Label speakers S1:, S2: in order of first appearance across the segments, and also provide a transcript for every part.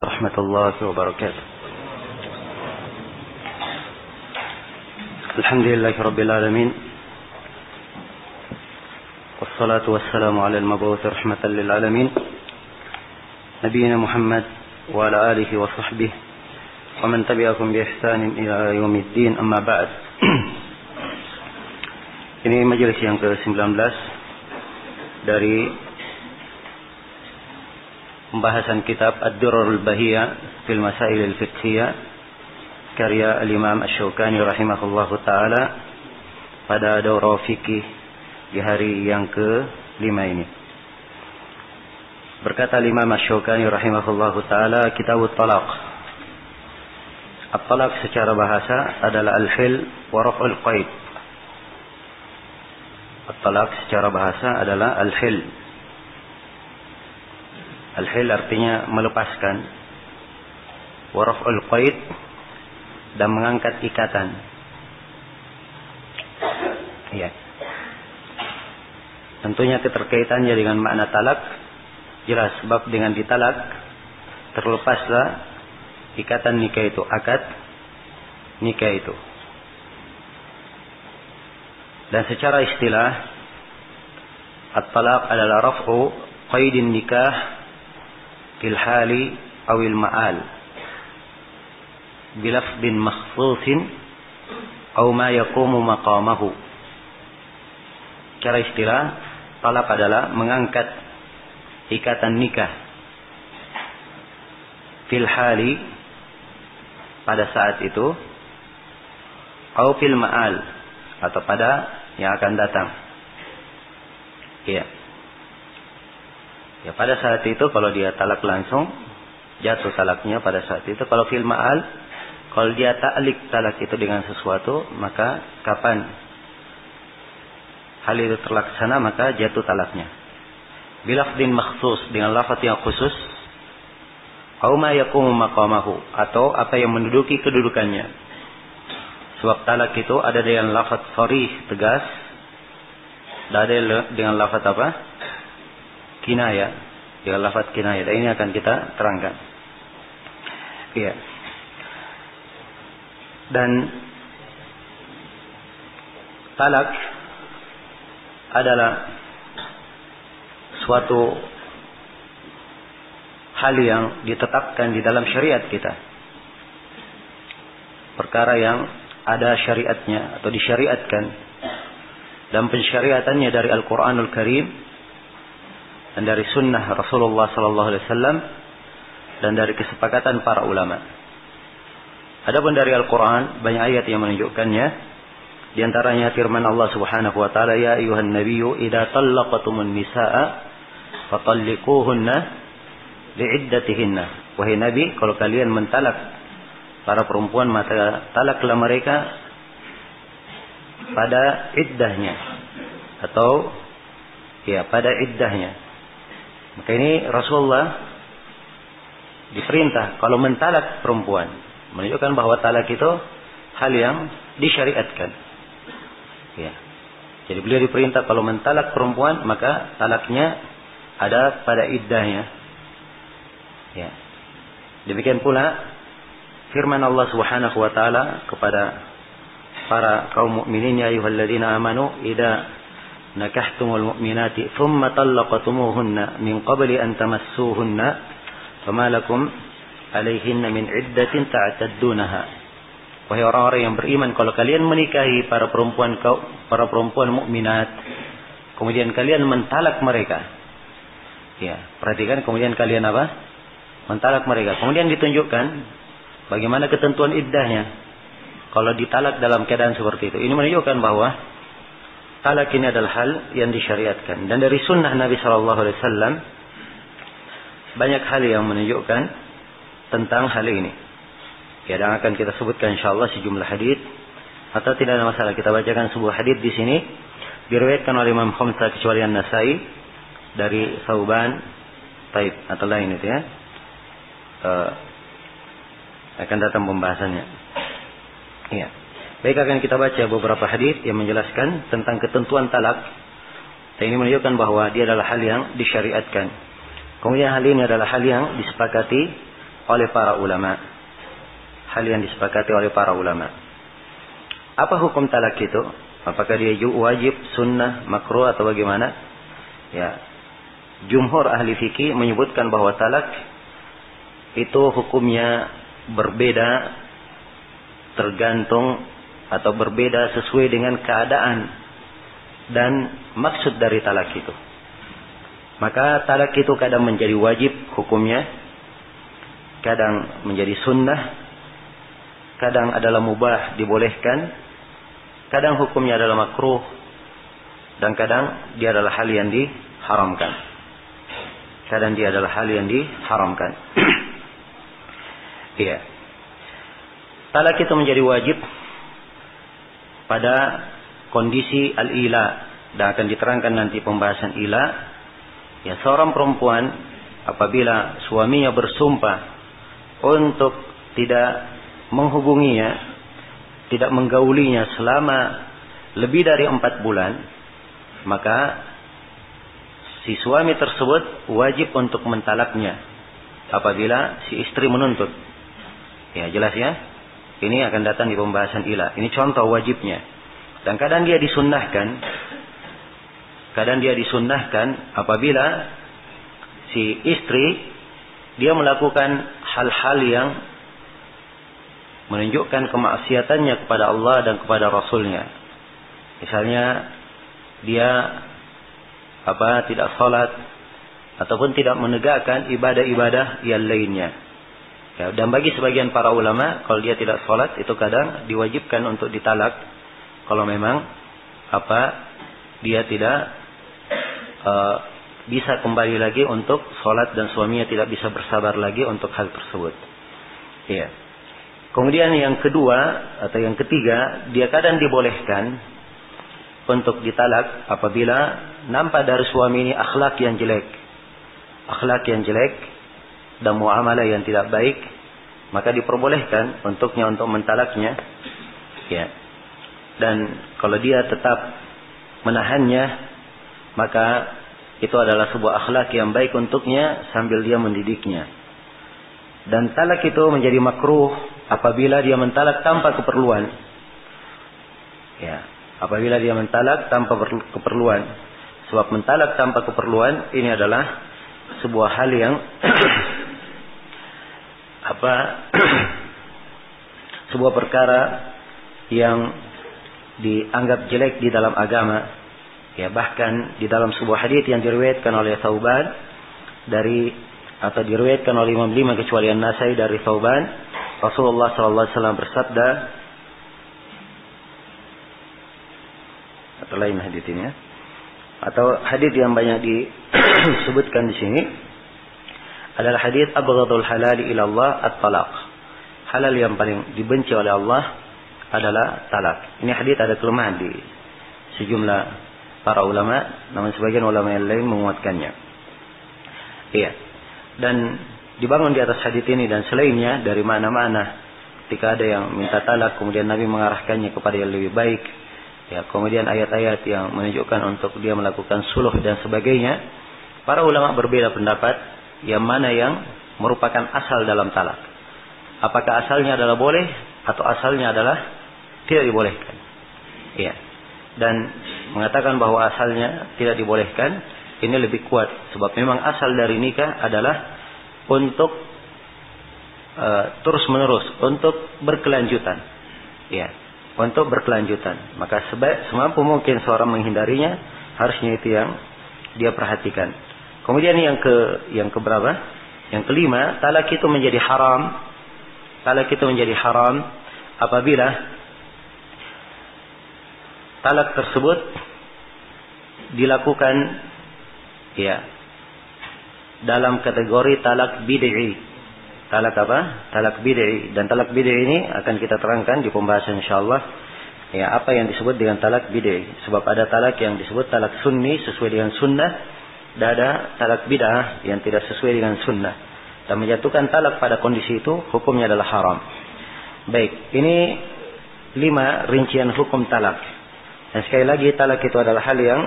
S1: Warahmatullahi wabarakatuh. Alhamdulillahi rabbil alamin. Wassalatu wassalamu ala al-mab'uts rahmatan lil alamin. Nabiyyina Muhammad wa ala alihi wa sahbihi wa man tabi'ahum bi ihsanin ila yaumiddin, amma ba'd. Ini majelis yang ke-19 dari pembahasan kitab Ad-Durarul Bahiyah fil Masail al-Fiqhiyah karya al-Imam Asy-Syaukani rahimahullahu taala pada daurah fikih di hari yang ke-5 ini. Berkata al-Imam Asy-Syaukani rahimahullahu taala, Kitabut Talaq. At-talaq secara bahasa adalah al-hil wa raf'ul qaid. At-talaq secara bahasa adalah al-hil. Al-hil artinya melepaskan, wa raf'ul qaid, dan mengangkat ikatan. Ya. Tentunya keterkaitannya dengan makna talak jelas, sebab dengan ditalak terlepaslah ikatan nikah itu, akad nikah itu. Dan secara istilah at-talaq adalah raf'u qaidin nikah fil hali awil ma'al bilafdin makhsusin aw ma yaqumu maqamahu. Cara istilah, talaq adalah mengangkat ikatan nikah fil hali, pada saat itu, aw fil ma'al, atau pada yang akan datang. Iya. Ya, pada saat itu kalau dia talak langsung, jatuh talaknya pada saat itu. Kalau fil ma'al, kalau dia ta'liq talak itu dengan sesuatu, maka kapan hal itu terlaksana, maka jatuh talaknya. Bilafdin makhsus, dengan lafaz yang khusus, au ma yaqumu maqamahu, atau apa yang menduduki kedudukannya. Sebab talak itu ada dengan lafaz sharih, tegas, dan ada dengan lafaz apa? Kinaya, dengan lafaz kinaya. Dan ini akan kita terangkan. Iya. Dan talak adalah suatu hal yang ditetapkan di dalam syariat kita. Perkara yang ada syariatnya atau disyariatkan, dan pensyariatannya dari Al-Quranul Karim dan dari sunnah Rasulullah sallallahu alaihi wasallam dan dari kesepakatan para ulama. Adapun dari Al-Quran, banyak ayat yang menunjukkannya. Di antaranya firman Allah Subhanahu wa taala, ya ayyuhan nabiyyu idza talaqtumun nisaa fatalliquhunna li'iddatihinna. Wahai nabi, kalau kalian mentalak para perempuan, maka talaklah mereka pada iddahnya, atau ya pada iddahnya. Maka ini Rasulullah diperintah kalau mentalak perempuan, menunjukkan bahwa talak itu hal yang disyariatkan. Ya. Jadi beliau diperintah kalau mentalak perempuan, maka talaknya ada pada iddahnya. Ya. Demikian pula firman Allah Subhanahu wa taala kepada para kaum mukminin, ya ayyuhalladzina amanu idza nakahtumul mu'minati thumma talaqtumuhunna min qabli an tamassuhunna fama lakum alaihinna min iddatin ta'taddunaha. Wahai orang-orang yang beriman, kalau kalian menikahi para perempuan mukminat, kemudian kalian mentalak mereka. Ya, perhatikan, kemudian kalian apa? Mentalak mereka. Kemudian ditunjukkan bagaimana ketentuan iddahnya kalau ditalak dalam keadaan seperti itu. Ini menunjukkan bahwa talak ini adalah hal yang disyariatkan. Dan dari sunnah Nabi SAW banyak hal yang menunjukkan tentang hal ini. Ya, dan akan kita sebutkan insyaallah sejumlah hadis, atau tidak ada masalah kita bacakan sebuah hadis di sini diriwayatkan oleh Imam Khamsah kecuali An-Nasai dari Sauban, taib atau lain itu ya. Akan datang pembahasannya. Iya. Baik, akan kita baca beberapa hadis yang menjelaskan tentang ketentuan talak. Dan ini menunjukkan bahwa dia adalah hal yang disyariatkan. Kemudian hal ini adalah hal yang disepakati oleh para ulama. Hal yang disepakati oleh para ulama. Apa hukum talak itu? Apakah dia wajib, sunnah, makruh atau bagaimana? Ya, jumhur ahli fikih menyebutkan bahwa talak itu hukumnya berbeda tergantung atau berbeda sesuai dengan keadaan dan maksud dari talak itu. Maka talak itu kadang menjadi wajib hukumnya, kadang menjadi sunnah, kadang adalah mubah, dibolehkan, kadang hukumnya adalah makruh, dan kadang dia adalah hal yang diharamkan. Kadang dia adalah hal yang diharamkan. Iya. Talak itu menjadi wajib pada kondisi al-ila, dan akan diterangkan nanti pembahasan ila. Ya, seorang perempuan apabila suaminya bersumpah untuk tidak menghubunginya, tidak menggaulinya selama lebih dari 4 bulan, maka si suami tersebut wajib untuk mentalaknya apabila si istri menuntut. Ya, jelas ya? Ini akan datang di pembahasan ila. Ini contoh wajibnya. Dan kadang dia disunnahkan. Kadang dia disunnahkan apabila si istri dia melakukan hal-hal yang menunjukkan kemaksiatannya kepada Allah dan kepada Rasulnya. Misalnya dia tidak salat ataupun tidak menegakkan ibadah-ibadah yang lainnya. Ya, dan bagi sebagian para ulama, kalau dia tidak salat itu kadang diwajibkan untuk ditalak kalau memang dia tidak bisa kembali lagi untuk salat dan suaminya tidak bisa bersabar lagi untuk hal tersebut. Ya. Kemudian yang kedua atau yang ketiga, dia kadang dibolehkan untuk ditalak apabila nampak dari suami ini akhlak yang jelek dan muamalah yang tidak baik, maka diperbolehkan untuknya untuk mentalaknya. Ya. Dan kalau dia tetap menahannya, maka itu adalah sebuah akhlak yang baik untuknya sambil dia mendidiknya. Dan talak itu menjadi makruh apabila dia mentalak tanpa keperluan. Ya, apabila dia mentalak tanpa keperluan. Sebab mentalak tanpa keperluan ini adalah sebuah hal yang sebuah perkara yang dianggap jelek di dalam agama. Ya, bahkan di dalam sebuah hadits yang diriwayatkan oleh Thauban diriwayatkan oleh Imam 5 kecuali An-Nasai dari Thauban, Rasulullah SAW bersabda, atau lain hadits ini ya, atau hadits yang banyak disebutkan di sini adalah hadits abghadul halal ila Allah at-talaq. Halal yang paling dibenci oleh Allah adalah talak. Ini hadits ada kelemahan di sejumlah para ulama, namun sebagian ulama yang lain menguatkannya. Iya. Dan dibangun di atas hadits ini dan selainnya dari mana-mana ketika ada yang minta talak kemudian Nabi mengarahkannya kepada yang lebih baik. Ya, kemudian ayat-ayat yang menunjukkan untuk dia melakukan suluh dan sebagainya. Para ulama berbeda pendapat yang mana yang merupakan asal dalam talak. Apakah asalnya adalah boleh atau asalnya adalah tidak dibolehkan. Iya. Dan mengatakan bahwa asalnya tidak dibolehkan ini lebih kuat sebab memang asal dari nikah adalah untuk terus menerus, untuk berkelanjutan. Ya, untuk berkelanjutan. Maka semampu mungkin seorang menghindarinya, harusnya itu yang dia perhatikan. Kemudian yang keberapa? Yang kelima, talak itu menjadi haram. Talak itu menjadi haram apabila talak tersebut dilakukan ya dalam kategori talak bid'i. Talak apa? Talak bid'i. Dan talak bid'i ini akan kita terangkan di pembahasan insyaallah. Ya, apa yang disebut dengan talak bid'i? Sebab ada talak yang disebut talak sunni sesuai dengan sunnah, dan ada talak bid'ah yang tidak sesuai dengan sunnah. Dan menjatuhkan talak pada kondisi itu hukumnya adalah haram. Baik, ini 5 rincian hukum talak. Dan sekali lagi talak itu adalah hal yang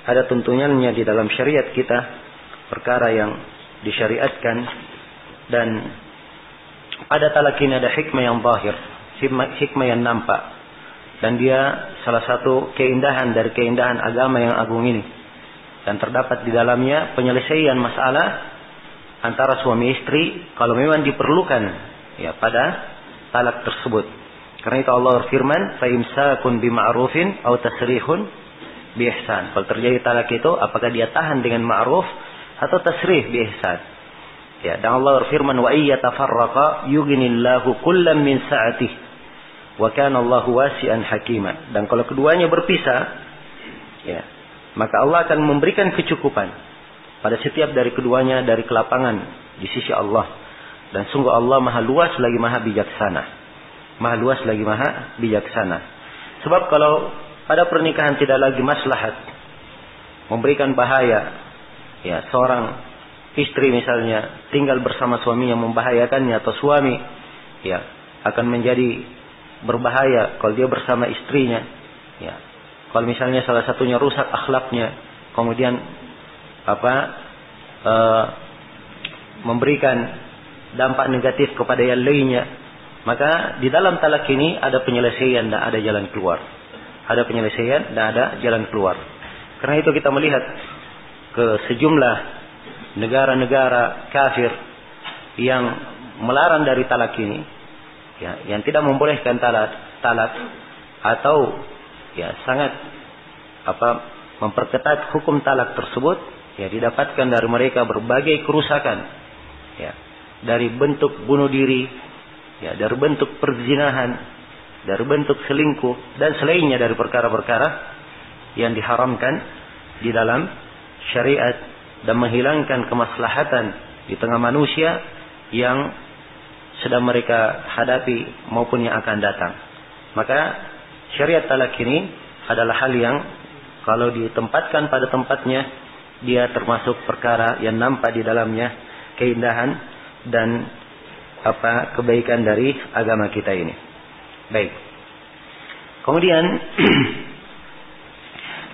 S1: ada tuntunannya di dalam syariat kita, perkara yang disyariatkan dan pada talak ini ada hikmah yang zahir, hikmah yang nampak, dan dia salah satu keindahan dari keindahan agama yang agung ini, dan terdapat di dalamnya penyelesaian masalah antara suami istri kalau memang diperlukan ya pada talak tersebut. Karena itu Allah berfirman, fa imsakun bima'rufin aw tasrihun bi ihsan. Kalau terjadi talak itu apakah dia tahan dengan ma'ruf atau tasrih bi ihsan. Ya, dan Allah berfirman, wa iyyatafarraqa yughnillahu kullam min sa'atih wa kana Allahu wasi'an hakima. Dan kalau keduanya berpisah, ya, maka Allah akan memberikan kecukupan pada setiap dari keduanya dari kelapangan di sisi Allah. Dan sungguh Allah maha luas lagi maha bijaksana. Maha luas lagi maha bijaksana. Sebab kalau pada pernikahan tidak lagi maslahat, memberikan bahaya, ya, seorang istri misalnya tinggal bersama suaminya membahayakannya, atau suami ya akan menjadi berbahaya kalau dia bersama istrinya. Ya, kalau misalnya salah satunya rusak akhlaknya, kemudian memberikan dampak negatif kepada yang lainnya, maka di dalam talak ini ada penyelesaian dan ada jalan keluar. Ada penyelesaian dan ada jalan keluar. Karena itu kita melihat ke sejumlah negara-negara kafir yang melarang dari talak ini, ya, yang tidak membolehkan talak atau ya sangat memperketat hukum talak tersebut, ya, didapatkan dari mereka berbagai kerusakan, ya, dari bentuk bunuh diri, ya, dari bentuk perzinahan, dari bentuk selingkuh dan selainnya dari perkara-perkara yang diharamkan di dalam syariat dan menghilangkan kemaslahatan di tengah manusia yang sedang mereka hadapi maupun yang akan datang. Maka syariat talak ini adalah hal yang kalau ditempatkan pada tempatnya, dia termasuk perkara yang nampak di dalamnya keindahan dan kebaikan dari agama kita ini. Baik. Kemudian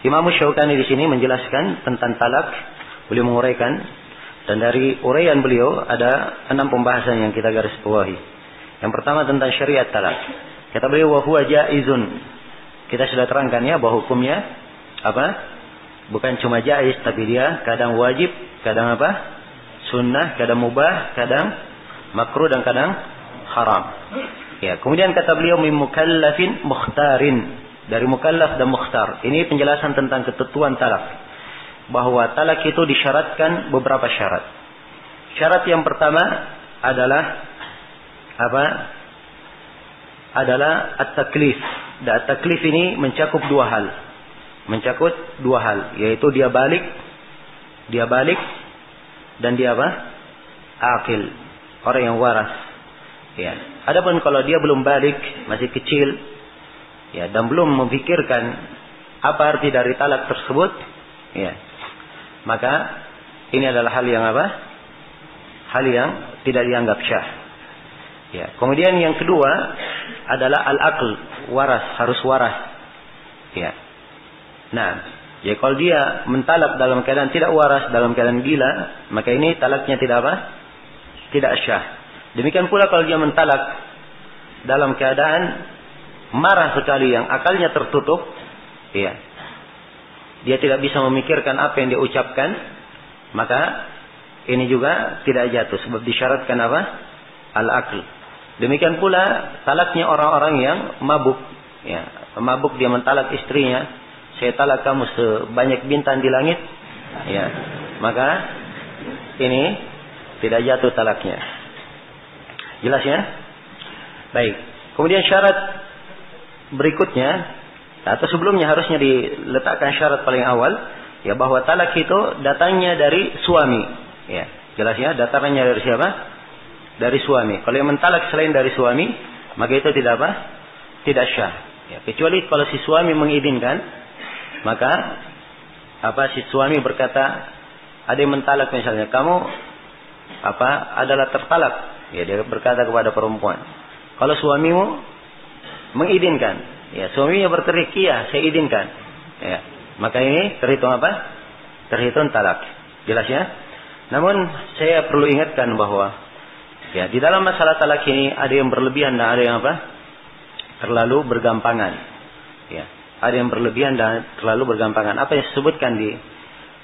S1: Imam Syaukani di sini menjelaskan tentang talak. Beliau menguraikan, dan dari uraian beliau ada 6 pembahasan yang kita garis bawahi. Yang pertama tentang syariat talak. Kata beliau, wa huwa jaizun. Kita sudah terangkan ya bahwa hukumnya bukan cuma jaiz, tapi dia kadang wajib, kadang sunnah, kadang mubah, kadang makruh, dan kadang haram. Ya, kemudian kata beliau min mukallafin mukhtarin, dari mukallaf dan mukhtar. Ini penjelasan tentang ketentuan talak. Bahwa talak itu disyaratkan beberapa syarat. Syarat yang pertama adalah adalah at-taklif. Dan at-taklif ini mencakup dua hal, yaitu dia balik dan dia akil, orang yang waras. Ya. Adapun kalau dia belum balik, masih kecil, ya, dan belum memikirkan apa arti dari talak tersebut, ya, maka ini adalah hal yang hal yang tidak dianggap syah. Ya. Kemudian yang kedua adalah al-aql, harus waras. Ya. Nah, ya, kalau dia mentalak dalam keadaan tidak waras, dalam keadaan gila, maka ini talaknya tidak syah. Demikian pula kalau dia mentalak dalam keadaan marah sekali, yang akalnya tertutup, ya, dia tidak bisa memikirkan apa yang dia ucapkan, maka ini juga tidak jatuh, sebab disyaratkan al-aql. Demikian pula talaknya orang-orang yang mabuk, ya, mabuk dia mentalak istrinya, saya talak kamu sebanyak bintang di langit, ya, maka ini tidak jatuh talaknya. Jelas ya? Baik. Kemudian syarat berikutnya, atau sebelumnya harusnya diletakkan syarat paling awal, ya, bahwa talak itu datangnya dari suami. Ya, jelas ya? Datangnya dari siapa? Dari suami. Kalau yang mentalak selain dari suami, maka itu tidak syah. Ya, kecuali kalau si suami mengizinkan, maka si suami berkata, ada yang mentalak misalnya, kamu adalah tertalak. Ya, dia berkata kepada perempuan, kalau suamimu mengizinkan, ya, suaminya berteriak, iya, saya izinkan, ya, maka ini terhitung terhitung talak. Jelas ya? Namun saya perlu ingatkan bahwa Ya, di dalam masalah talak ini ada yang berlebihan dan ada yang apa? Terlalu bergampangan. Ya, ada yang berlebihan dan terlalu bergampangan. Apa yang disebutkan di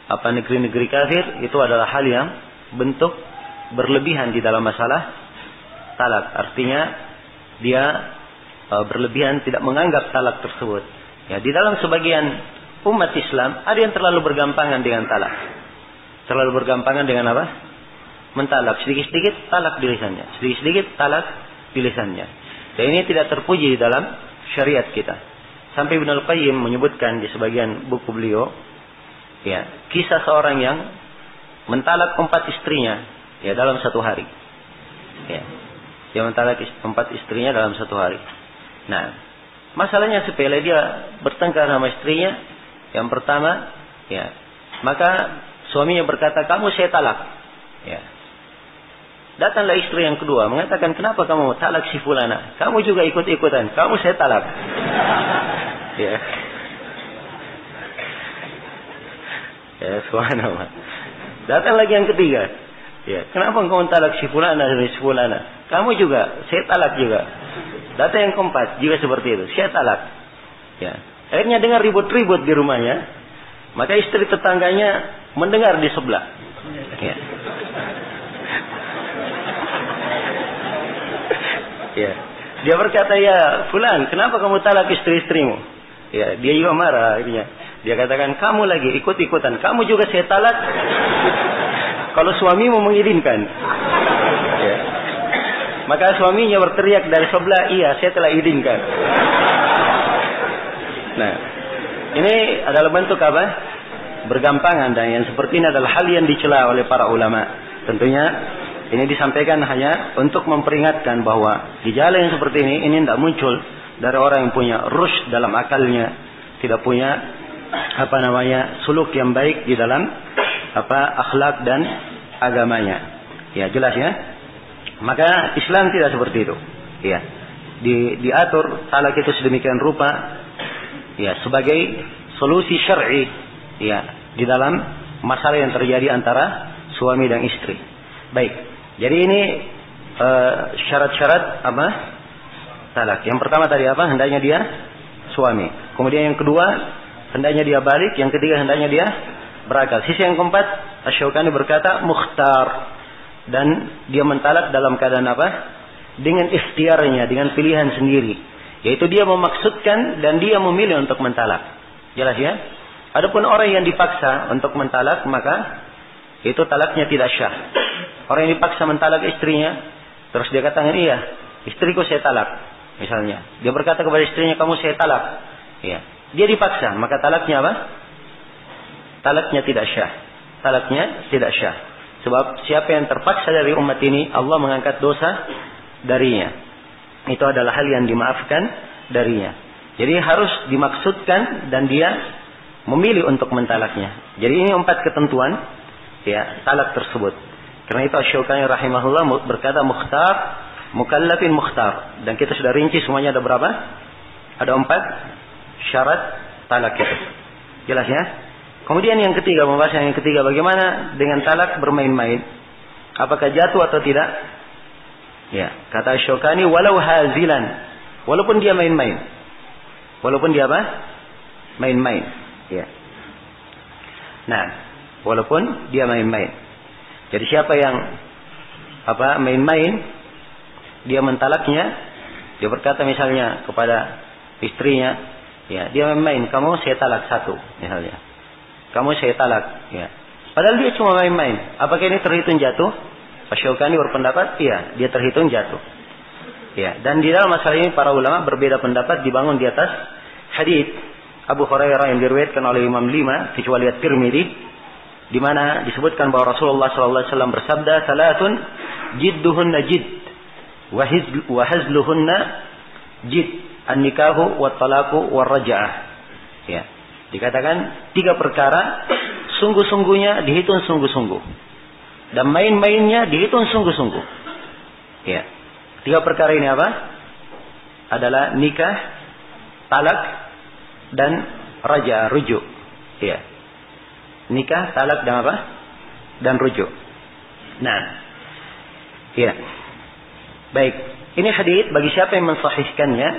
S1: negeri-negeri kafir itu adalah hal yang bentuk berlebihan di dalam masalah talak. Artinya dia berlebihan, tidak menganggap talak tersebut. Ya, di dalam sebagian umat Islam ada yang terlalu bergampangan dengan talak. Terlalu bergampangan dengan apa? Mentalak. Sedikit-sedikit talak di lisannya. Sedikit-sedikit talak di lisannya. Dan ini tidak terpuji di dalam syariat kita. Sampai Ibnu Al-Qayyim menyebutkan di sebagian buku beliau, ya, kisah seorang yang mentalak 4 istrinya, ya, dalam satu hari. Ya, dia mentalak 4 istrinya dalam satu hari. Nah, masalahnya sepele, dia bertengkar sama istrinya. Yang pertama, ya, maka suaminya berkata, kamu saya talak. Ya. Datanglah istri yang kedua mengatakan, kenapa kamu talak si fulana? Kamu juga ikut-ikutan. Kamu saya talak. Ya. Ya, subhanallah. Datang lagi yang ketiga. Ya, kenapa kamu talak si fulana dan si fulana? Kamu juga, saya talak juga. Datang yang keempat juga seperti itu. Saya talak. Ya. Akhirnya dengar ribut-ribut di rumahnya. Maka istri tetangganya mendengar di sebelah. Ya. Ya. Dia berkata, ya fulan, kenapa kamu talak istri-istrimu? Ya, dia juga marah akhirnya. Dia katakan, kamu lagi ikut-ikutan, kamu juga saya talak. Kalau suamimu mengizinkan. Ya. Maka suaminya berteriak dari sebelah, iya saya telah izinkan. Nah, ini adalah bentuk apa? Bergampangan, dan yang seperti ini adalah hal yang dicela oleh para ulama. Tentunya ini disampaikan hanya untuk memperingatkan bahwa di jalan yang seperti ini tidak muncul dari orang yang punya rushd dalam akalnya, tidak punya suluk yang baik di dalam akhlak dan agamanya. Ya, jelas ya. Maka Islam tidak seperti itu. Ya. Diatur talak itu sedemikian rupa, ya, sebagai solusi syar'i, ya, di dalam masalah yang terjadi antara suami dan istri. Baik. Jadi ini syarat-syarat talak. Yang pertama tadi apa? Hendaknya dia suami. Kemudian yang kedua, hendaknya dia balik. Yang ketiga, hendaknya dia berakal. Sisi yang keempat, Asy-Syaukani berkata mukhtar, dan dia mentalak dalam keadaan apa? Dengan ikhtiarnya, dengan pilihan sendiri. Yaitu dia memaksudkan dan dia memilih untuk mentalak. Jelas ya? Adapun orang yang dipaksa untuk mentalak, maka itu talaknya tidak syah. Orang yang dipaksa mentalak istrinya, terus dia katakan, iya, istriku saya talak, misalnya. Dia berkata kepada istrinya, kamu saya talak. Ya. Dia dipaksa, maka talaknya apa? Talaknya tidak syah. Talaknya tidak syah. Sebab siapa yang terpaksa dari umat ini, Allah mengangkat dosa darinya. Itu adalah hal yang dimaafkan darinya. Jadi harus dimaksudkan dan dia memilih untuk mentalaknya. Jadi ini 4 ketentuan, ya, talak tersebut. Karena itu Asy-Syaukani rahimahullah berkata mukhtar, mukallafin mukhtar. Dan kita sudah rinci semuanya ada berapa? Ada 4 syarat talak itu. Jelas ya? Kemudian yang ketiga, pembahasan yang ketiga, bagaimana dengan talak bermain-main? Apakah jatuh atau tidak? Ya, kata Asy-Syaukani, walau hazilan. Walaupun dia main-main. Walaupun dia apa? Main-main. Ya. Nah, walaupun dia main-main. Jadi siapa yang main-main, dia mentalaknya, dia berkata misalnya kepada istrinya, ya, dia main-main, kamu saya talak 1, misalnya. Kamu saya talak, ya. Padahal dia cuma main-main. Apakah ini terhitung jatuh? Asy-Syaukani berpendapat, iya, dia terhitung jatuh. Ya, dan di dalam masalah ini para ulama berbeda pendapat, dibangun di atas hadits Abu Hurairah yang diriwayatkan oleh Imam 5 kecuali At-Tirmidzi, di mana disebutkan bahwa Rasulullah SAW bersabda, "Salatun jidduhunna jidd wa hazluhunna jidd, an-nikahu wat talaqu war raj'ah." Ya. Dikatakan 3 perkara sungguh-sungguhnya dihitung sungguh-sungguh. Dan main-mainnya dihitung sungguh-sungguh. Ya. 3 perkara ini apa? Adalah nikah, talak, dan raj'ah, rujuk. Ya. Nikah, talak, dan apa? Dan rujuk. Nah, ya. Baik, ini hadits bagi siapa yang mensahihkannya,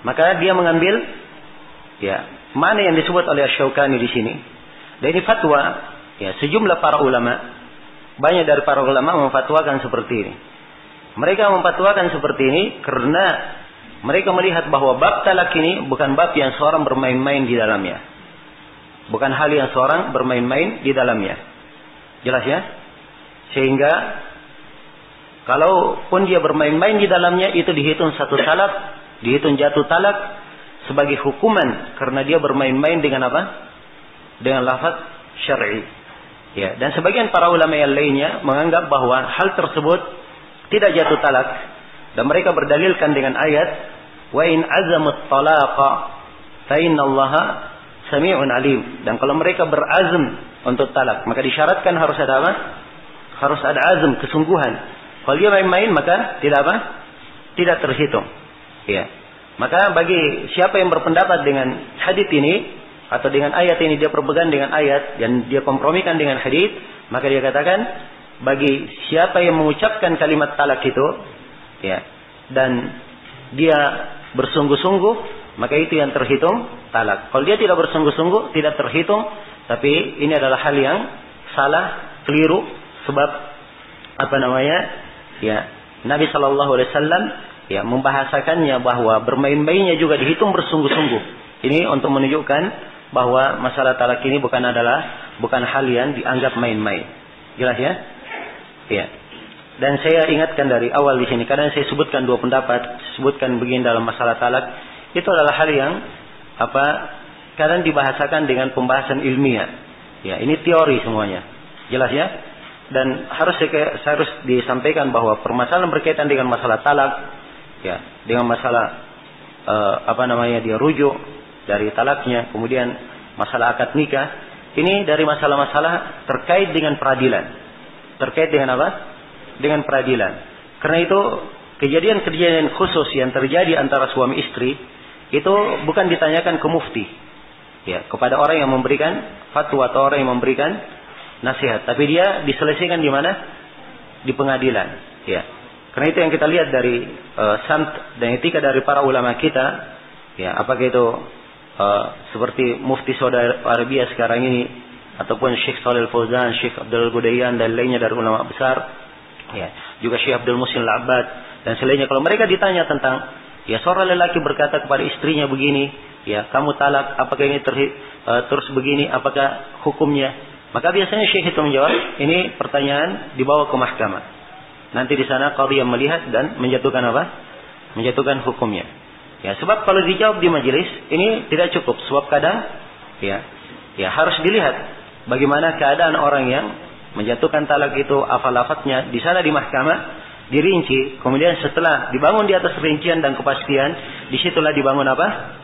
S1: maka dia mengambil mana yang disebut oleh Asy-Syaukani di sini. Dan ini fatwa sejumlah para ulama, banyak dari para ulama memfatwakan seperti ini. Mereka memfatwakan seperti ini karena mereka melihat bahwa bab talak ini bukan bab yang seorang bermain-main di dalamnya. Bukan hal yang seorang bermain-main di dalamnya. Jelas ya? Sehingga kalaupun dia bermain-main di dalamnya, itu dihitung satu talak, dihitung jatuh talak sebagai hukuman karena dia bermain-main dengan apa? Dengan lafaz syar'i. Ya, dan sebagian para ulama yang lainnya menganggap bahwa hal tersebut tidak jatuh talak, dan mereka berdalilkan dengan ayat wa in azamut talaqa fa innallaha sami'un alim. Dan kalau mereka berazam untuk talak, maka disyaratkan harus ada apa? Harus ada azam, kesungguhan. Kalau dia main-main maka tidak apa? Tidak terhitung. Ya. Maka bagi siapa yang berpendapat dengan hadits ini atau dengan ayat ini, dia berpegang dengan ayat dan dia kompromikan dengan hadits, maka dia katakan bagi siapa yang mengucapkan kalimat talak itu dan dia bersungguh-sungguh, maka itu yang terhitung talak. Kalau dia tidak bersungguh-sungguh, tidak terhitung. Tapi ini adalah hal yang salah, keliru, sebab Nabi Shallallahu Alaihi Wasallam membahasakannya bahwa bermain-mainnya juga dihitung bersungguh-sungguh. Ini untuk menunjukkan bahwa masalah talak ini bukan hal yang dianggap main-main. Jelas ya? Ya. Dan saya ingatkan dari awal di sini, karena saya sebutkan dua pendapat, sebutkan begini dalam masalah talak, itu adalah hal yang kadang dibahasakan dengan pembahasan ilmiah. Ya, ini teori semuanya. Jelas ya? Dan harus disampaikan bahwa permasalahan berkaitan dengan masalah talak, dengan masalah dia rujuk dari talaknya, kemudian masalah akad nikah, ini dari masalah-masalah terkait dengan peradilan. Terkait dengan apa? Dengan peradilan. Karena itu kejadian-kejadian khusus yang terjadi antara suami istri itu bukan ditanyakan ke mufti, kepada orang yang memberikan fatwa atau orang yang memberikan nasihat, tapi dia diselesaikan di mana? Di pengadilan. Karena itu yang kita lihat dari samt dan etika dari para ulama kita, apakah itu seperti Mufti Saudi Arabia sekarang ini, ataupun Syekh Shalih Al-Fauzan, Syekh Abdul Ghudaiyan dan lainnya dari ulama besar, juga Syekh Abdul Muhsin Al-Abbad dan selainnya. Kalau mereka ditanya tentang seorang lelaki berkata kepada istrinya begini, kamu talak, apakah ini terus begini, apakah hukumnya? Maka biasanya Syekh itu menjawab, ini pertanyaan dibawa ke mahkamah. Nanti di sana qadhi yang melihat dan menjatuhkan apa? Menjatuhkan hukumnya. Sebab kalau dijawab di majelis ini tidak cukup. Sebab kadang harus dilihat bagaimana keadaan orang yang menjatuhkan talak itu, apa lafadznya di sana di mahkamah dirinci. Kemudian setelah dibangun di atas rincian dan kepastian, disitulah dibangun apa?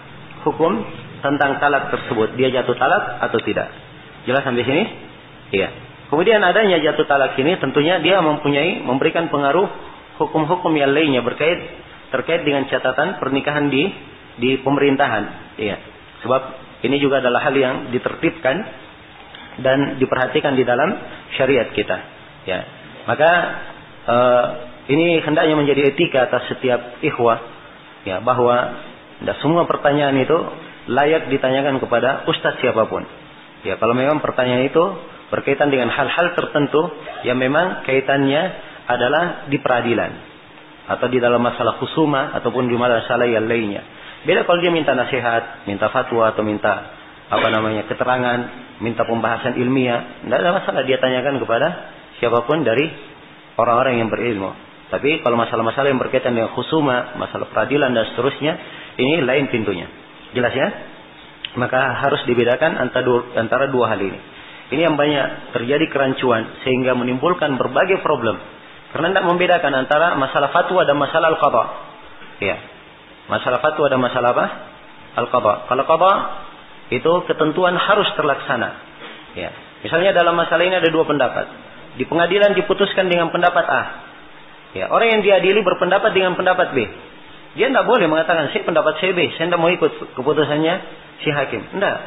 S1: Hukum tentang talak tersebut. Dia jatuh talak atau tidak? Jelas sampai sini? Iya. Kemudian adanya jatuh talak ini tentunya dia memberikan pengaruh hukum-hukum yang lainnya terkait dengan catatan pernikahan di pemerintahan. Iya. Sebab ini juga adalah hal yang ditertibkan dan diperhatikan di dalam syariat kita. Ya. Maka ini hendaknya menjadi etika atas setiap ikhwah, bahwa tidak semua pertanyaan itu layak ditanyakan kepada ustadz siapapun. Kalau memang pertanyaan itu berkaitan dengan hal-hal tertentu yang memang kaitannya adalah di peradilan atau di dalam masalah khusuma ataupun di masalah yang lainnya. Beda kalau dia minta nasihat, minta fatwa atau minta keterangan, minta pembahasan ilmiah, tidak ada masalah dia tanyakan kepada siapapun dari orang-orang yang berilmu. Tapi kalau masalah-masalah yang berkaitan dengan khusuma, masalah peradilan dan seterusnya, ini lain pintunya. Jelas ya? Maka harus dibedakan antara dua hal ini. Ini yang banyak terjadi kerancuan sehingga menimbulkan berbagai problem. Karena tidak membedakan antara masalah fatwa dan masalah al-qadha. Masalah fatwa dan masalah apa? Al-qadha. Kalau qadha itu ketentuan harus terlaksana. Misalnya dalam masalah ini ada dua pendapat. Di pengadilan diputuskan dengan pendapat A. Orang yang diadili berpendapat dengan pendapat B. Dia tidak boleh mengatakan saya pendapat saya B, saya tidak mau ikut keputusannya si hakim. Tidak.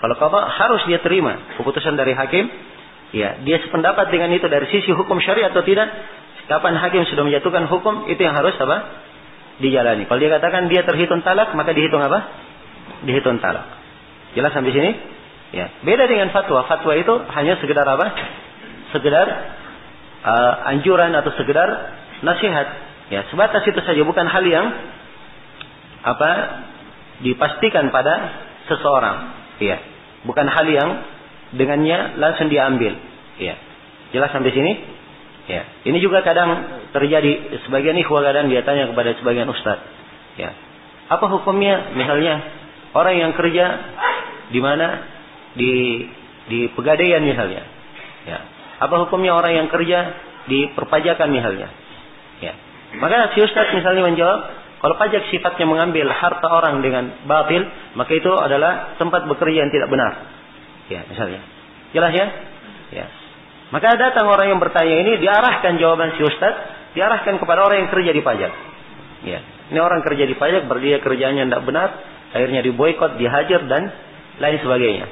S1: Kalau qadha harus dia terima keputusan dari hakim. Dia sependapat dengan itu dari sisi hukum syariat atau tidak? Kapan hakim sudah menjatuhkan hukum, itu yang harus apa? Dijalani. Kalau dia katakan dia terhitung talak, maka dihitung apa? Dihitung talak. Jelas sampai sini? Ya. Beda dengan fatwa. Fatwa itu hanya sekedar apa? Sekedar anjuran atau sekedar nasihat. Ya, sebatas itu saja, bukan hal yang apa? Dipastikan pada seseorang. Ya. Bukan hal yang dengannya langsung diambil. Ya. Jelas sampai sini? Ya. Ini juga kadang terjadi, sebagian ikhwah kadang dia tanya kepada sebagian ustaz. Ya. Apa hukumnya misalnya orang yang kerja di mana? Di pegadaian misalnya. Ya. Apa hukumnya orang yang kerja di perpajakan misalnya? Ya. Maka si ustaz misalnya menjawab, kalau pajak sifatnya mengambil harta orang dengan batil, maka itu adalah tempat bekerja yang tidak benar. Ya, misalnya. Jelas ya? Ya. Maka datang orang yang bertanya ini, diarahkan jawaban si ustaz, diarahkan kepada orang yang kerja di pajak. Ya. Ini orang kerja di pajak, dia kerjanya tidak benar, akhirnya diboikot, dihajar dan lain sebagainya.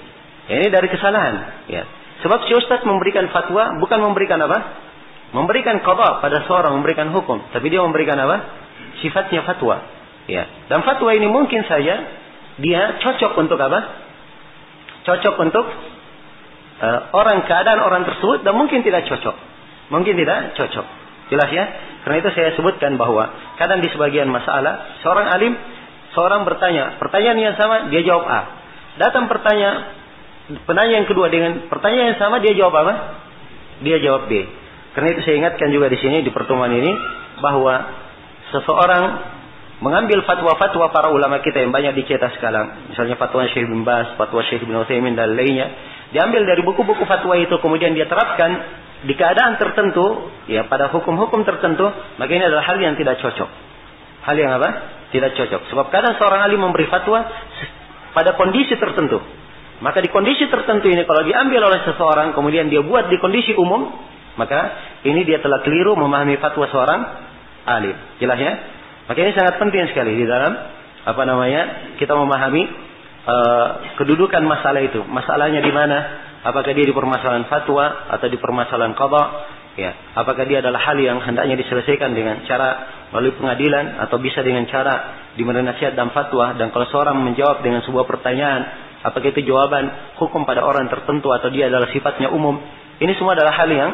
S1: Ya, ini dari kesalahan. Ya. Sebab si ustaz memberikan fatwa, bukan memberikan apa? Memberikan qada pada seorang, memberikan hukum, tapi dia memberikan apa? Sifatnya fatwa. Ya. Dan fatwa ini mungkin saja dia cocok untuk apa? Cocok untuk keadaan orang tersebut, dan mungkin tidak cocok. Mungkin tidak cocok. Jelas ya? Karena itu saya sebutkan bahwa kadang di sebagian masalah seorang alim, seorang bertanya, pertanyaan yang sama dia jawab A. Datang penanya yang kedua dengan pertanyaan yang sama dia jawab apa? Dia jawab B. Karena itu saya ingatkan juga di sini di pertemuan ini bahwa seseorang mengambil fatwa-fatwa para ulama kita yang banyak dicetak sekarang, misalnya fatwa Syekh bin Baz, fatwa Syekh bin Utsaimin dan lainnya, diambil dari buku-buku fatwa itu, kemudian dia terapkan di keadaan tertentu, ya pada hukum-hukum tertentu, maka ini adalah hal yang tidak cocok. Hal yang apa? Tidak cocok. Sebab kadang seorang alim memberi fatwa pada kondisi tertentu. Maka di kondisi tertentu ini kalau diambil oleh seseorang, kemudian dia buat di kondisi umum, maka ini dia telah keliru memahami fatwa seorang alim. Jelas ya? Maka ini sangat penting sekali di dalam kita memahami kedudukan masalah itu. Masalahnya di mana? Apakah dia di permasalahan fatwa atau di permasalahan qada? Ya, apakah dia adalah hal yang hendaknya diselesaikan dengan cara melalui pengadilan atau bisa dengan cara diberi nasihat dan fatwa? Dan kalau seorang menjawab dengan sebuah pertanyaan, apakah itu jawaban hukum pada orang tertentu atau dia adalah sifatnya umum? Ini semua adalah hal yang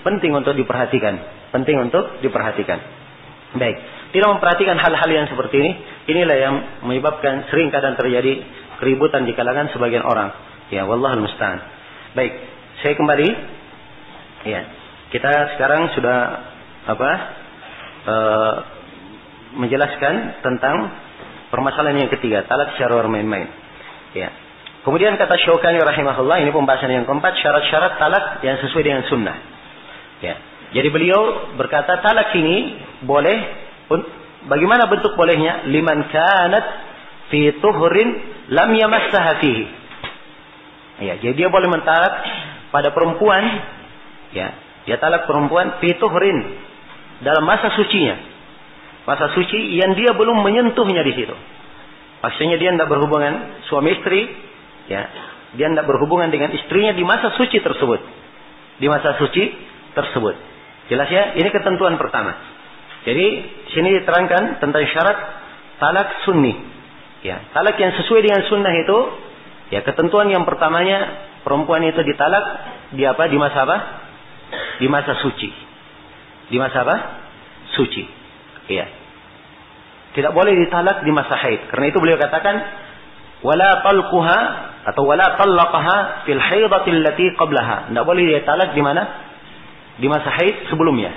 S1: penting untuk diperhatikan. Penting untuk diperhatikan. Baik. Tidak memperhatikan hal-hal yang seperti ini, inilah yang menyebabkan sering kadang terjadi keributan di kalangan sebagian orang. Ya, wallahul musta'an. Baik, saya kembali. Ya, kita sekarang sudah menjelaskan tentang permasalahan yang ketiga, talak secara bermain-main. Ya. Kemudian kata Syaukani rahimahullah, ini pembahasan yang keempat, syarat-syarat talak yang sesuai dengan sunnah. Ya. Jadi beliau berkata talak ini boleh. Bagaimana bentuk bolehnya? Liman kanat fi tuhrin lam yamassaha fihi. Ya, jadi dia boleh mentalak pada perempuan, ya. Dia talak perempuan fi tuhrin dalam masa sucinya. Masa suci yang dia belum menyentuhnya di situ. Maksudnya dia tidak berhubungan suami istri, ya. Dia tidak berhubungan dengan istrinya di masa suci tersebut. Di masa suci tersebut. Jelas ya? Ini ketentuan pertama. Jadi sini diterangkan tentang syarat talak sunni. Ya, talak yang sesuai dengan sunnah itu, ya ketentuan yang pertamanya perempuan itu ditalak di apa? Di masa apa? Di masa suci. Di masa apa? Suci. Iya. Tidak boleh ditalak di masa haid. Karena itu beliau katakan wala talquha atau wala talaqaha fil haidati allati qablaha. Tidak boleh ditalak di mana? Di masa haid sebelumnya.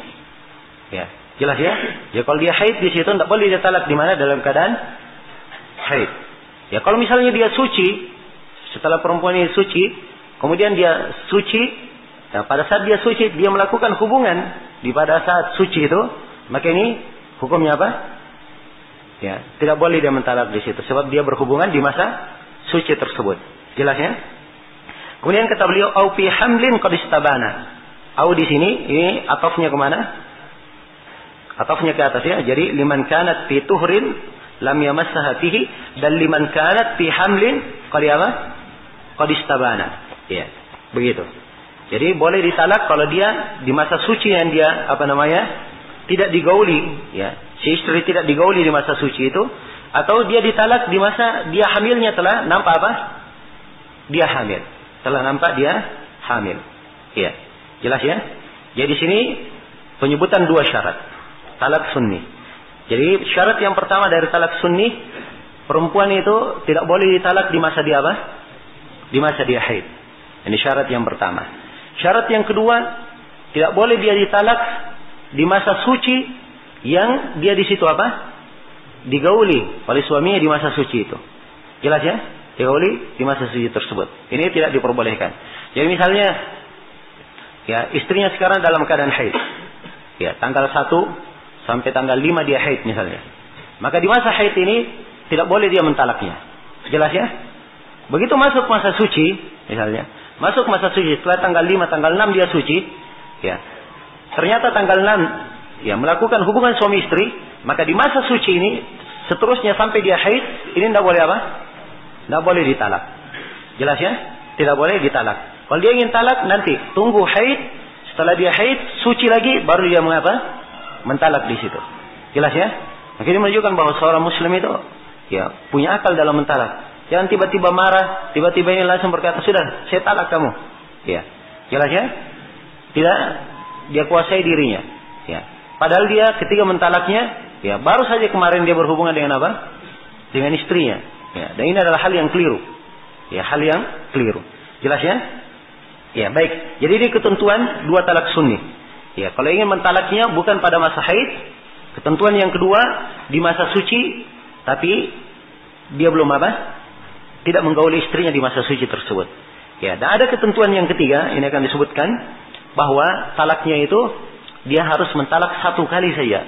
S1: Ya. Jelas ya? Ya kalau dia haid di situ tidak boleh dia talak di mana dalam keadaan haid. Ya kalau misalnya dia suci, setelah perempuan ini suci, kemudian dia suci, nah pada saat dia suci dia melakukan hubungan di pada saat suci itu, maka ini hukumnya apa? Ya, tidak boleh dia mentalak di situ sebab dia berhubungan di masa suci tersebut. Jelas ya? Kemudian kata beliau au fi hamlin qad istabana. Au di sini ini atofnya kemana? Atafnya ke atas ya. Jadi liman kanat fi tuhrin lam yamassaha fihi dan liman kanat fi hamlin qad istabana. Ya, begitu. Jadi boleh ditalak kalau dia di masa suci yang dia tidak digauli, ya. Si istri tidak digauli di masa suci itu, atau dia ditalak di masa dia hamilnya telah nampak apa? Dia hamil. Telah nampak dia hamil. Ya. Jelas ya? Jadi di sini penyebutan dua syarat. Talak sunni. Jadi syarat yang pertama dari talak sunni, perempuan itu tidak boleh ditalak di masa dia apa? Di masa dia haid. Ini syarat yang pertama. Syarat yang kedua, tidak boleh dia ditalak di masa suci yang dia di situ apa? Digauli oleh suaminya di masa suci itu. Jelas ya? Digauli di masa suci tersebut. Ini tidak diperbolehkan. Jadi misalnya, ya istrinya sekarang dalam keadaan haid. Ya, tanggal 1 sampai tanggal 5 dia haid misalnya. Maka di masa haid ini tidak boleh dia mentalaknya. Jelas ya? Begitu masuk masa suci, misalnya, masuk masa suci setelah tanggal 5, tanggal 6 dia suci, ya. Ternyata tanggal 6 ya melakukan hubungan suami istri, maka di masa suci ini seterusnya sampai dia haid, ini tidak boleh apa? Tidak boleh ditalak. Jelas ya? Tidak boleh ditalak. Kalau dia ingin talak nanti tunggu haid, setelah dia haid suci lagi baru dia mengapa? Mentalak di situ. Jelas ya? Maka ini menunjukkan bahwa seorang muslim itu ya punya akal dalam mentalak. Jangan tiba-tiba marah, tiba-tiba ini langsung berkata, sudah, saya talak kamu. Ya, jelas ya? Tidak, dia kuasai dirinya. Ya, padahal dia ketika mentalaknya, ya baru saja kemarin dia berhubungan dengan apa? Dengan istrinya. Ya, dan ini adalah hal yang keliru. Ya, hal yang keliru. Jelas ya? Ya, baik. Jadi ini ketentuan dua talak sunni. Ya, kalau ingin mentalaknya bukan pada masa haid. Ketentuan yang kedua di masa suci, tapi dia belum apa? Tidak menggauli istrinya di masa suci tersebut. Ya, dan ada ketentuan yang ketiga, ini akan disebutkan bahwa talaknya itu dia harus mentalak satu kali saja.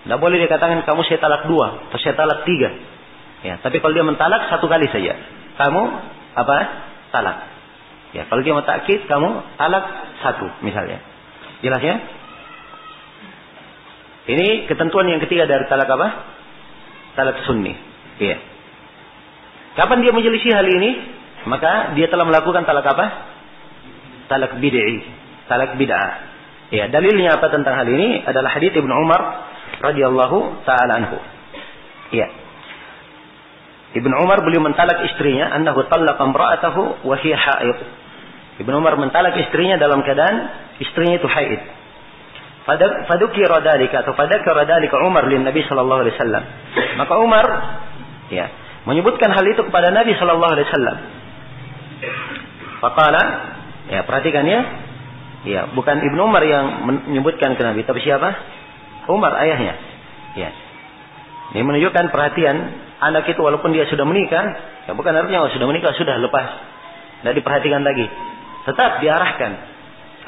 S1: Tidak boleh dia katakan kamu saya talak 2 atau saya talak 3. Ya, tapi kalau dia mentalak satu kali saja, kamu apa? Talak. Ya, kalau dia mentakkid kamu talak 1 misalnya. Jelas ya? Ini ketentuan yang ketiga dari talak apa? Talak sunni. Iya. Kapan dia menyelisih hal ini? Maka dia telah melakukan talak apa? Talak bid'i, talak bid'ah. Ya, dalilnya apa tentang hal ini? Adalah hadits Ibnu Umar radhiyallahu taala anhu. Ya. Ibnu Umar beliau mentalak istrinya, annahu talaqa imra'atahu wa hiya haid. Ibnu Umar mentalak istrinya dalam keadaan istrinya itu haid. Fadukira dzalika atau fadakara dzalika Umar lin Nabi sallallahu alaihi wasallam. Maka Umar ya menyebutkan hal itu kepada Nabi sallallahu alaihi wasallam. Faqala, ya perhatikan ya. Ya, bukan Ibnu Umar yang menyebutkan ke Nabi, tapi siapa? Umar ayahnya. Ya. Ini menunjukkan perhatian anak itu walaupun dia sudah menikah, ya bukan artinya sudah menikah sudah lepas. Tidak diperhatikan lagi. Tetap diarahkan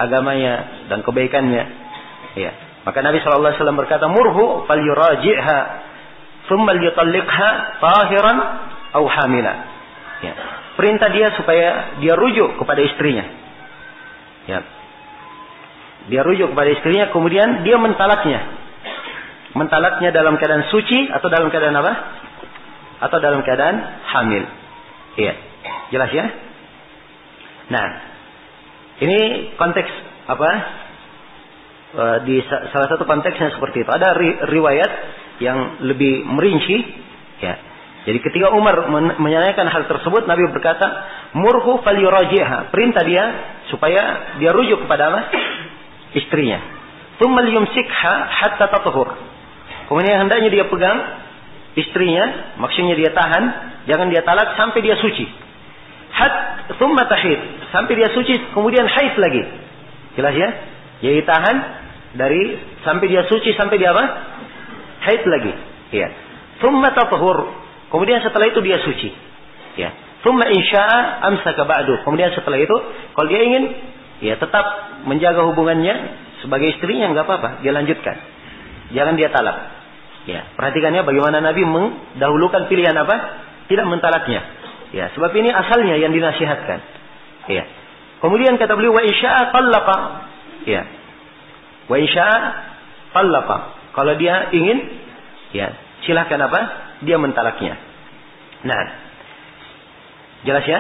S1: agamanya dan kebaikannya. Ya. Maka Nabi sallallahu alaihi wasallam berkata, "Murhu falyuraji'ha thumma liyutalliqha tahiran aw hamila." Ya. Perintah dia supaya dia rujuk kepada istrinya. Ya. Dia rujuk kepada istrinya, kemudian dia mentalaknya. Mentalaknya dalam keadaan suci atau dalam keadaan apa? Atau dalam keadaan hamil. Iya. Jelas ya? Nah, ini konteks apa? Di salah satu konteksnya seperti itu. Ada riwayat yang lebih merinci, ya. Jadi ketika Umar menanyakan hal tersebut, Nabi berkata, "Murhu falyuraji'ha." Perintah dia supaya dia rujuk kepada apa? Istrinya. "Tsumma liyumsikha hatta tathur." Kemudian hendaknya dia pegang istrinya, maksudnya dia tahan, jangan dia talak sampai dia suci. Tsumma tahid, sampai dia suci, kemudian haid lagi. Jelas ya? Jadi tahan dari sampai dia suci, sampai dia apa? Haid lagi. Ya. Tsumma tathur. Kemudian setelah itu dia suci. Ya. Tsumma insya'a amsaka ba'du. Kemudian setelah itu kalau dia ingin ya tetap menjaga hubungannya sebagai istrinya enggak apa-apa, dia lanjutkan. Jangan dia talak. Ya, perhatikannya bagaimana Nabi mendahulukan pilihan apa? Tidak mentalaknya. Ya, sebab ini asalnya yang dinasihatkan. Ya. Kemudian kata beliau wa insya'a talaqa. Ya. Wa insya'a talaqa. Kalau dia ingin, ya, silakan apa? Dia mentalaknya. Nah, jelas ya?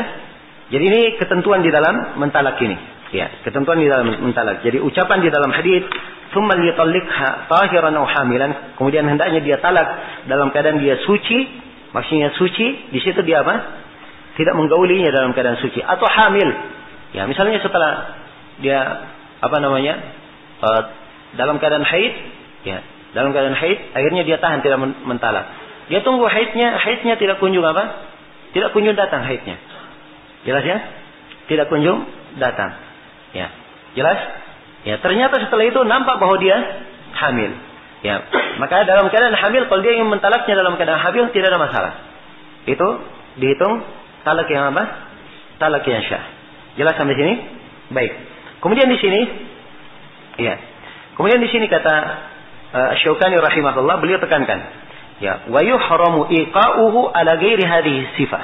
S1: Jadi ini ketentuan di dalam mentalak ini. Ya, ketentuan di dalam mentalak. Jadi ucapan di dalam hadis, "Tsumma litalliqha tahiran aw hamilan," kemudian hendaknya dia talak dalam keadaan dia suci, maksudnya suci, di situ dia apa? Tidak menggaulinya dalam keadaan suci atau hamil. Ya, misalnya setelah dia dalam keadaan haid, ya, dalam keadaan haid, akhirnya dia tahan tidak mentalak. Dia tunggu haidnya tidak kunjung apa? Tidak kunjung datang haidnya. Jelas ya? Tidak kunjung datang. Ya, jelas? Ya, ternyata setelah itu nampak bahwa dia hamil. Ya, maka dalam keadaan hamil, kalau dia ingin mentalaknya dalam keadaan hamil tidak ada masalah. Itu dihitung talak yang apa? Talak yang syah. Jelas sampai sini? Baik. Kemudian di sini, ya. Kemudian di sini kata Syaukani rahimahullah, beliau tekankan, ya, wa yuhramu iqa'uhu ala ghairi hadhihi sifah.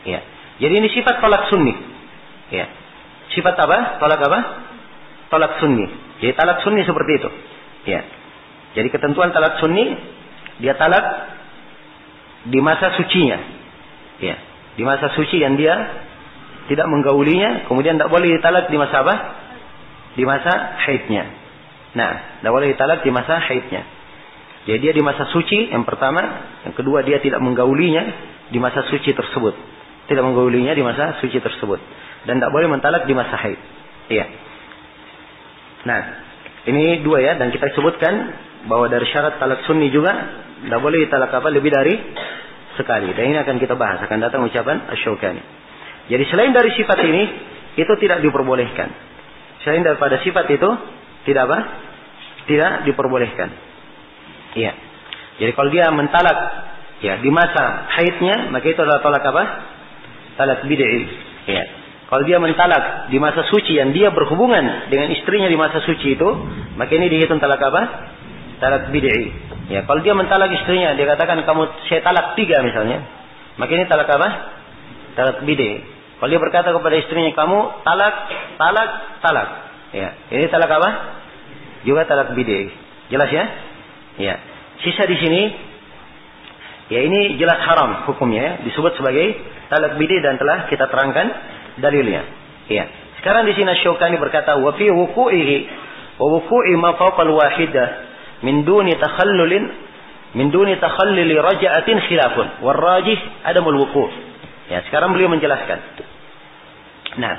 S1: Ya. Jadi ini sifat talak sunni. Ya. Sifat apa? Talak apa? Talak sunni. Jadi talak sunni seperti itu. Ya. Jadi ketentuan talak sunni, dia talak di masa sucinya. Ya. Di masa suci yang dia tidak menggaulinya, kemudian tidak boleh ditalak di masa apa? Di masa haidnya. Nah, tidak boleh ditalak di masa haidnya. Jadi dia di masa suci yang pertama, yang kedua dia tidak menggaulinya di masa suci tersebut. Tidak menggaulinya di masa suci tersebut. Dan tidak boleh mentalak di masa haid. Iya. Nah, ini dua ya. Dan kita sebutkan bahwa dari syarat talak sunni juga tidak boleh ditalak apa lebih dari sekali. Dan ini akan kita bahas. Akan datang ucapan Asy-Syaukani. Jadi selain dari sifat ini, itu tidak diperbolehkan. Selain daripada sifat itu, tidak apa? Tidak diperbolehkan. Iya. Jadi kalau dia mentalak ya di masa haidnya, maka itu adalah talak apa? Talak bid'i. Iya. Kalau dia mentalak di masa suci yang dia berhubungan dengan istrinya di masa suci itu, maka ini dihitung talak apa? Talak bid'i. Ya, kalau dia mentalak istrinya, dia katakan saya talak 3 misalnya, maka ini talak apa? Talak bid'i. Kalau dia berkata kepada istrinya, kamu talak. Ya, ini talak apa? Juga talak bid'i. Jelas ya? Ya. Sisa di sini, ya ini jelas haram hukumnya ya, disebut sebagai talak bid'i dan telah kita terangkan dalilnya. Ya. Sekarang di sini Syaukani berkata, wa fi wuqu'ihi wa wuqu'i ma fawqa al-wahidah min duni takhalluli raja'atin khilafun wal rajih adamul wuqu'. Ya, sekarang beliau menjelaskan. Nah,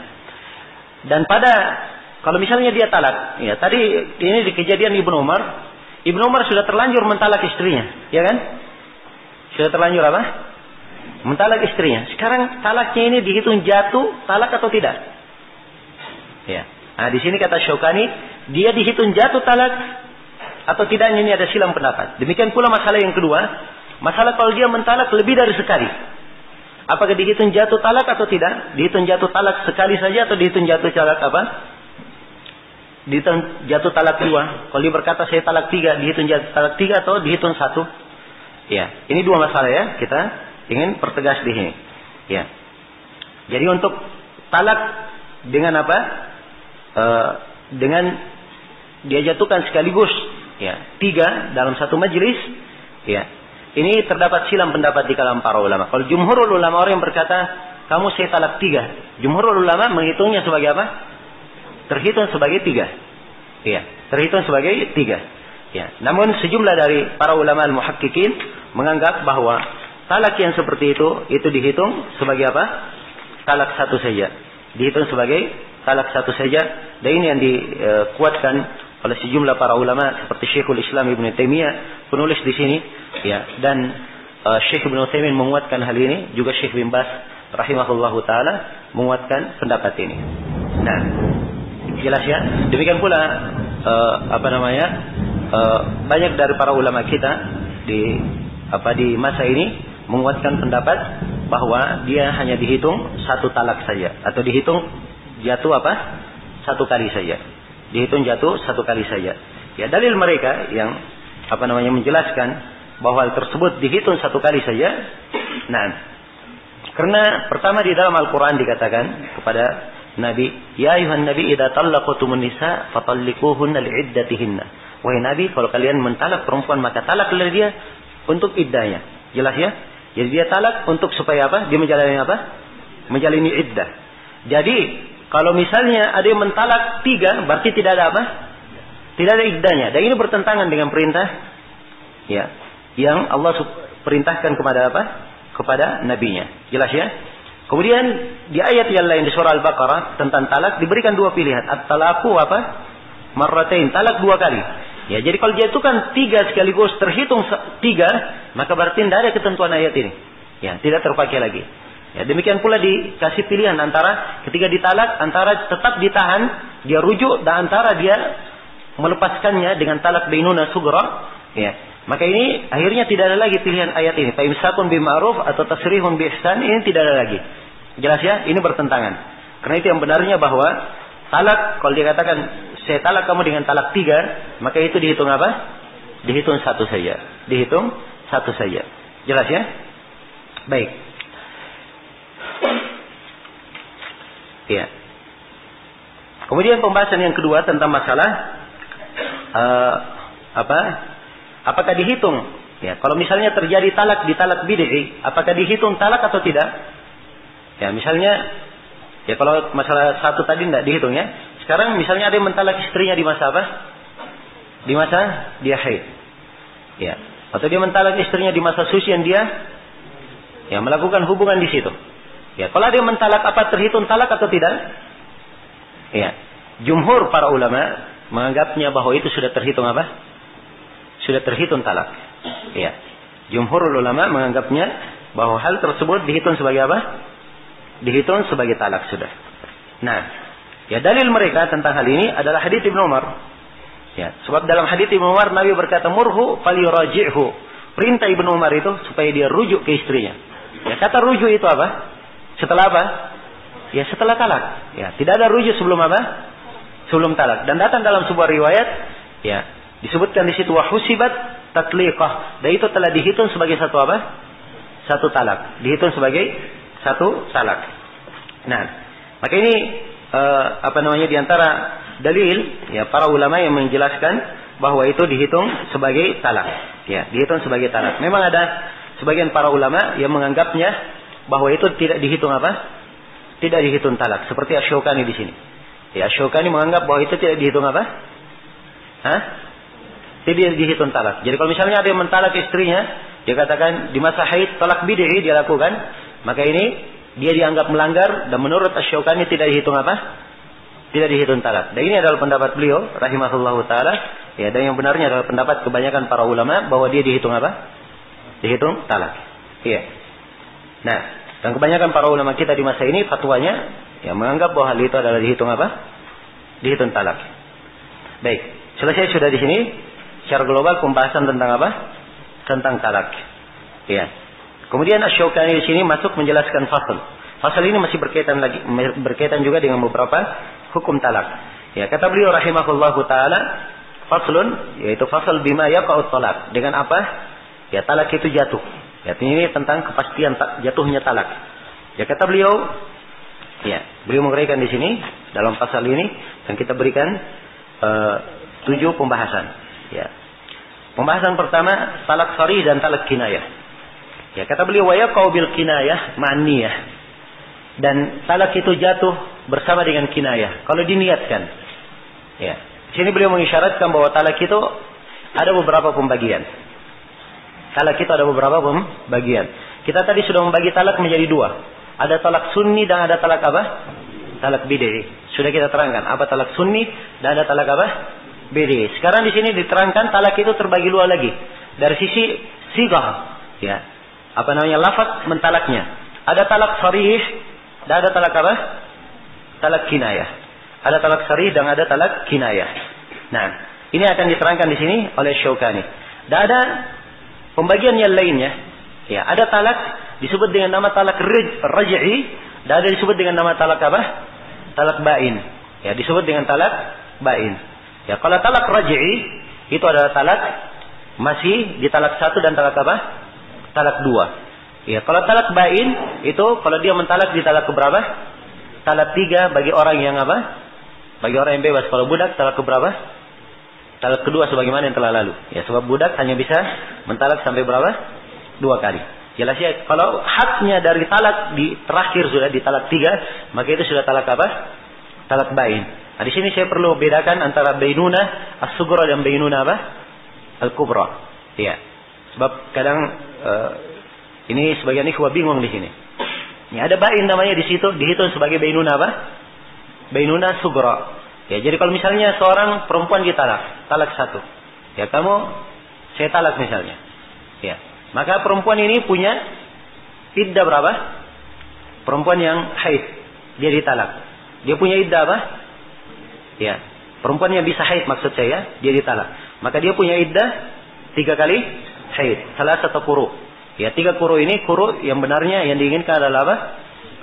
S1: dan kalau misalnya dia talak, ya tadi ini di kejadian Ibnu Umar sudah terlanjur mentalak istrinya, ya kan? Sudah terlanjur apa? Mentalak istrinya. Sekarang talaknya ini dihitung jatuh talak atau tidak? Ya. Nah, di sini kata Syaukani, dia dihitung jatuh talak atau tidaknya, ini ada silang pendapat. Demikian pula masalah yang kedua, masalah kalau dia mentalak lebih dari sekali. Apakah dihitung jatuh talak atau tidak? Dihitung jatuh talak sekali saja atau dihitung jatuh talak apa? Dihitung jatuh talak 2. Kalau dia berkata saya talak 3, dihitung jatuh talak 3 atau dihitung 1? Ya, ini dua masalah ya. Kita ingin pertegas di sini. Ya. Jadi untuk talak dengan apa? Dengan dia jatuhkan sekaligus, ya, 3 dalam satu majelis, ya. Ini terdapat silang pendapat di kalangan para ulama. Kalau jumhurul ulama, orang yang berkata kamu saya talak 3, jumhurul ulama menghitungnya sebagai apa? Terhitung sebagai 3. Ya, terhitung sebagai 3. Ya. Namun sejumlah dari para ulama al-muhaqqiqin menganggap bahwa talak yang seperti itu dihitung sebagai apa? Talak 1 saja. Dihitung sebagai talak 1 saja. Dan ini yang dikuatkan oleh sejumlah para ulama seperti Syekhul Islam Ibnu Taimiyah, penulis di sini, ya, dan Syekh Ibnu Utsaimin menguatkan hal ini, juga Syekh bin Baz rahimahullahu taala menguatkan pendapat ini. Nah, jelas ya. Demikian pula banyak dari para ulama kita di masa ini menguatkan pendapat bahwa dia hanya dihitung 1 talak saja, atau dihitung jatuh 1 kali saja. Dihitung jatuh 1 kali saja. Ya, dalil mereka yang menjelaskan bahwa hal tersebut dihitung 1 kali saja. Nah, karena pertama di dalam Al-Quran dikatakan kepada Nabi, ya ayuhan Nabi idza talaqtumun nisa fatalliquhunna li'iddatihinna. Wahai Nabi, kalau kalian mentalak perempuan maka talaklah dia untuk iddahnya. Jelas ya? Jadi dia talak untuk supaya apa? Dia menjalani apa? Menjalani iddah. Jadi kalau misalnya ada yang mentalak 3, berarti tidak ada apa? Tidak ada iddahnya. Dan ini bertentangan dengan perintah ya yang Allah perintahkan kepada apa? Kepada nabinya. Jelas ya? Kemudian di ayat yang lain di surah Al-Baqarah tentang talak diberikan 2 pilihan. At-talaqu apa? Marratain, talak 2 kali. Ya, jadi kalau jatuhkan 3 sekaligus terhitung 3, maka berarti tidak ada ketentuan ayat ini. Ya, tidak terpakai lagi. Ya, demikian pula dikasih pilihan antara ketika ditalak, antara tetap ditahan, dia rujuk, dan antara dia melepaskannya dengan talak bainuna sughra. Ya, maka ini akhirnya tidak ada lagi pilihan ayat ini. Fa imsakun bima'ruf atau tasrihun bi ihsan, ini tidak ada lagi. Jelas ya? Ini bertentangan. Karena itu yang benarnya bahwa talak, kalau dia katakan saya talak kamu dengan talak 3, maka itu dihitung apa? Dihitung 1 saja. Dihitung 1 saja. Jelas ya? Baik. Ya. Kemudian pembahasan yang kedua tentang masalah apakah dihitung? Ya, kalau misalnya terjadi talak di talak bid'i, apakah dihitung talak atau tidak? Ya, misalnya ya kalau masalah 1 tadi tidak dihitung ya. Sekarang misalnya ada yang mentalak istrinya di masa apa? Di masa dia haid. Ya. Atau dia mentalak istrinya di masa suci yang dia ya melakukan hubungan di situ. Ya, kalau ada yang mentalak, apa terhitung talak atau tidak? Ya. Jumhur para ulama menganggapnya bahwa itu sudah terhitung apa? Sudah terhitung talak. Ya. Jumhur ulama menganggapnya bahwa hal tersebut dihitung sebagai apa? Dihitung sebagai talak sudah. Nah, ya dalil mereka tentang hal ini adalah hadits Ibnu Umar. Ya, sebab dalam hadits Ibnu Umar Nabi berkata murhu falyuraji'hu. Perintah Ibnu Umar itu supaya dia rujuk ke istrinya. Ya, kata rujuk itu apa? Setelah apa? Ya, setelah talak. Ya, tidak ada rujuk sebelum apa? Sebelum talak. Dan datang dalam sebuah riwayat, ya, disebutkan di situ wahusibat tatliqah. Dan itu telah dihitung sebagai satu apa? Satu talak. Dihitung sebagai satu talak. Nah, maka ini di antara dalil ya para ulama yang menjelaskan bahwa itu dihitung sebagai talak. Ya, dihitung sebagai talak. Memang ada sebagian para ulama yang menganggapnya bahwa itu tidak dihitung apa? Tidak dihitung talak. Seperti Asy-Syaukani di sini. Ya, Asy-Syaukani menganggap bahwa itu tidak dihitung apa? Tidak dihitung talak. Jadi kalau misalnya ada yang mentalak istrinya, dia katakan di masa haid talak bid'i dia lakukan, maka ini dia dianggap melanggar dan menurut Asy-Syaukani tidak dihitung apa? Tidak dihitung talak. Dan ini adalah pendapat beliau rahimahullahu taala. Ya, dan yang benarnya adalah pendapat kebanyakan para ulama bahwa dia dihitung apa? Dihitung talak. Iya. Nah, dan kebanyakan para ulama kita di masa ini fatwanya yang menganggap bahwa hal itu adalah dihitung apa? Dihitung talak. Baik, selesai sudah di sini secara global pembahasan tentang apa? Tentang talak. Ya. Kemudian Asy-Syaukani di sini masuk menjelaskan fasal. Fasal ini masih berkaitan juga dengan beberapa hukum talak. Ya, kata beliau rahimahullahu taala, faslun yaitu fasal bima yaqa'ut talak. Dengan apa? Ya, talak itu jatuh. Ya, ini tentang kepastian jatuhnya talak. Ya, kata beliau, ya, beliau menguraikan di sini dalam pasal ini dan kita berikan 7 pembahasan. Ya. Pembahasan pertama talak sharih dan talak kinayah. Ya, kata beliau wa yaqau bil kinayah ma'niyah. Dan talak itu jatuh bersama dengan kinayah kalau diniatkan. Ya. Di sini beliau mengisyaratkan bahwa talak itu ada beberapa pembagian. Talak itu ada beberapa pembagian. Kita tadi sudah membagi talak menjadi 2. Ada talak sunni dan ada talak apa? Talak bid'i. Sudah kita terangkan apa talak sunni dan ada talak apa? Bid'i. Sekarang di sini diterangkan talak itu terbagi 2 lagi. Dari sisi sigah, ya. Lafaz mentalaknya. Ada talak sharih dan ada talak apa? Talak kinayah. Ada talak sharih dan ada talak kinayah. Nah, ini akan diterangkan di sini oleh Syaukani. Dan ada pembagian yang lainnya, ya, ada talak disebut dengan nama talak raj'i dan ada disebut dengan nama talak apa? Talak ba'in. Ya, disebut dengan talak ba'in. Ya, kalau talak raj'i itu adalah talak masih di talak 1 dan talak apa? Talak 2. Ya, kalau talak ba'in itu kalau dia mentalak di talak keberapa? Talak 3 bagi orang yang apa? Bagi orang yang bebas. Kalau budak talak keberapa? Talak kedua sebagaimana yang telah lalu. Ya, sebab budak hanya bisa mentalak sampai berapa? 2 kali. Jelas ya, kalau hadnya dari talak di terakhir sudah di talak 3, maka itu sudah talak apa? Talak bain. Nah, di sini saya perlu bedakan antara bainunah as-sughra dan bainunah apa? Al-kubra. Iya. Sebab kadang ini sebagian ikhwah bingung di sini. Ini ada bain namanya di situ, dihitung sebagai bainunah apa? Bainunah sughra. Ya, jadi kalau misalnya seorang perempuan ditalak, talak satu. Ya, saya talak misalnya. Ya. Maka perempuan ini punya iddah berapa? Perempuan yang haid, dia ditalak. Dia punya iddah apa? Ya. Perempuan yang bisa haid maksud saya, dia ditalak. Maka dia punya iddah 3 kali haid. Salah satu quru. Ya, 3 quru ini, quru yang benarnya yang diinginkan adalah apa?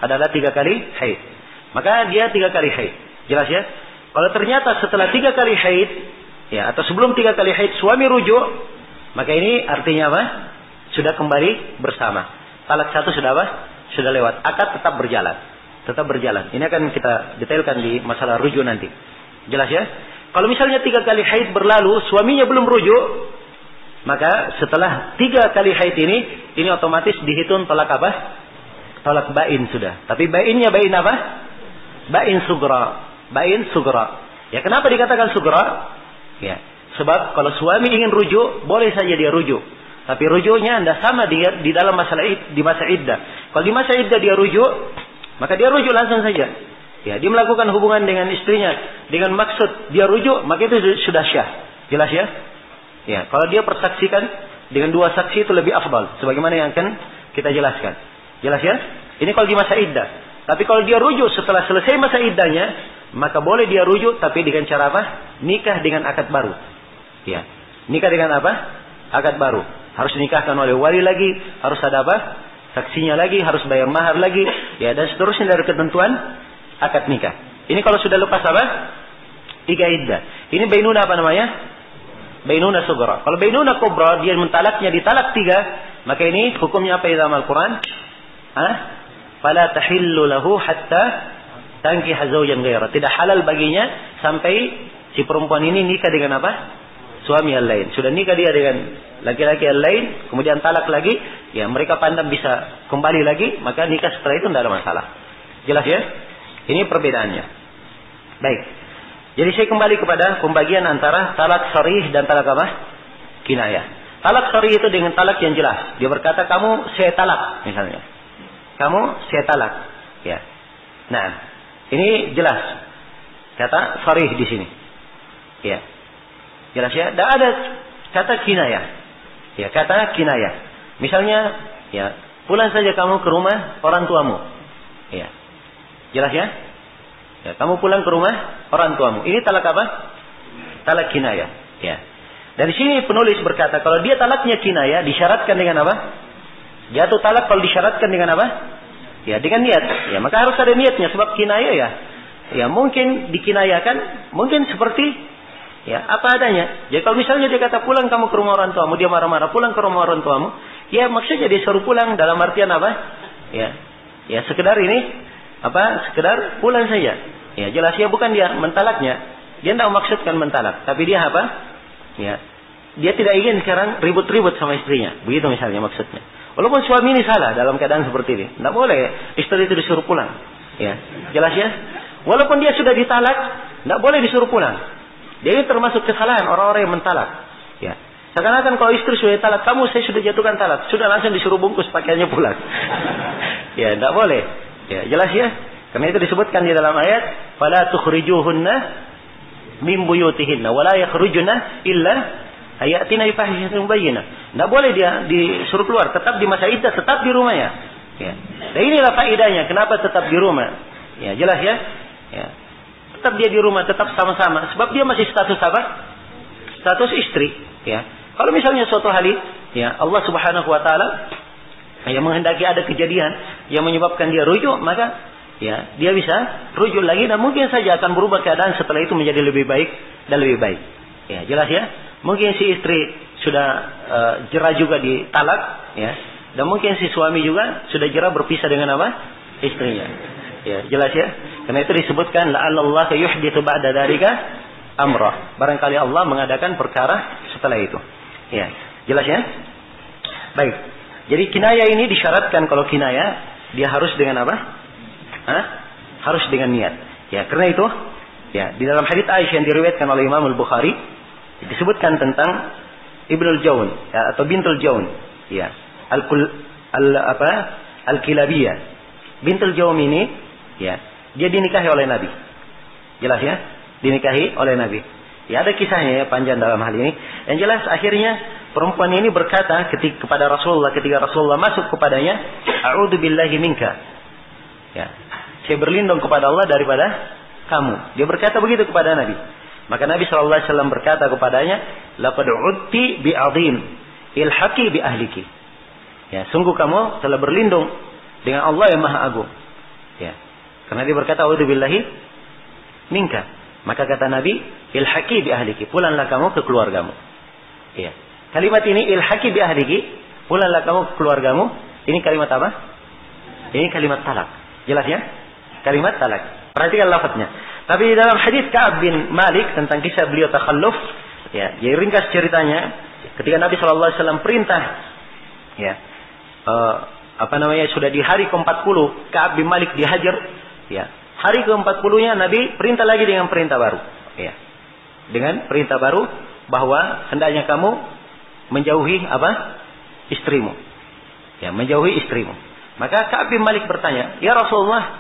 S1: Adalah 3 kali haid. Maka dia 3 kali haid. Jelas ya? Kalau ternyata setelah 3 kali haid, ya, atau sebelum 3 kali haid suami rujuk, maka ini artinya apa? Sudah kembali bersama. Talak satu sudah apa? Sudah lewat. Akad tetap berjalan. Tetap berjalan. Ini akan kita detailkan di masalah rujuk nanti. Jelas ya? Kalau misalnya 3 kali haid berlalu, suaminya belum rujuk, maka setelah 3 kali haid ini otomatis dihitung talak apa? Talak bain sudah. Tapi bainnya bain apa? Bain sughra. Bain sughra. Ya, kenapa dikatakan sughra? Ya, sebab kalau suami ingin rujuk, boleh saja dia rujuk. Tapi rujuknya tidak sama di dalam di masa iddah. Kalau di masa iddah dia rujuk, maka dia rujuk langsung saja. Ya, dia melakukan hubungan dengan istrinya dengan maksud dia rujuk, maka itu sudah syah. Jelas ya? Ya, kalau dia persaksikan dengan 2 saksi itu lebih afdal, sebagaimana yang akan kita jelaskan. Jelas ya? Ini kalau di masa iddah. Tapi kalau dia rujuk setelah selesai masa iddahnya, maka boleh dia rujuk, tapi dengan cara apa? Nikah dengan akad baru. Ya, nikah dengan apa? Akad baru. Harus dinikahkan oleh wali lagi, harus ada apa? Saksinya lagi, harus bayar mahar lagi, ya, dan seterusnya dari ketentuan akad nikah. Ini kalau sudah lepas apa? 3 iddah. Ini bainunah apa namanya? Bainunah sughra. Kalau bainunah kubra, dia mentalaknya ditalak 3, maka ini hukumnya apa dalam Al-Quran? Fala tahillu lahu hatta tankiha zawjan ghaira. Tidak halal baginya sampai si perempuan ini nikah dengan apa? Suami yang lain. Sudah nikah dia dengan laki-laki yang lain, kemudian talak lagi, ya mereka pandang bisa kembali lagi, maka nikah setelah itu tidak ada masalah. Jelas ya? Ini perbedaannya. Baik. Jadi saya kembali kepada pembagian antara talak sharih dan talak apa? Kinayah. Talak sharih itu dengan talak yang jelas. Dia berkata, kamu saya talak misalnya. Kamu saya talak. Ya. Nah, ini jelas. Kata sharih di sini. Ya. Jelas ya? Tidak ada kata kinayah. Ya, kata kinayah. Misalnya, ya, pulang saja kamu ke rumah orang tuamu. Ya. Jelas ya? Ya, kamu pulang ke rumah orang tuamu. Ini talak apa? Talak kinayah. Ya. Dari sini penulis berkata, kalau dia talaknya kinayah, disyaratkan dengan apa? Jatuh talak kalau disyaratkan dengan apa? Ya, dengan niat. Ya, maka harus ada niatnya. Sebab kinayah ya mungkin dikinayakan, mungkin seperti ya, apa adanya. Jadi kalau misalnya dia kata pulang kamu ke rumah orang tuamu, dia marah-marah pulang ke rumah orang tuamu, ya maksudnya dia suruh pulang dalam artian apa? Ya sekedar ini apa? Sekedar pulang saja. Ya, jelas ya, bukan dia mentalaknya. Dia tidak maksudkan mentalak, tapi dia apa? Ya, dia tidak ingin sekarang ribut-ribut sama istrinya. Begitu misalnya maksudnya. Walaupun suami ini salah dalam keadaan seperti ini, tidak boleh istri itu disuruh pulang. Ya, jelas ya. Walaupun dia sudah ditalak, tidak boleh disuruh pulang. Dia ini termasuk kesalahan orang-orang yang mentalak. Ya. Seakan-akan kalau istri sudah talak, saya sudah jatuhkan talak, sudah langsung disuruh bungkus pakaiannya pulang. Ya, tidak boleh. Ya, jelas ya. Karena itu disebutkan di dalam ayat, "Fala tukhrijuhunna min buyutihinna wa la yakhrujuna illa ayatina bi fahishatin mubayyinah." Tidak boleh dia disuruh keluar, tetap di masa iddah, tetap di rumahnya. Ya. Dan inilah faedahnya kenapa tetap di rumah. Ya, jelas ya. Ya. Tetap dia di rumah, tetap sama-sama. Sebab dia masih status apa? Status istri. Ya. Kalau misalnya suatu hari, ya Allah Subhanahu Wa Taala yang menghendaki ada kejadian yang menyebabkan dia rujuk, maka ya dia bisa rujuk lagi dan mungkin saja akan berubah keadaan setelah itu menjadi lebih baik dan lebih baik. Ya, jelas ya. Mungkin si istri sudah jera juga ditalak, ya. Dan mungkin si suami juga sudah jera berpisah dengan apa? Istrinya. Ya, jelas ya. Karena itu disebutkan la'allallah yuhditsu ba'da dzalika amra. Barangkali Allah mengadakan perkara setelah itu. Ya, jelas ya? Baik. Jadi kinayah ini disyaratkan, kalau kinayah dia harus dengan apa? Harus dengan niat. Ya, karena itu, ya, di dalam hadits Aisyah yang diriwayatkan oleh Imam Al-Bukhari disebutkan tentang Ibnul Jaun, ya, atau Bintul Jaun, ya, Al-Kilabiyah. Bintul Jaun ini, ya, dia dinikahi oleh Nabi. Jelas ya? Dinikahi oleh Nabi. Ya, ada kisahnya ya, panjang dalam hal ini. Yang jelas akhirnya perempuan ini berkata kepada Rasulullah, ketika Rasulullah masuk kepadanya, "A'udzu billahi minka." Ya, saya berlindung kepada Allah daripada kamu. Dia berkata begitu kepada Nabi. Maka Nabi SAW berkata kepadanya, "Laqad 'udti bi'azim, ilhaqi bi ahliki." Ya, sungguh kamu telah berlindung dengan Allah yang Maha Agung. Ya. Karena dia berkata, "A'udzu billahi minka." Maka kata Nabi, "Ilhaqi bi ahliki." Pulanglah kamu ke keluargamu. Ya. Kalimat ini, "Ilhaqi bi ahliki," pulanglah kamu ke keluargamu. Ini kalimat apa? Ini kalimat talak. Jelas ya? Kalimat talak. Perhatikan lafadznya. Tapi di dalam hadis Ka'ab bin Malik tentang kisah beliau takhalluf, ya, jadi ringkas ceritanya, ketika Nabi SAW perintah, ya, sudah di hari ke-40 Ka'ab bin Malik dihajar, ya. Hari ke-40-nya Nabi perintah lagi dengan perintah baru, ya. Dengan perintah baru bahwa hendaknya kamu menjauhi istrimu. Ya, menjauhi istrimu. Maka Ka'ab bin Malik bertanya, "Ya Rasulullah,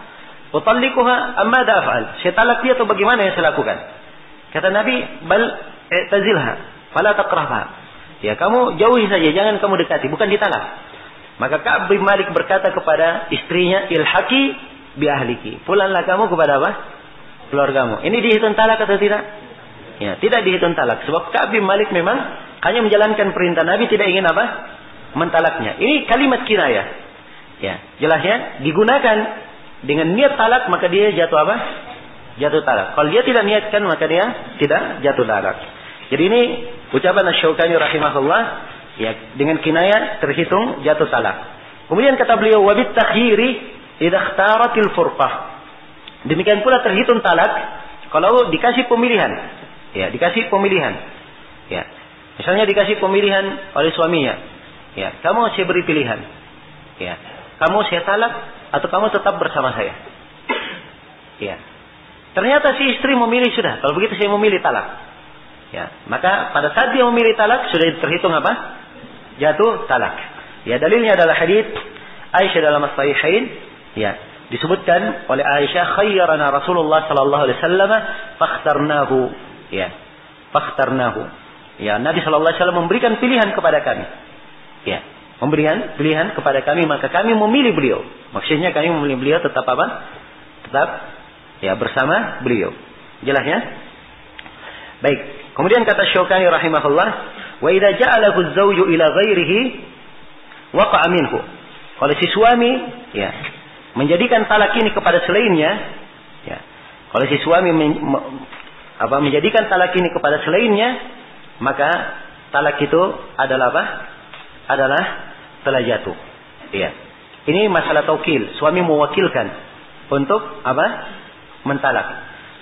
S1: utallikuha amma da'af'al?" Saya talak dia atau bagaimana yang saya lakukan? Kata Nabi, "Bal i'tazilha, fala taqrahha." Ya, kamu jauhi saja, jangan kamu dekati, bukan ditalak. Maka Ka'ab bin Malik berkata kepada istrinya, "Ilhaqi bi ahliki." Pulanglah kamu kepada apa? Keluargamu. Ini dihitung talak atau tidak? Ya, tidak dihitung talak. Sebab Ka'ab bin Malik memang hanya menjalankan perintah Nabi, tidak ingin mentalaknya. Ini kalimat kinayah. Ya, jelasnya digunakan dengan niat talak, maka dia jatuh jatuh talak. Kalau dia tidak niatkan, maka dia tidak jatuh talak. Jadi ini ucapan Asy-Syaukani rahimahullah, ya, dengan kinayah terhitung jatuh talak. Kemudian kata beliau, "Wa bit takhyiri idza ikhtaratil furqah." Demikian pula terhitung talak kalau dikasih pemilihan. Ya, dikasih pemilihan. Ya. Misalnya dikasih pemilihan oleh suaminya. Ya, kamu saya beri pilihan. Ya. Kamu saya talak atau kamu tetap bersama saya. Ya. Ternyata si istri memilih sudah. Kalau begitu saya memilih talak. Ya. Maka pada saat dia memilih talak sudah terhitung jatuh talak. Ya, dalilnya adalah hadits Aisyah dalam As-Sahihain. Ya. Disebutkan oleh Aisyah, "Khayyarana Rasulullah sallallahu alaihi wasallam fakhtarnahu." Ya. Fakhtarnahu. Ya, Nabi sallallahu alaihi wasallam memberikan pilihan kepada kami. Ya. Memberikan pilihan kepada kami, maka kami memilih beliau. Maksudnya kami memilih beliau tetap tetap ya bersama beliau. Jelasnya? Baik. Kemudian kata Syaukani rahimahullah, "Wa idza ja'alahu az-zawju ila ghairihi waqa'a minhu." Kalau si suami, ya, menjadikan talak ini kepada selainnya, ya. Kalau si suami menjadikan talak ini kepada selainnya, maka talak itu adalah adalah telah jatuh. Iya. Ini masalah taukil. Suami mewakilkan untuk mentalak.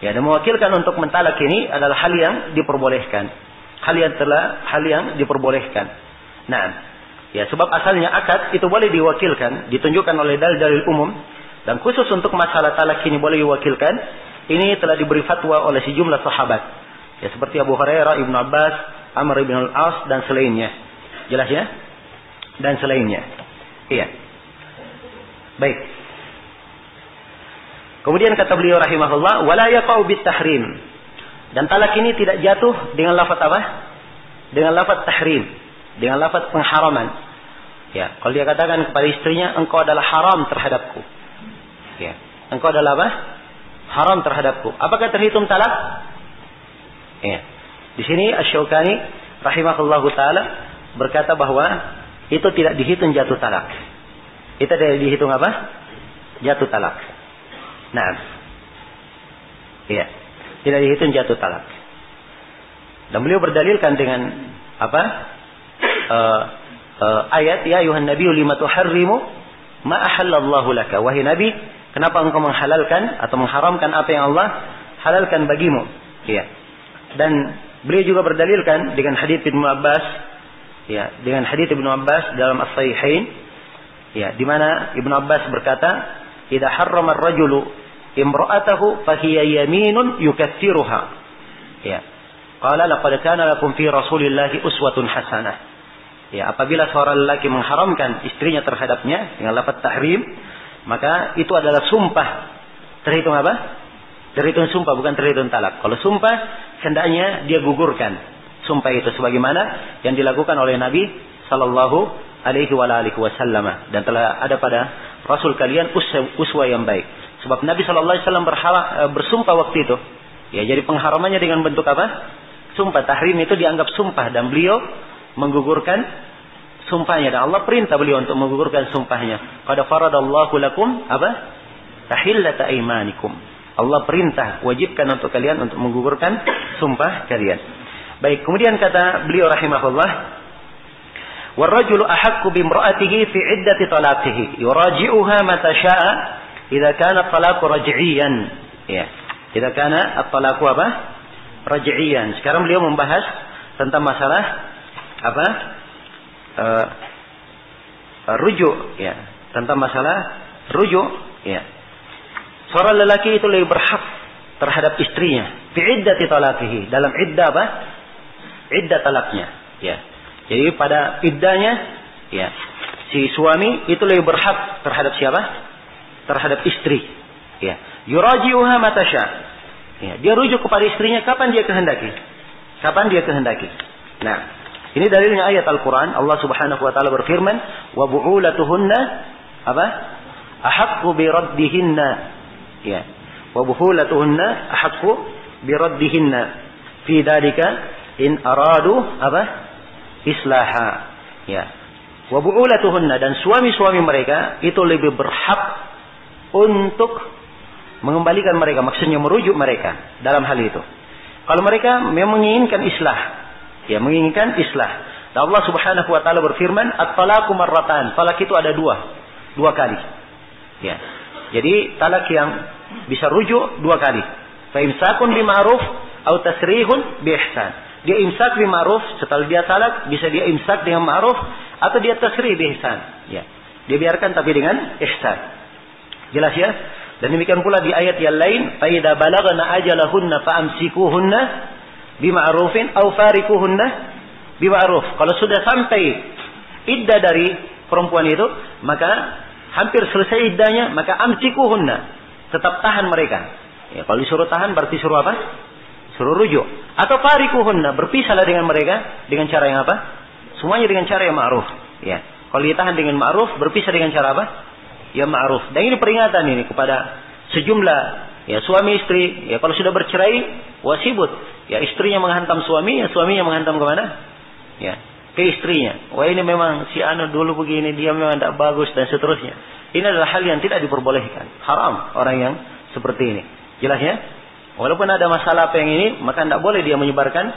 S1: Ya, dan mewakilkan untuk mentalak ini adalah hal yang diperbolehkan. Hal yang diperbolehkan. Nah, ya, sebab asalnya akad itu boleh diwakilkan, ditunjukkan oleh dalil umum, dan khusus untuk masalah talak ini boleh diwakilkan. Ini telah diberi fatwa oleh sejumlah sahabat. Ya, seperti Abu Hurairah, Ibnu Abbas, Amr bin Al-As dan selainnya. Jelas ya? Dan selainnya. Iya. Baik. Kemudian kata beliau rahimahullah, "Wala yaqau bit tahrim." Dan talak ini tidak jatuh dengan lafaz Dengan lafaz tahrim, dengan lafaz pengharaman. Ya, kalau dia katakan kepada istrinya, "Engkau adalah haram terhadapku." Ya, engkau adalah haram terhadapku. Apakah terhitung talak? Ya. Di sini Asy-Syaukani rahimahullahu taala berkata bahwa itu tidak dihitung jatuh talak. Itu tidak dihitung jatuh talak. Nah, iya, tidak dihitung jatuh talak. Dan beliau berdalilkan dengan ayat, "Ya ayuhan nabiyyu lima tuharrimu ma ahallallahu laka." Wahai Nabi, kenapa engkau menghalalkan atau mengharamkan apa yang Allah halalkan bagimu? Iya. Dan beliau juga berdalilkan dengan hadits Ibnu Abbas. Ya, dengan hadits Ibnu Abbas dalam As-Sahihain, ya, di mana Ibnu Abbas berkata, "Idza harrama ar-rajulu imra'atahu fahiya yaminun yukaththiruha. Ya. Qala laqad kana lakum fi Rasulillahi uswatun hasanah. Ya, apabila seorang lelaki mengharamkan istrinya terhadapnya dengan lafaz tahrim, maka itu adalah sumpah. Terhitung apa? Terhitung sumpah, bukan terhitung talak. Kalau sumpah, hendaknya dia gugurkan sumpah itu sebagaimana yang dilakukan oleh Nabi sallallahu alaihi wasallam, dan telah ada pada Rasul kalian uswah yang baik. Sebab Nabi sallallahu alaihi wasallam bersumpah waktu itu. Ya, jadi pengharamannya dengan bentuk apa? Sumpah. Tahrim itu dianggap sumpah, dan beliau menggugurkan sumpahnya, dan Allah perintah beliau untuk menggugurkan sumpahnya. Qad faradallahu lakum apa? Tahillata aymanikum. Allah perintah, wajibkan untuk kalian untuk menggugurkan sumpah kalian. Baik, kemudian kata beliau rahimahullah, warrajulu ahaqqu bimra'atihi fi iddati talaqihi yuraji'uha mata syaa idza kana talaqu raj'iyan. Ya. Idza kana at-talaqu apa? Raj'iyan. Sekarang beliau membahas tentang masalah apa? Rujuk, ya. Tentang masalah rujuk, ya. Seorang lelaki itu lebih berhak terhadap istrinya fi iddati talaqihi, dalam iddah apa? Iddah talaknya, ya. Jadi pada iddahnya, ya, si suami itu lebih berhak terhadap siapa? Terhadap istri, ya. Yuraji'uha mata syaa. Ya, dia rujuk kepada istrinya kapan dia kehendaki. Kapan dia kehendaki. Nah, ini dalilnya ayat Al-Quran. Allah Subhanahu wa taala berfirman, "Wa bu'ulatuhunna apa? Ahaqqu bi raddihinna." Ya. "Wa bu'ulatuhunna ahaqqu bi raddihinna fi dzalika in aradu apa? Islaha." Ya. "Wa bu'ulatuhunna," dan suami-suami mereka itu lebih berhak untuk mengembalikan mereka, maksudnya merujuk mereka dalam hal itu. Kalau mereka memang menginginkan islah, ya, menginginkan islah. Dan Allah Subhanahu wa taala berfirman, "At-talaqu marratan." Talak itu ada dua kali. Ya. Jadi talak yang bisa rujuk dua kali. Fa imsakun bi ma'ruf atau tasrihun bi ihsan. Dia imsak bi ma'ruf, setelah dia talak bisa dia imsak dengan ma'ruf atau dia tasrih bi ihsan. Ya. Dia biarkan tapi dengan ihsan. Jelas ya? Dan demikian pula di ayat yang lain, "Faida balagna ajalahunna fa'amsikuhunna bima'rufin aw farikuhunna bima'ruf." Kalau sudah sampai iddah dari perempuan itu, maka hampir selesai iddahnya, maka amsikuhunna, tetap tahan mereka. Ya, kalau disuruh tahan berarti suruh apa? Suruh rujuk. Atau farikuhunna, berpisahlah dengan mereka dengan cara yang apa? Semuanya dengan cara yang ma'ruf. Ya. Kalau ditahan dengan ma'ruf, berpisah dengan cara apa? Ya ma'ruf. Dan ini peringatan ini kepada sejumlah ya suami istri, ya kalau sudah bercerai wasibut, ya istrinya menghantam suami, ya suaminya menghantam kemana? Ya, ke istrinya. Wah, ini memang si anu dulu begini, dia memang tidak bagus dan seterusnya. Ini adalah hal yang tidak diperbolehkan. Haram orang yang seperti ini. Jelas ya? Walaupun ada masalah apa yang ini, maka tidak boleh dia menyebarkan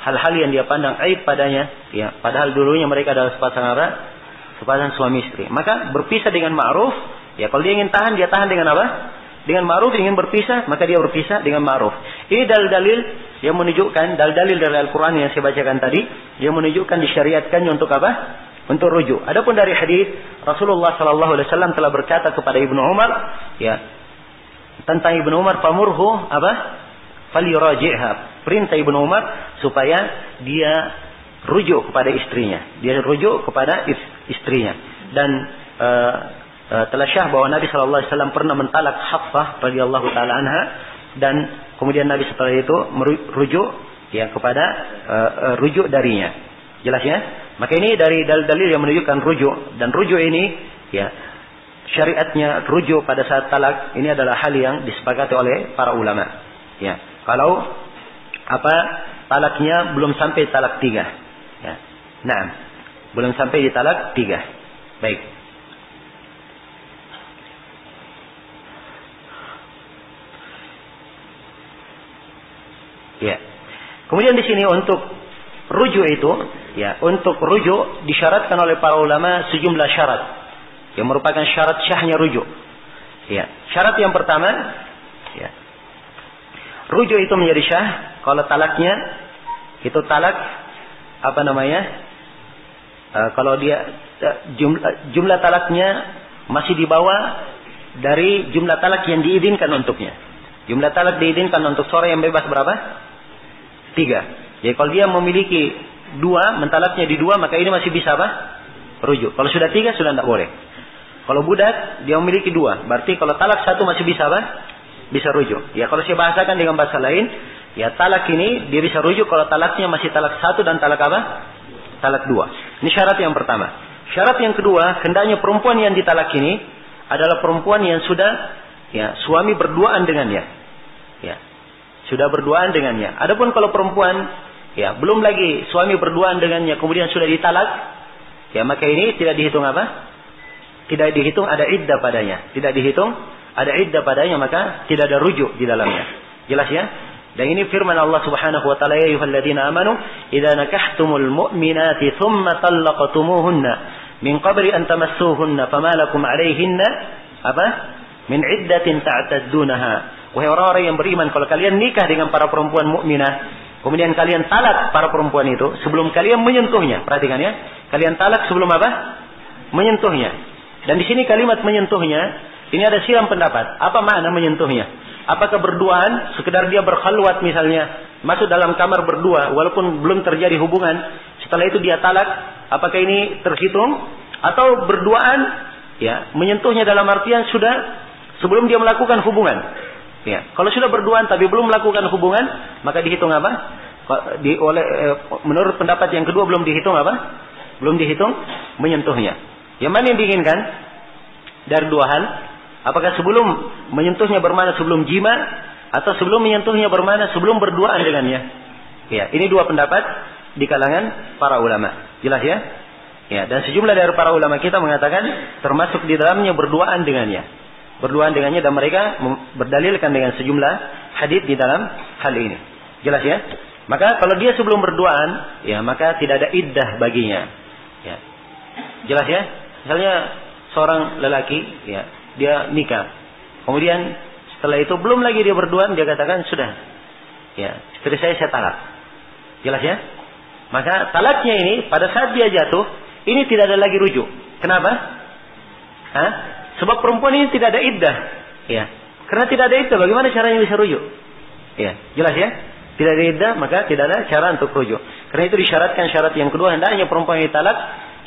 S1: hal-hal yang dia pandang aib padanya, ya, padahal dulunya mereka adalah sepasang suami istri. Maka berpisah dengan ma'ruf. Ya, kalau dia ingin tahan, dia tahan dengan apa? Dengan ma'ruf. Ingin berpisah, maka dia berpisah dengan ma'ruf. Ini dalil-dalil yang menunjukkan, dalil-dalil dari Al-Quran yang saya bacakan tadi, yang menunjukkan disyariatkannya untuk apa? Untuk rujuk. Adapun dari hadis Rasulullah sallallahu alaihi wasallam telah berkata kepada Ibnu Umar, ya, tentang Ibnu Umar, "Famurhu apa? Falyuraji'ha." Perintah Ibnu Umar supaya dia rujuk kepada istrinya. Dia rujuk kepada istrinya. Dan telah syah bahwa Nabi sallallahu alaihi wasallam pernah mentalak Hafsah radhiyallahu taala anha, dan kemudian Nabi setelah itu merujuk ya kepada rujuk darinya. Jelas ya? Maka ini dari dalil-dalil yang menunjukkan rujuk, dan rujuk ini ya syariatnya rujuk pada saat talak ini adalah hal yang disepakati oleh para ulama. Ya, kalau apa talaknya belum sampai talak 3. Ya. Nah, belum sampai di talak 3. Baik. Ya. Kemudian di sini untuk rujuk itu, ya, untuk rujuk disyaratkan oleh para ulama sejumlah syarat yang merupakan syarat syahnya rujuk. Ya. Syarat yang pertama, ya, rujuk itu menjadi syah kalau talaknya itu talak apa namanya? Kalau dia jumlah talaknya masih di bawah dari jumlah talak yang diizinkan untuknya. Jumlah talak diizinkan untuk seorang yang bebas berapa? 3. Jadi kalau dia memiliki 2, mentalaknya di 2, maka ini masih bisa apa? Rujuk. Kalau sudah 3 sudah tidak boleh. Kalau budak dia memiliki 2, berarti kalau talak 1 masih bisa apa? Bisa rujuk. Ya kalau saya bahasakan dengan bahasa lain, ya talak ini dia bisa rujuk kalau talaknya masih talak 1 dan talak apa? Talak 2. Ini syarat yang pertama. Syarat yang kedua, hendaknya perempuan yang ditalak ini adalah perempuan yang sudah ya suami berduaan dengannya. Ya. Sudah berduaan dengannya. Adapun kalau perempuan ya belum lagi suami berduaan dengannya kemudian sudah ditalak, ya maka ini tidak dihitung apa? Tidak dihitung ada iddah padanya. Tidak dihitung ada iddah padanya, maka tidak ada rujuk di dalamnya. Jelas ya? Dan ini firman Allah Subhanahu wa taala, ya ayyuhalladzina amanu idza nakahtumul mu'minati tsumma talaqtumuhunna min qabli an tamassuhunna fama lakum 'alayhinna apa? Min iddatin ta'taddunaha. Wahai orang-orang yang beriman, kalau kalian nikah dengan para perempuan mukminah, kemudian kalian talak para perempuan itu sebelum kalian menyentuhnya. Perhatikan ya. Kalian talak sebelum apa? Menyentuhnya. Dan di sini kalimat menyentuhnya, ini ada silang pendapat. Apa makna menyentuhnya? Apakah berduaan, sekedar dia berkhalwat misalnya, masuk dalam kamar berdua, walaupun belum terjadi hubungan, setelah itu dia talak, apakah ini terhitung? Atau berduaan, ya, menyentuhnya dalam artian sudah sebelum dia melakukan hubungan. Ya, kalau sudah berduaan tapi belum melakukan hubungan, maka dihitung apa? Menurut pendapat yang kedua belum dihitung apa? Belum dihitung menyentuhnya. Yang mana yang diinginkan? Dari dua hal. Apakah sebelum menyentuhnya bermakna sebelum jima, atau sebelum menyentuhnya bermakna sebelum berduaan dengannya? Ya, ini dua pendapat di kalangan para ulama. Jelas ya? Ya, dan sejumlah dari para ulama kita mengatakan termasuk di dalamnya berduaan dengannya. Berduaan dengannya, dan mereka berdalilkan dengan sejumlah hadis di dalam hal ini. Jelas ya? Maka kalau dia sebelum berduaan, ya maka tidak ada iddah baginya. Ya. Jelas ya? Misalnya seorang lelaki, ya, dia nikah. Kemudian setelah itu belum lagi dia berduaan, dia katakan sudah, ya, istri saya talak. Jelas ya? Maka talaknya ini pada saat dia jatuh, ini tidak ada lagi rujuk. Kenapa? Hah? Sebab perempuan ini tidak ada iddah. Ya. Karena tidak ada iddah, bagaimana caranya bisa rujuk? Ya, jelas ya? Tidak ada iddah, maka tidak ada cara untuk rujuk. Karena itu disyaratkan syarat yang kedua, hendaknya perempuan yang talak,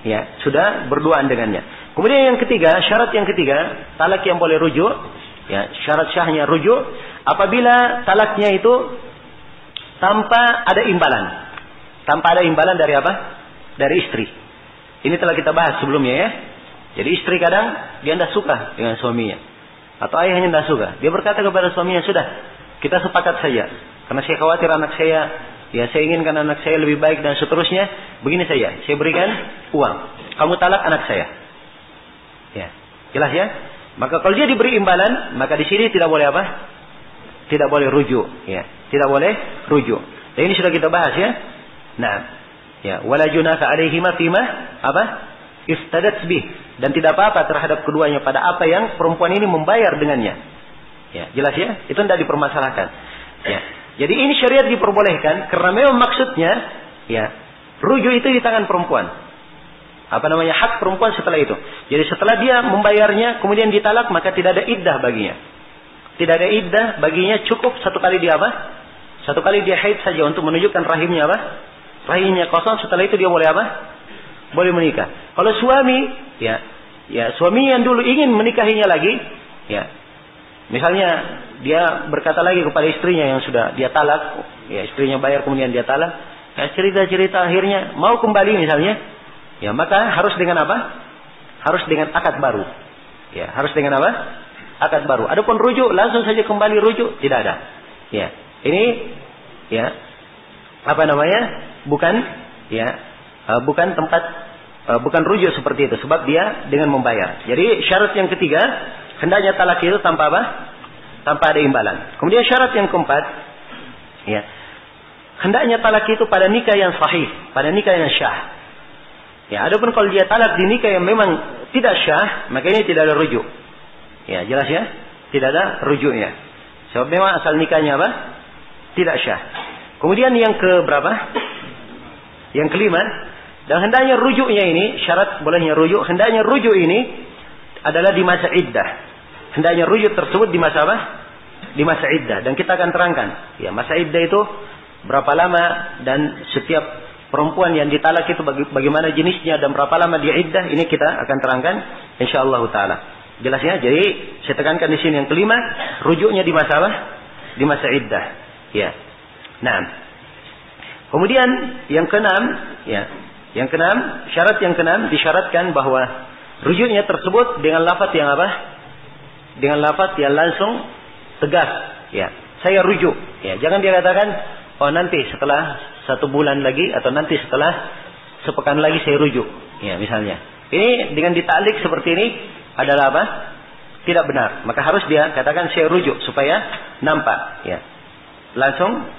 S1: ya, sudah berduaan dengannya. Kemudian yang ketiga, syarat yang ketiga, talak yang boleh rujuk, ya, syarat syahnya rujuk apabila talaknya itu tanpa ada imbalan. Tanpa ada imbalan dari apa? Dari istri. Ini telah kita bahas sebelumnya ya. Jadi istri kadang dia tidak suka dengan suaminya, atau ayahnya tidak suka. Dia berkata kepada suaminya, sudah, kita sepakat saja. Karena saya khawatir anak saya, ya saya inginkan anak saya lebih baik dan seterusnya. Begini saja, saya berikan uang, kamu talak anak saya. Ya, jelas ya. Maka kalau dia diberi imbalan, maka di sini tidak boleh apa? Tidak boleh rujuk. Ya, tidak boleh rujuk. Dan ini sudah kita bahas ya. Nah, ya, wala junaka alaihima fima apa? Iftadat bih, dan tidak apa-apa terhadap keduanya pada apa yang perempuan ini membayar dengannya. Ya, jelas ya? Itu tidak dipermasalahkan. Ya. Jadi ini syariat diperbolehkan karena memang maksudnya, ya, rujuk itu di tangan perempuan. Apa namanya? Hak perempuan setelah itu. Jadi setelah dia membayarnya kemudian ditalak, maka tidak ada iddah baginya. Tidak ada iddah baginya, cukup satu kali dia apa? Satu kali dia haid saja untuk menunjukkan rahimnya apa? Rahimnya kosong, setelah itu dia boleh apa? Boleh menikah. Kalau suami, ya suami yang dulu ingin menikahinya lagi, ya, misalnya dia berkata lagi kepada istrinya yang sudah dia talak, ya istrinya bayar kemudian dia talak, ya, cerita-cerita akhirnya mau kembali misalnya, ya maka harus dengan apa? Harus dengan akad baru. Ya, harus dengan apa? Akad baru. Adapun rujuk langsung saja kembali rujuk tidak ada. Ya, ini, ya, apa namanya? Bukan, ya. Bukan tempat, bukan rujuk seperti itu, sebab dia dengan membayar. Jadi syarat yang ketiga, hendaknya talak itu tanpa apa? Tanpa ada imbalan. Kemudian syarat yang keempat, ya, hendaknya talak itu pada nikah yang sahih, pada nikah yang syah. Ya, adapun kalau dia talak di nikah yang memang tidak syah, maka ini tidak ada rujuk. Ya, jelas ya? Tidak ada rujuknya. Sebab memang asal nikahnya apa? Tidak syah. Kemudian yang keberapa? Yang kelima, dan hendaknya rujuknya ini, syarat bolehnya rujuk, hendaknya rujuk ini adalah di masa iddah. hendaknya rujuk tersebut di masa apa? Di masa iddah. Dan kita akan terangkan. Ya, masa iddah itu berapa lama dan setiap perempuan yang ditalak itu bagaimana jenisnya dan berapa lama dia iddah. Ini kita akan terangkan insyaallah taala. Jelas ya? Jadi saya tekankan di sini yang kelima, rujuknya di masa apa? Di masa iddah. Ya. Nah. Kemudian yang keenam, ya. Yang keenam, syarat yang keenam disyaratkan bahwa rujuknya tersebut dengan lafaz yang apa? Dengan lafaz yang langsung tegas, ya. Saya rujuk, ya. Jangan dia katakan, oh nanti setelah 1 bulan lagi atau nanti setelah sepekan lagi saya rujuk, ya misalnya. Ini dengan ditalik seperti ini adalah apa? Tidak benar. Maka harus dia katakan saya rujuk supaya nampak, ya. Langsung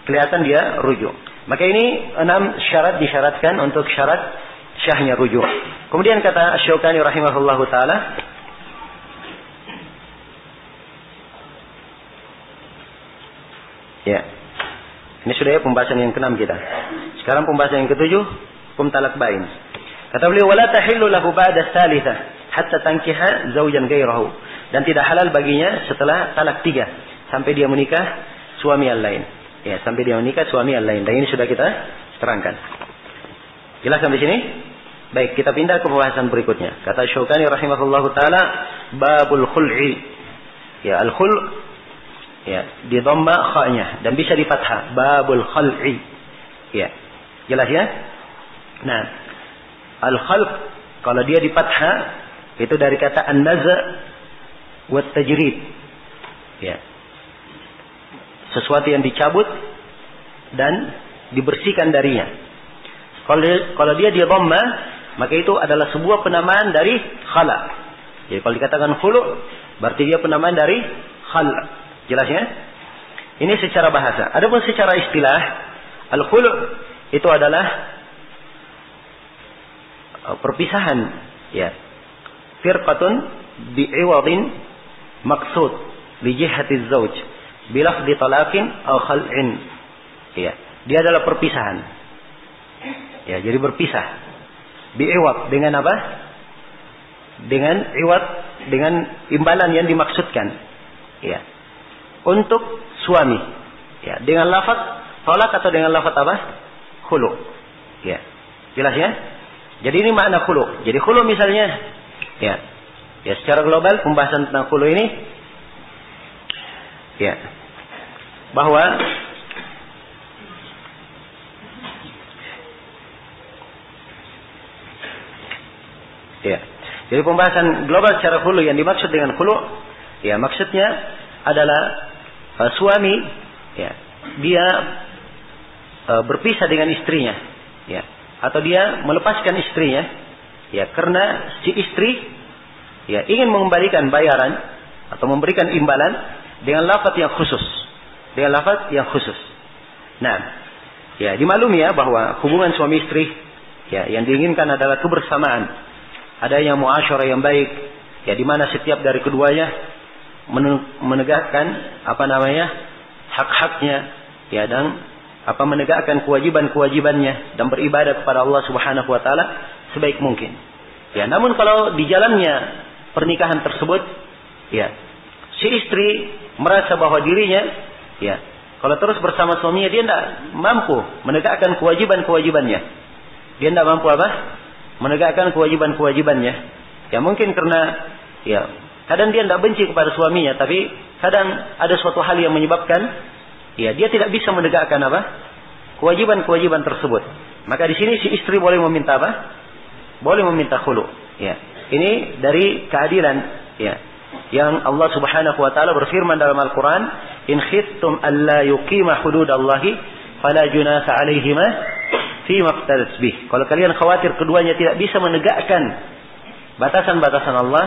S1: kelihatan dia rujuk. Maka ini 6 syarat disyaratkan untuk syarat syahnya rujuk. Kemudian kata Asy-Syaukani rahimahullahu taala, ya. Ini sudah ya pembahasan yang ke-6 kita. Sekarang pembahasan yang ke-7, hukum talak bain. Kata beliau, wala tahillu lahu ba'da tsalitsah hatta tankiha zaujan ghairahu. Dan tidak halal baginya setelah talak 3 sampai dia menikah suami yang lain. Ya, sampai dia menikah suami yang lain. Dan ini sudah kita terangkan. Jelas sampai sini? Baik, kita pindah ke pembahasan berikutnya. Kata Syaukani rahimahullahu taala, babul khul'i. Ya, al-khul' ya, di dhamma kha-nya dan bisa di fathah. Babul khul'i. Ya. Jelas ya? Nah, al-khalq kalau dia di fathah itu dari kata an-naza' wa tajrid. Ya. Sesuatu yang dicabut dan dibersihkan darinya. Kalau dia dhamma, maka itu adalah sebuah penamaan dari khala. Jadi kalau dikatakan khulu', berarti dia penamaan dari khala. Jelas ya? Ini secara bahasa. Adapun secara istilah, al-khulu' itu adalah perpisahan, ya. Firqatun bi'iwadin maqsud li jihati zauj. Bilaf di talaqin atau khal'in. Ya, dia adalah perpisahan. Ya, jadi berpisah. Bi'iwad dengan apa? Dengan iwad, dengan imbalan yang dimaksudkan. Ya. Untuk suami. Ya, dengan lafaz talak atau dengan lafaz apa? Khulu. Ya. Jelas ya? Jadi ini makna khulu. Jadi khulu misalnya, ya. Ya, secara global pembahasan tentang khulu ini, ya, bahwa ya, jadi pembahasan global secara khulu yang dimaksud dengan khulu, ya maksudnya adalah suami, ya, dia berpisah dengan istrinya, ya, atau dia melepaskan istrinya, ya, karena si istri, ya, ingin mengembalikan bayaran atau memberikan imbalan dengan lafaz yang khusus. Dengan lafaz yang khusus. Nah, ya dimaklumi ya bahwa hubungan suami istri, ya, yang diinginkan adalah kebersamaan. Ada yang muasyarah yang baik, ya, di mana setiap dari keduanya menegakkan hak-haknya, ya, dan menegakkan kewajiban-kewajibannya dan beribadah kepada Allah Subhanahu wa taala sebaik mungkin. Ya, namun kalau di jalannya pernikahan tersebut, ya, si istri merasa bahwa dirinya, ya, kalau terus bersama suaminya dia tidak mampu menegakkan kewajiban-kewajibannya. Dia tidak mampu menegakkan kewajiban-kewajibannya. Ya mungkin karena, ya, kadang dia tidak benci kepada suaminya, tapi kadang ada suatu hal yang menyebabkan, ya, dia tidak bisa menegakkan kewajiban-kewajiban tersebut. Maka di sini si istri boleh meminta boleh meminta khulu. Ya. Ini dari keadilan, ya, yang Allah Subhanahu wa taala berfirman dalam Al-Qur'an, "In khiftum alla yuqima hududallahi fala junaha 'alaihima fi maftarat bih." Kalau kalian khawatir keduanya tidak bisa menegakkan batasan-batasan Allah,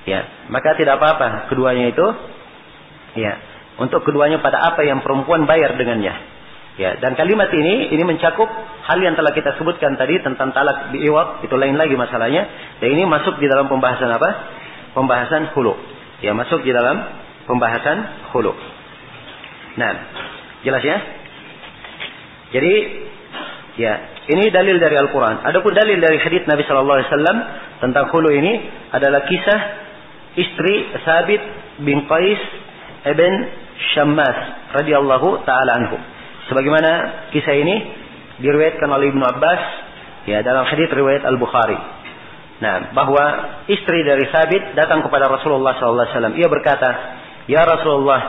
S1: ya, maka tidak apa-apa keduanya itu, ya, untuk keduanya pada apa yang perempuan bayar dengannya. Ya, dan kalimat ini mencakup hal yang telah kita sebutkan tadi tentang talak bi'iwad, itu lain lagi masalahnya. Dan ini masuk di dalam pembahasan Pembahasan khulu. Ya, masuk di dalam pembahasan khulu. Nah, jelas ya? Jadi, ya, ini dalil dari Al-Quran. Adapun dalil dari hadits Nabi sallallahu alaihi wasallam tentang khulu ini adalah kisah, istri Sabit bin Qais ibn Syammas radhiyallahu taala anhu. Sebagaimana kisah ini diriwayatkan oleh Ibnu Abbas ya dalam hadis riwayat Al-Bukhari. Nah, bahwa istri dari Sabit datang kepada Rasulullah sallallahu alaihi wasallam. Ia berkata, "Ya Rasulullah,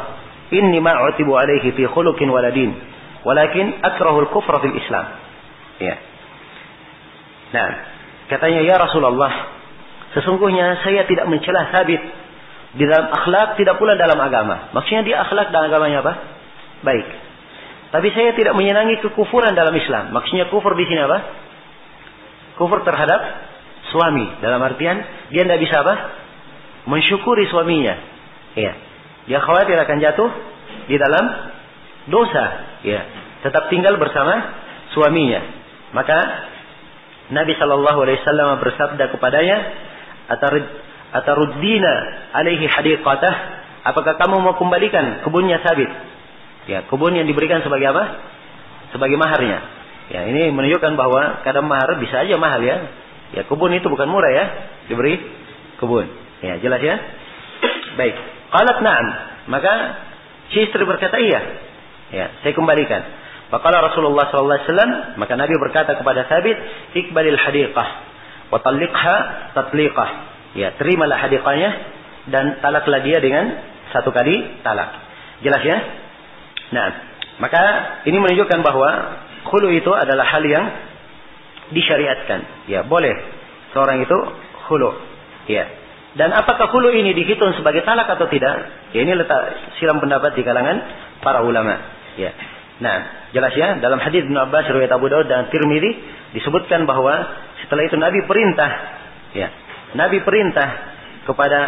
S1: inni ma'utibu alaihi fi khuluqin waladin, walakin akrahul kufra fil Islam." Ya. Nah, katanya, "Ya Rasulullah, sesungguhnya saya tidak mencela Sabit di dalam akhlak, tidak pula dalam agama." Maksudnya dia akhlak dan agamanya apa? Baik. Tapi saya tidak menyenangi kekufuran dalam Islam. Maksudnya kufur di sini apa? Kufur terhadap suami. Dalam artian dia tidak bisa apa? Mensyukuri suaminya. Ya. Dia khawatir akan jatuh di dalam dosa. Ya. Tetap tinggal bersama suaminya. Maka Nabi SAW bersabda kepadanya, "Ataruddina alaihi hadiqatah?" Apakah kamu mau kembalikan kebunnya Sabit? Ya, kebun yang diberikan sebagai apa? Sebagai maharnya. Ya, ini menunjukkan bahwa kadang mahar bisa aja mahal ya. Ya, kebun itu bukan murah ya, diberi kebun. Ya, jelas ya? Baik. Qalat na'am. Maka si istri berkata iya. Ya, saya kembalikan. Faqala Rasulullah sallallahu alaihi wasallam, maka Nabi berkata kepada Sabit, "Iqbalil hadiqah wa talliqha tatliqah." Ya, terimalah hadiqahnya dan talaklah dia dengan satu kali talak. Jelas ya? Nah, maka ini menunjukkan bahwa khulu itu adalah hal yang disyariatkan. Ya, boleh seorang itu khulu. Ya. Dan apakah khulu ini dihitung sebagai talak atau tidak? Ya, ini letak silang pendapat di kalangan para ulama. Ya. Nah, jelas ya, dalam hadis Ibnu Abbas riwayat Abu Daud dan Tirmidzi disebutkan bahwa setelah itu Nabi perintah, ya, Nabi perintah kepada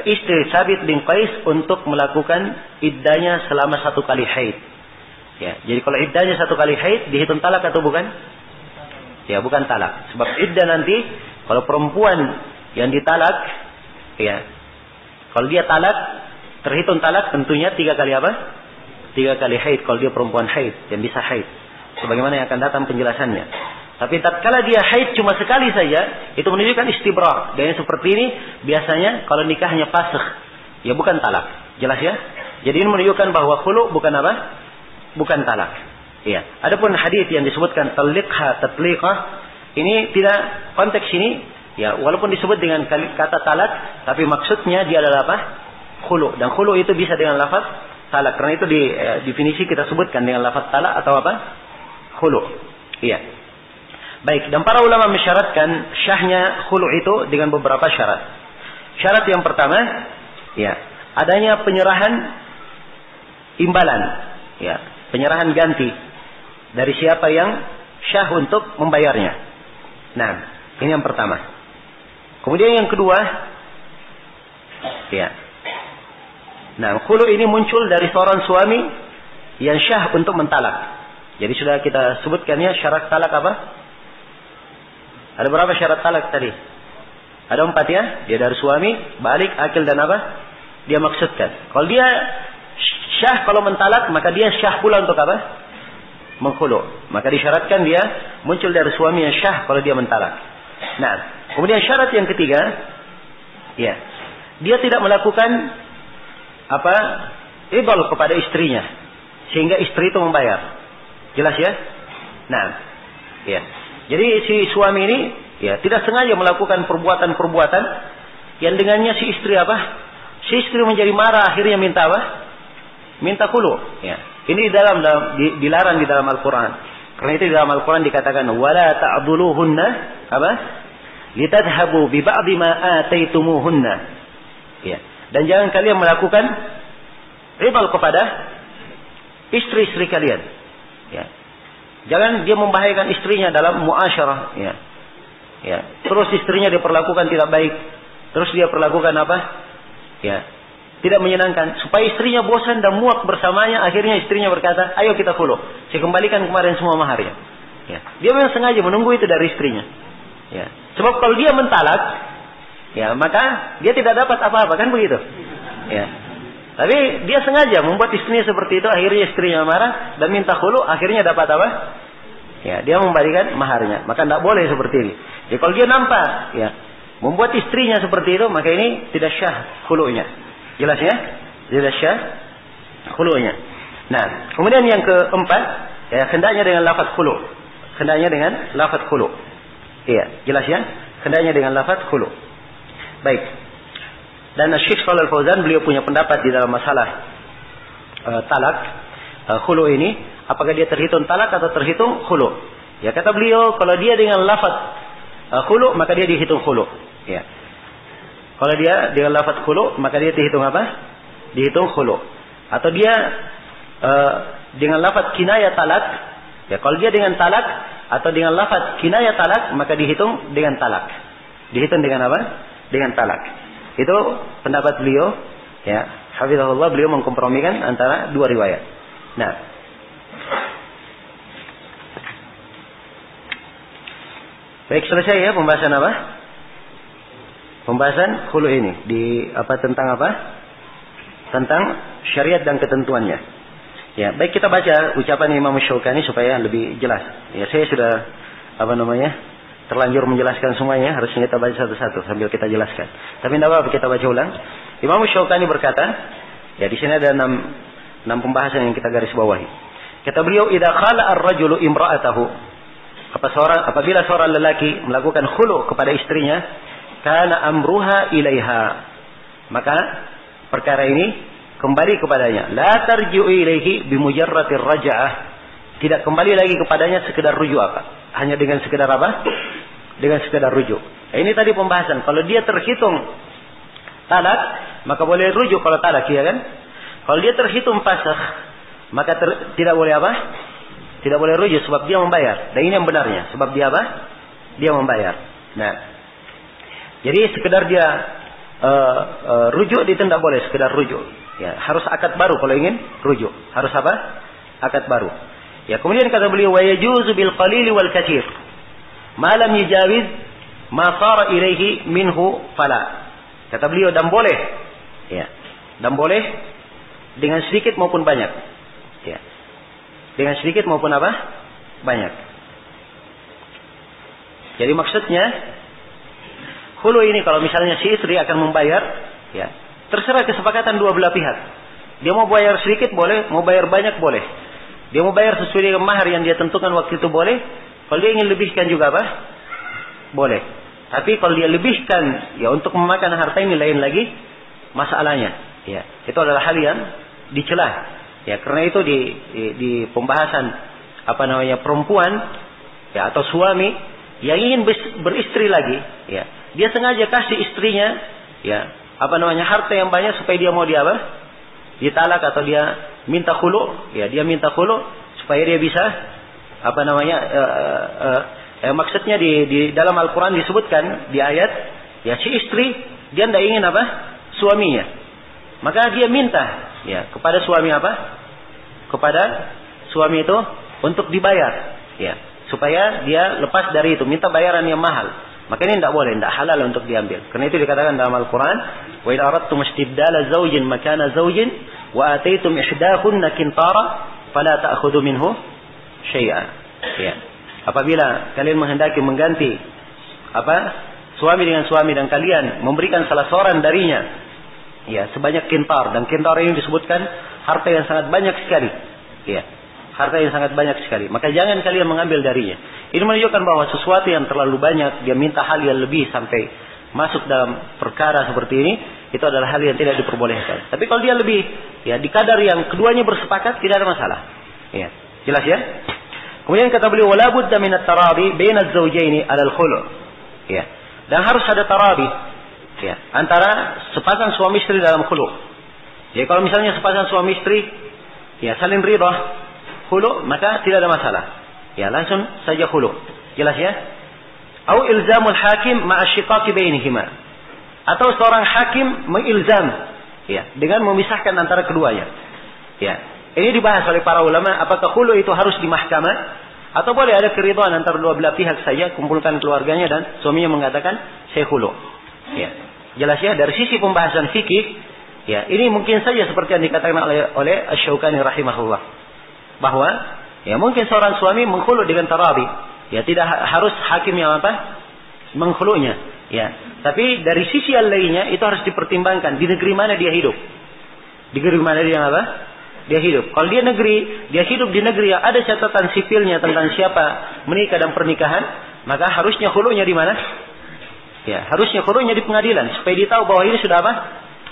S1: istri Sabit bin Qais untuk melakukan iddahnya selama 1 kali haid. Ya, jadi kalau iddahnya 1 kali haid dihitung talak atau bukan? Ya, bukan talak. Sebab iddah nanti kalau perempuan yang ditalak, ya, kalau dia talak terhitung talak tentunya 3 kali apa? 3 kali haid kalau dia perempuan haid yang bisa haid. Sebagaimana yang akan datang penjelasannya. Tapi tatkala dia haid cuma sekali saja, itu menunjukkan istibra. Dan yang seperti ini biasanya kalau nikahnya fasakh, ya bukan talak. Jelas ya? Jadi ini menunjukkan bahwa khulu bukan apa? Bukan talak. Iya. Adapun hadis yang disebutkan talliqha tatliqah, ini tidak konteks ini, ya walaupun disebut dengan kata talak, tapi maksudnya dia adalah apa? Khulu. Dan khulu itu bisa dengan lafaz talak. Karena itu di definisi kita sebutkan dengan lafaz talak atau apa? Khulu. Iya. Baik, dan para ulama mensyaratkan syahnya khulu itu dengan beberapa syarat. Syarat yang pertama, ya, adanya penyerahan imbalan, ya, penyerahan ganti dari siapa yang syah untuk membayarnya. Nah, ini yang pertama. Kemudian yang kedua, ya. Nah, khulu ini muncul dari seorang suami yang syah untuk mentalak. Jadi sudah kita sebutkannya syarat talak apa? Ada berapa syarat talak tadi? Ada 4 ya. Dia dari suami, balik, akil dan apa? Dia maksudkan. Kalau dia syah kalau mentalak, maka dia syah pula untuk apa? Mengkhulu. Maka disyaratkan dia muncul dari suami yang syah kalau dia mentalak. Nah, kemudian syarat yang ketiga, ya, dia tidak melakukan apa? Ibal kepada istrinya sehingga istri itu membayar. Jelas ya? Nah, ya. Jadi si suami ini ya tidak sengaja melakukan perbuatan-perbuatan yang dengannya si istri apa? Si istri menjadi marah, akhirnya minta apa? Minta khulu. Ya. Ini dilarang di dalam Al-Quran. Karena itu di dalam Al-Quran dikatakan wala ta'dhuluhunna apa? Litadhhabu bi ba'dhi ma ataitumuhunna. Ya. Dan jangan kalian melakukan ribal kepada istri-istri kalian. Ya. Jangan dia membahayakan istrinya dalam muasyarah, ya. Ya. Terus istrinya diperlakukan tidak baik. Terus dia perlakukan apa? Ya. Tidak menyenangkan. Supaya istrinya bosan dan muak bersamanya, akhirnya istrinya berkata, "Ayo kita khulu. Saya kembalikan kemarin semua maharnya." Ya. Dia memang sengaja menunggu itu dari istrinya. Ya. Sebab kalau dia mentalak, ya, maka dia tidak dapat apa-apa, kan begitu? Ya. Tapi dia sengaja membuat istrinya seperti itu, akhirnya istrinya marah dan minta khulu, akhirnya dapat apa? Ya, dia memberikan maharnya. Maka tidak boleh seperti ini. Jadi kalau dia nampak, ya, membuat istrinya seperti itu, maka ini tidak syah khulu'nya. Jelas ya? Tidak syah khulu'nya. Nah, kemudian yang keempat, ya, hendaknya dengan lafaz khulu'. Hendaknya dengan lafaz khulu'. Iya, jelas ya? Hendaknya dengan lafaz khulu'. Baik. Dan Syekh Shalal Fauzan beliau punya pendapat di dalam masalah talak khulu' ini, apakah dia terhitung talak atau terhitung khulu'? Ya, kata beliau, kalau dia dengan lafaz khulu', maka dia dihitung khulu'. Ya. Kalau dia dengan lafaz khulu', maka dia dihitung apa? Dihitung khulu'. Atau dia dengan lafaz kinayah talak, ya, kalau dia dengan talak atau dengan lafaz kinayah talak, maka dihitung dengan talak. Dihitung dengan apa? Dengan talak. Itu pendapat beliau, ya, hafizahullah, beliau mengkompromikan antara dua riwayat. Nah, baik, selesai ya pembahasan apa? Pembahasan khulu' ini di apa, tentang apa? Tentang syariat dan ketentuannya. Ya, baik, kita baca ucapan Imam Syaukani supaya lebih jelas. Ya, saya sudah terlanjur menjelaskan semuanya, harusnya kita baca satu-satu sambil kita jelaskan. Tapi tidak apa-apa, kita baca ulang. Imam Syaukani berkata, ya, di sini ada 6 pembahasan yang kita garis bawahi. Kata beliau, idza khala ar-rajulu imra'atahu, apabila seorang lelaki melakukan khulu' kepada istrinya, kana amruha ilaiha, maka perkara ini kembali kepadanya. La tarji'u ilaihi bimujarratir raja'ah, tidak kembali lagi kepadanya sekedar rujuk apa? Hanya dengan sekedar apa? Dengan sekedar rujuk. Nah, ini tadi pembahasan. Kalau dia terhitung talak, maka boleh rujuk kalau talak, ya kan? Kalau dia terhitung fasakh, maka tidak boleh apa? Tidak boleh rujuk sebab dia membayar. Dan ini yang benarnya, sebab dia apa? Dia membayar. Nah, jadi sekedar dia rujuk, itu tidak boleh sekedar rujuk. Ya, harus akad baru kalau ingin rujuk. Harus apa? Akad baru. Ya, kemudian kata beliau, wa yajuzu bil qalili wal katsir ma lam yujawiz ma sara ilaihi minhu fala. Kata beliau, dan boleh, ya, dan boleh dengan sedikit maupun banyak. Ya. Dengan sedikit maupun apa? Banyak. Jadi maksudnya khulu ini kalau misalnya si istri akan membayar, ya, terserah kesepakatan dua belah pihak. Dia mau bayar sedikit boleh, mau bayar banyak boleh. Dia mau bayar sesuai dengan mahar yang dia tentukan waktu itu boleh. Kalau dia ingin lebihkan juga apa? Boleh. Tapi kalau dia lebihkan, ya, untuk memakan harta ini lain lagi masalahnya. Ya, itu adalah hal yang dicela. Ya, karena itu di pembahasan perempuan, ya, atau suami yang ingin beristri lagi, ya, dia sengaja kasih istrinya, ya, harta yang banyak supaya dia mau ditalak atau dia minta khulu', ya, dia minta khulu' supaya dia bisa maksudnya di dalam Al-Qur'an disebutkan di ayat, ya, si istri dia tidak ingin suaminya, maka dia minta, ya, kepada suami kepada suami itu untuk dibayar, ya, supaya dia lepas dari itu, minta bayaran yang mahal. Maka ini tidak boleh, tidak halal untuk diambil. Karena itu dikatakan dalam Al-Quran, wa in aradtum istibdala zawjin makana zawjin wa ataitum ihdahunna qintara fala ta'khudhu minhu syai'a. Ya. Apabila kalian menghendaki mengganti suami dengan suami dan kalian memberikan salah seorang darinya, ya, sebanyak qintar, dan qintar ini disebutkan harta yang sangat banyak sekali. Ya. Harta yang sangat banyak sekali. Maka jangan kalian mengambil darinya. Ini menunjukkan bahwa sesuatu yang terlalu banyak, dia minta hal yang lebih sampai masuk dalam perkara seperti ini, itu adalah hal yang tidak diperbolehkan. Tapi kalau dia lebih, ya, di kadar yang keduanya bersepakat, tidak ada masalah. Ya, jelas ya? Kemudian kata beliau, wala budda min at-tarabi baina az-zawjaini 'ala al-khulu'. Ya. Dan harus ada tarabi, ya, antara sepasang suami istri dalam khulu'. Ya, kalau misalnya sepasang suami istri, ya, saling ridha khulu', maka tidak ada masalah. Ya, langsung saja khulu'. Jelas ya? Au ilzamul hakim ma'a syiqaqi bainihima. Atau seorang hakim mengilzam, ya, dengan memisahkan antara keduanya. Ya. Ini dibahas oleh para ulama, apakah khulu' itu harus di mahkamah atau boleh ada keridhaan antara dua belah pihak saja, kumpulkan keluarganya dan suaminya mengatakan saya khulu'. Ya. Jelas ya, dari sisi pembahasan fikih, ya, ini mungkin saja seperti yang dikatakan oleh Asy-Syaukani rahimahullah, bahwa, ya, mungkin seorang suami mengkhulu' dengan tarabi, ya, tidak harus hakim yang mengkhulu'nya. Ya, tapi dari sisi yang lainnya itu harus dipertimbangkan di negeri mana dia hidup. Di negeri mana dia apa? Dia hidup. Kalau dia hidup di negeri yang ada catatan sipilnya tentang siapa menikah dan pernikahan, maka harusnya khulu'nya di mana? Ya, harusnya khulu'nya di pengadilan supaya dia tahu bahwa ini sudah apa?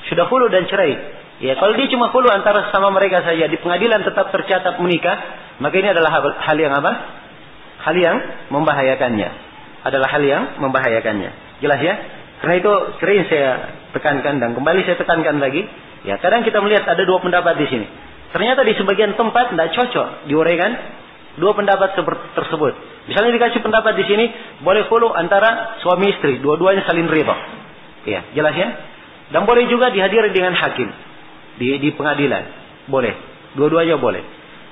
S1: Sudah khulu' dan cerai. Ya, kalau dia cuma khulu' antara sama mereka saja, di pengadilan tetap tercatat menikah, maka ini adalah hal yang apa? Hal yang membahayakannya. Adalah hal yang membahayakannya. Jelas ya? Karena itu sering saya tekankan dan kembali saya tekankan lagi. Ya, kadang kita melihat ada dua pendapat di sini. Ternyata di sebagian tempat tidak cocok diuraikan dua pendapat tersebut. Misalnya dikasih pendapat di sini boleh khulu antara suami istri, dua-duanya saling ridha. Ya, jelas ya? Dan boleh juga dihadiri dengan hakim di pengadilan. Boleh. Dua-duanya boleh.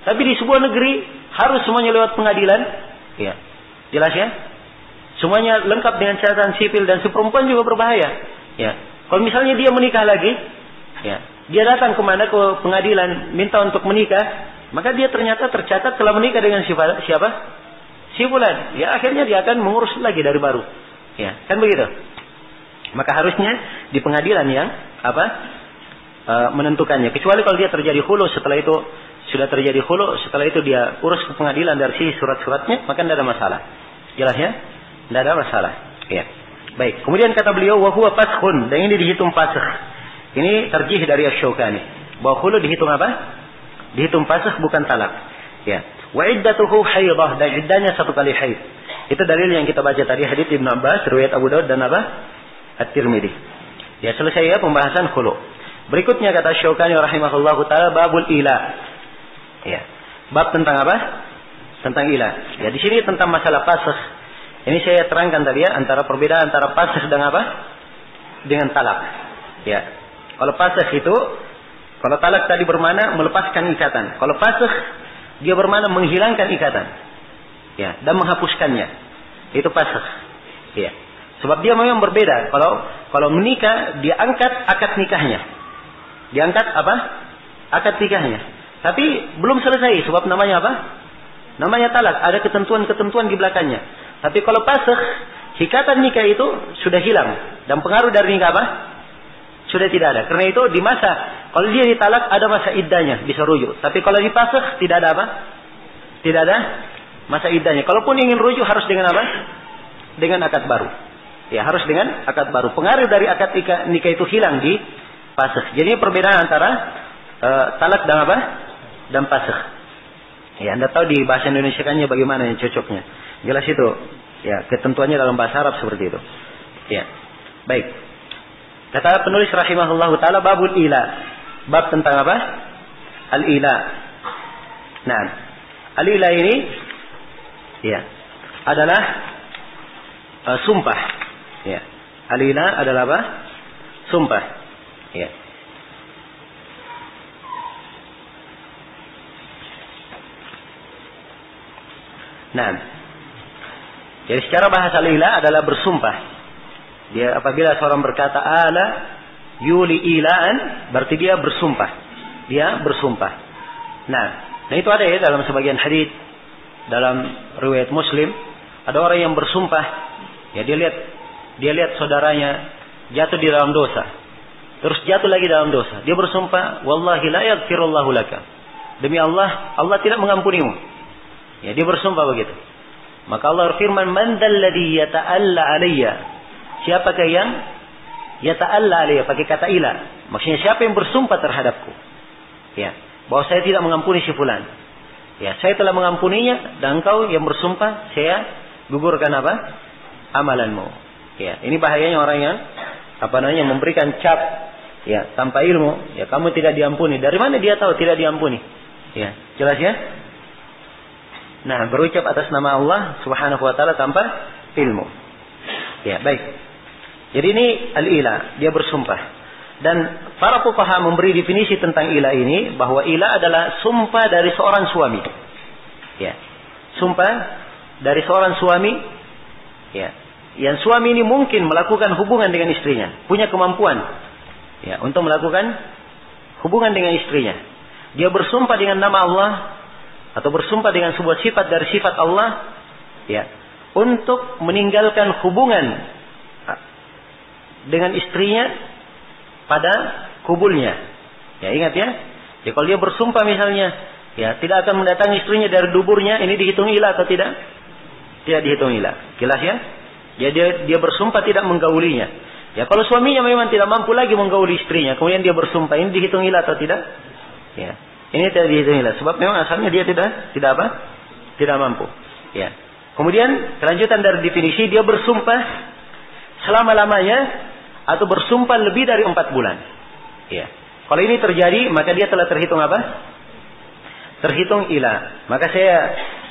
S1: Tapi di sebuah negeri harus semuanya lewat pengadilan. Ya. Jelas ya? Semuanya lengkap dengan catatan sipil dan si perempuan juga berbahaya. Ya. Kalau misalnya dia menikah lagi, ya, dia datang kemana ke pengadilan minta untuk menikah, maka dia ternyata tercatat telah menikah dengan siapa? Si fulan. Ya, akhirnya dia akan mengurus lagi dari baru. Ya, kan begitu. Maka harusnya di pengadilan yang menentukannya. Kecuali kalau dia terjadi khulu, setelah itu sudah terjadi khulu, setelah itu dia urus ke pengadilan dari sisi surat-suratnya, maka tidak ada masalah. Jelas ya? Tidak ada masalah. Ya. Baik. Kemudian kata beliau, wa huwa faskhun, dan ini dihitung fasakh. Ini terjih dari Asy-Syaukani. Bahwa khulu dihitung apa? Dihitung fasakh bukan talak. Ya. Wa iddatuhu haidah, dan iddahnya satu kali haid. Itu dalil yang kita baca tadi, hadits Ibnu Abbas, riwayat Abu Daud dan apa? At-Tirmidzi. Ya, selesai ya pembahasan khulu. Berikutnya kata Syaukani rahimahullahu taala babul ila. Ya. Bab tentang apa? Tentang ila. Ya, di sini tentang masalah fasakh. Ini saya terangkan tadi ya, antara perbedaan antara fasakh dan apa? Dengan talak. Ya. Kalau fasakh itu, kalau talak tadi bermakna melepaskan ikatan. Kalau fasakh dia bermakna menghilangkan ikatan. Ya, dan menghapuskannya. Itu fasakh. Ya. Sebab dia memang berbeda. Kalau menikah dia angkat akad nikahnya. Diangkat apa? Akad nikahnya. Tapi belum selesai sebab namanya apa? Namanya talak. Ada ketentuan-ketentuan di belakangnya. Tapi kalau fasakh, ikatan nikah itu sudah hilang dan pengaruh dari nikah apa? Sudah tidak ada. Karena itu di masa kalau dia ditalak ada masa iddahnya, bisa rujuk. Tapi kalau difasakh tidak ada apa? Tidak ada masa iddahnya. Kalaupun ingin rujuk harus dengan apa? Dengan akad baru. Ya, harus dengan akad baru. Pengaruh dari akad nikah itu hilang di fasakh. Jadi perbedaan antara talak dan apa? Dan fasakh. Ya, Anda tahu di bahasa Indonesia kannya bagaimana yang cocoknya. Jelas itu. Ya, ketentuannya dalam bahasa Arab seperti itu. Ya. Baik. Kata penulis rahimahullahu taala babul ila. Bab tentang apa? Al-ila. Nah, al-ila ini ya adalah sumpah. Ya. Al-ila adalah apa? Sumpah. Ya. Nah, jadi secara bahasa al-ila adalah bersumpah. Dia apabila seorang berkata ala yuli ilaan, berarti dia bersumpah. Dia bersumpah. Nah itu ada ya dalam sebagian hadits, dalam riwayat Muslim, ada orang yang bersumpah. Ya dia lihat saudaranya jatuh di dalam dosa, terus jatuh lagi dalam dosa. Dia bersumpah, wallahi la yaghfirullahu laka. Demi Allah, Allah tidak mengampunimu. Ya, dia bersumpah begitu. Maka Allah berfirman, man dzalladzi yata'alla alayya. Siapakah yang yata'alla alayya, pakai kata ila. Maksudnya siapa yang bersumpah terhadapku? Ya, bahwa saya tidak mengampuni si fulan. Ya, saya telah mengampuninya dan engkau yang bersumpah saya gugurkan apa? Amalanmu. Ya, ini bahayanya orang yang memberikan cap ya tanpa ilmu. Ya, kamu tidak diampuni. Dari mana dia tahu tidak diampuni? Ya, jelas ya? Nah, berucap atas nama Allah Subhanahu wa taala tanpa ilmu. Ya, baik. Jadi ini al-ila, dia bersumpah. Dan para fuqaha memberi definisi tentang ila ini bahwa ila adalah sumpah dari seorang suami. Ya. Sumpah dari seorang suami ya. Yang suami ini mungkin melakukan hubungan dengan istrinya, punya kemampuan ya untuk melakukan hubungan dengan istrinya. Dia bersumpah dengan nama Allah atau bersumpah dengan sebuah sifat dari sifat Allah ya, untuk meninggalkan hubungan dengan istrinya pada kubulnya. Ya, ingat ya. Ya, kalau dia bersumpah misalnya, ya, tidak akan mendatangi istrinya dari duburnya, ini dihitung ilah atau tidak? Tidak dihitung ilah. Jelas ya? Ya, dia bersumpah tidak menggaulinya. Ya, kalau suaminya memang tidak mampu lagi menggauli istrinya, kemudian dia bersumpah, ini dihitung ilah atau tidak? Ya. Ini tidak dihitung ilah, sebab memang asalnya dia tidak apa? Tidak mampu. Ya. Kemudian kelanjutan dari definisi, dia bersumpah selama-lamanya atau bersumpah lebih dari 4 bulan. Ya. Kalau ini terjadi, maka dia telah terhitung apa? Terhitung ilah. Maka saya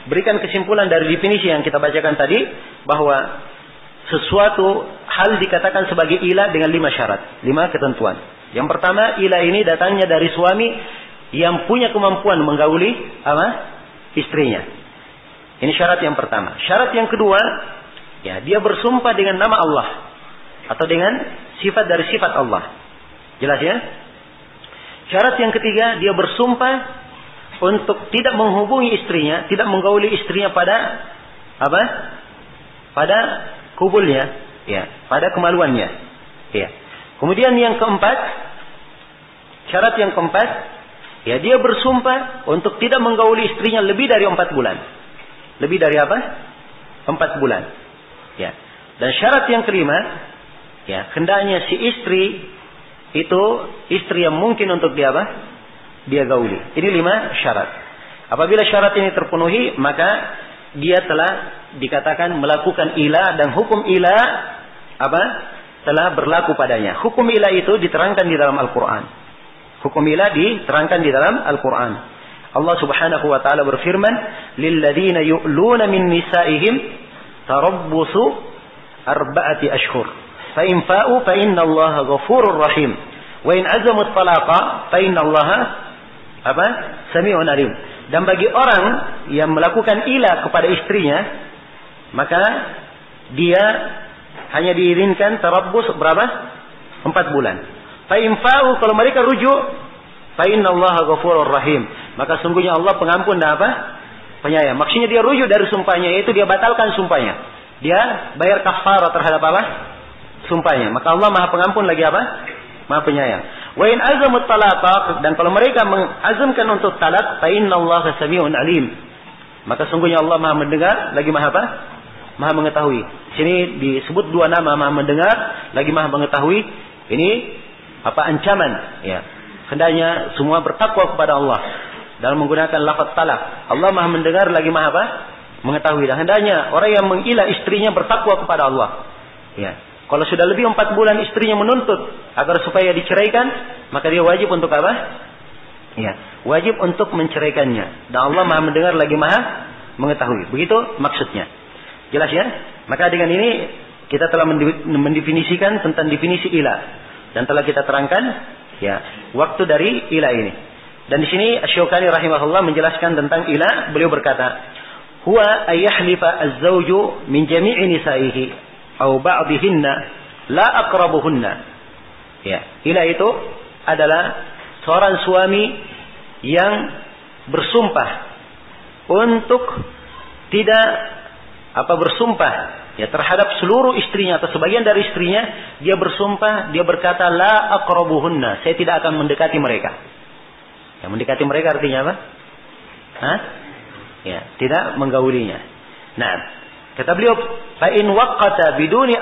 S1: berikan kesimpulan dari definisi yang kita bacakan tadi, bahwa sesuatu hal dikatakan sebagai ilah dengan 5 syarat, 5 ketentuan. Yang pertama, ilah ini datangnya dari suami yang punya kemampuan menggauli apa? Istrinya. Ini syarat yang pertama. Syarat yang kedua, ya, dia bersumpah dengan nama Allah atau dengan sifat dari sifat Allah. Jelas ya? Syarat yang ketiga, dia bersumpah untuk tidak menghubungi istrinya, tidak menggauli istrinya pada apa? Pada kubulnya, ya, pada kemaluannya. Ya. Kemudian yang keempat, syarat yang keempat, ya, dia bersumpah untuk tidak menggauli istrinya lebih dari 4 bulan. Lebih dari apa? 4 bulan. Ya. Dan syarat yang kelima, ya, hendaknya si istri itu istri yang mungkin untuk dia apa? Dia gauli. Ini 5 syarat. Apabila syarat ini terpenuhi, maka dia telah dikatakan melakukan ilah, dan hukum ilah apa? Telah berlaku padanya. Hukum ilah itu diterangkan di dalam Al-Quran. Hukum ilah diterangkan di dalam Al-Quran. Allah Subhanahu wa taala berfirman, "Lilladzina yu'luna min nisa'ihim tarabbusu 4 ashhur. Fa in fa'u fa innallaha ghafurur rahim. Wa in azamu at-talaqa fa innallaha apa? Sami'un alim." Dan bagi orang yang melakukan ilah kepada istrinya, maka dia hanya diizinkan tarabbus berapa? 4 bulan. Fa in fa'u, kalau mereka rujuk, fa innallaha ghafurur rahim. Maka sungguhnya Allah pengampun dan apa? Penyayang. Maksudnya dia rujuk dari sumpahnya, yaitu dia batalkan sumpahnya. Dia bayar kafarah terhadap apa? Sumpahnya. Maka Allah Maha Pengampun lagi apa? Maha Penyayang. Wa in azamut talaqa, dan kalau mereka mengazamkan untuk talak, fa innallaha sami'un alim. Maka sungguhnya Allah Maha mendengar lagi Maha apa? Maha mengetahui. Sini disebut 2 nama, Maha mendengar lagi Maha mengetahui. Ini apa? Ancaman, ya. Hendaknya semua bertakwa kepada Allah dalam menggunakan lafaz talak. Allah Maha mendengar lagi Maha apa? Mengetahui. Dan hendaknya orang yang mengilah istrinya bertakwa kepada Allah. Ya. Kalau sudah lebih 4 bulan istrinya menuntut agar supaya diceraikan, maka dia wajib untuk apa? Ya, wajib untuk menceraikannya. Dan Allah Maha mendengar lagi Maha mengetahui. Begitu maksudnya. Jelas ya? Maka dengan ini kita telah mendefinisikan tentang definisi ilah, dan telah kita terangkan, ya, waktu dari ilah ini. Dan di sini Asy-Syaukani rahimahullah menjelaskan tentang ilah. Beliau berkata, "Huwa ayyahlifa az-zawju min jami'i nisa'ihi aw ba'dihinna la aqrabuhunna." Ya, ilah itu adalah seorang suami yang bersumpah untuk tidak bersumpah, ya, terhadap seluruh istrinya atau sebagian dari istrinya. Dia bersumpah, dia berkata, "La aqrabuhunna," saya tidak akan mendekati mereka. Ya, mendekati mereka artinya apa? Ya, tidak menggaulinya. Nah, kata beliau, "Fa in waqqata biduni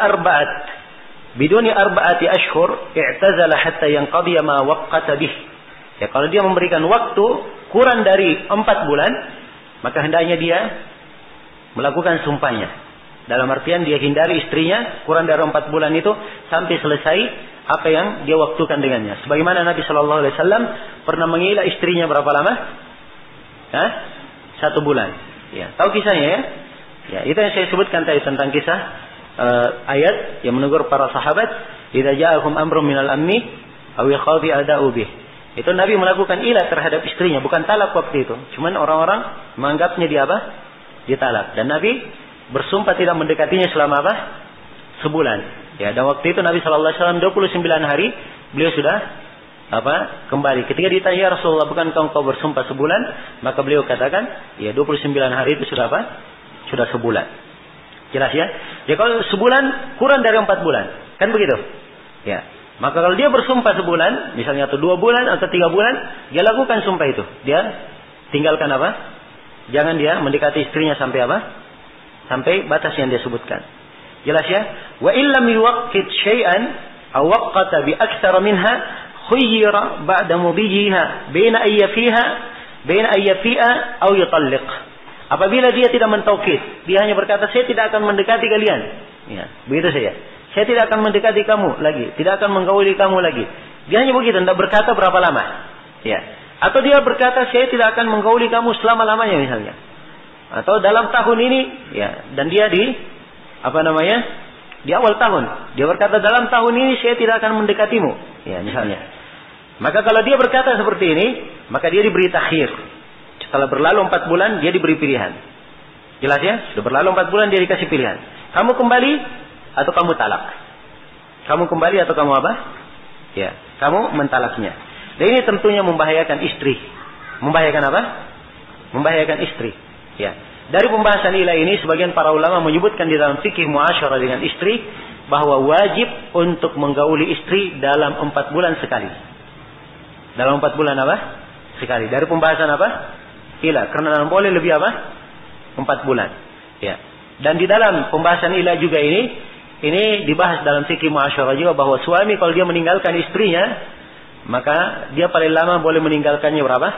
S1: arba'ati ashhur i'tazala hatta yanqadiya ma waqqata bih." Ya, kalau dia memberikan waktu kurang dari 4 bulan, maka hendaknya dia melakukan sumpahnya. Dalam artian dia hindari istrinya kurang dari 4 bulan itu sampai selesai apa yang dia waktukan dengannya. Sebagaimana Nabi Shallallahu Alaihi Wasallam pernah mengilah istrinya berapa lama? 1 bulan. Ya, tahu kisahnya ya? Ya, itu yang saya sebutkan tadi tentang kisah ayat yang menegur para sahabat, "Idza ja'akum amrun minal amni aw yakhafi ada'u bih." Itu Nabi melakukan ilah terhadap istrinya, bukan talak waktu itu. Cuman orang-orang menganggapnya dia apa? Dia talak. Dan Nabi bersumpah tidak mendekatinya selama apa? Sebulan. Ya, dan waktu itu Nabi sallallahu alaihi wasallam 29 hari beliau sudah kembali. Ketika ditanya, "Ya Rasulullah, bukankah engkau bersumpah sebulan?" Maka beliau katakan, "Ya, 29 hari itu sudah apa? Sudah sebulan." Jelas ya? Ya, kalau sebulan kurang dari 4 bulan. Kan begitu? Ya. Maka kalau dia bersumpah sebulan, misalnya atau 2 bulan atau 3 bulan, dia lakukan sumpah itu. Dia tinggalkan apa? Jangan dia mendekati istrinya sampai apa? Sampai batas yang dia sebutkan. Jelas ya? Wa illam yuwaqqit syai'an aw waqqata bi aktsara minha khayyira ba'da mudijiha baina ayyafiha aw yutalliq. Apabila dia tidak mentaukid, dia hanya berkata saya tidak akan mendekati kalian. Ya, begitu saja. Saya tidak akan mendekati kamu lagi, tidak akan menggauli kamu lagi. Dia hanya begitu, tidak berkata berapa lama. Ya. Atau dia berkata saya tidak akan menggauli kamu selama-lamanya misalnya. Atau dalam tahun ini, ya, dan dia di awal tahun. Dia berkata dalam tahun ini saya tidak akan mendekatimu. Ya, misalnya. Maka kalau dia berkata seperti ini, maka dia diberi takhir. Setelah berlalu 4 bulan, dia diberi pilihan. Jelas ya? Sudah berlalu 4 bulan, dia dikasih pilihan. Kamu kembali atau kamu talak. Kamu kembali atau kamu apa? Ya, kamu mentalaknya. Dan ini tentunya membahayakan istri. Membahayakan apa? Membahayakan istri. Ya. Dari pembahasan ilah ini, sebagian para ulama menyebutkan di dalam fikih muasyarah dengan istri, bahwa wajib untuk menggauli istri dalam 4 bulan sekali. Dalam 4 bulan apa? Sekali. Dari pembahasan apa? Ilah. Karena boleh lebih apa? 4 bulan. Ya. Dan di dalam pembahasan ilah juga ini dibahas dalam fikih muasyarah juga, bahwa suami kalau dia meninggalkan istrinya, maka dia paling lama boleh meninggalkannya berapa?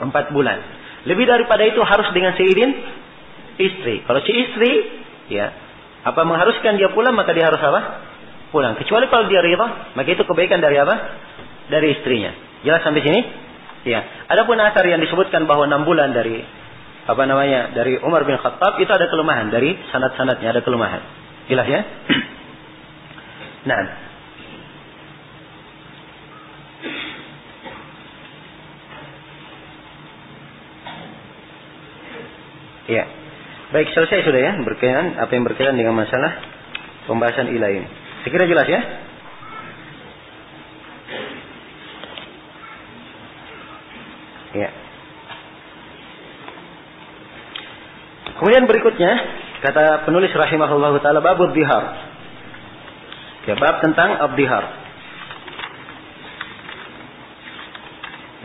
S1: 4 bulan. Lebih daripada itu harus dengan seizin istri. Kalau si istri, ya, mengharuskan dia pulang, maka dia harus apa? Pulang. Kecuali kalau dia ridha, maka itu kebaikan dari apa? Dari istrinya. Jelas sampai sini? Ya. Adapun asar yang disebutkan bahwa 6 bulan dari dari Umar bin Khattab, itu ada kelemahan, dari sanad-sanadnya ada kelemahan. Jelas ya? Nah. Ya. Baik, selesai sudah ya berkaitan apa yang berkaitan dengan masalah pembahasan ilah ini. Saya kira jelas ya? Ya. Kemudian berikutnya kata penulis rahimahullahu taala, babud dhihar. Ya, bab tentang abdihar.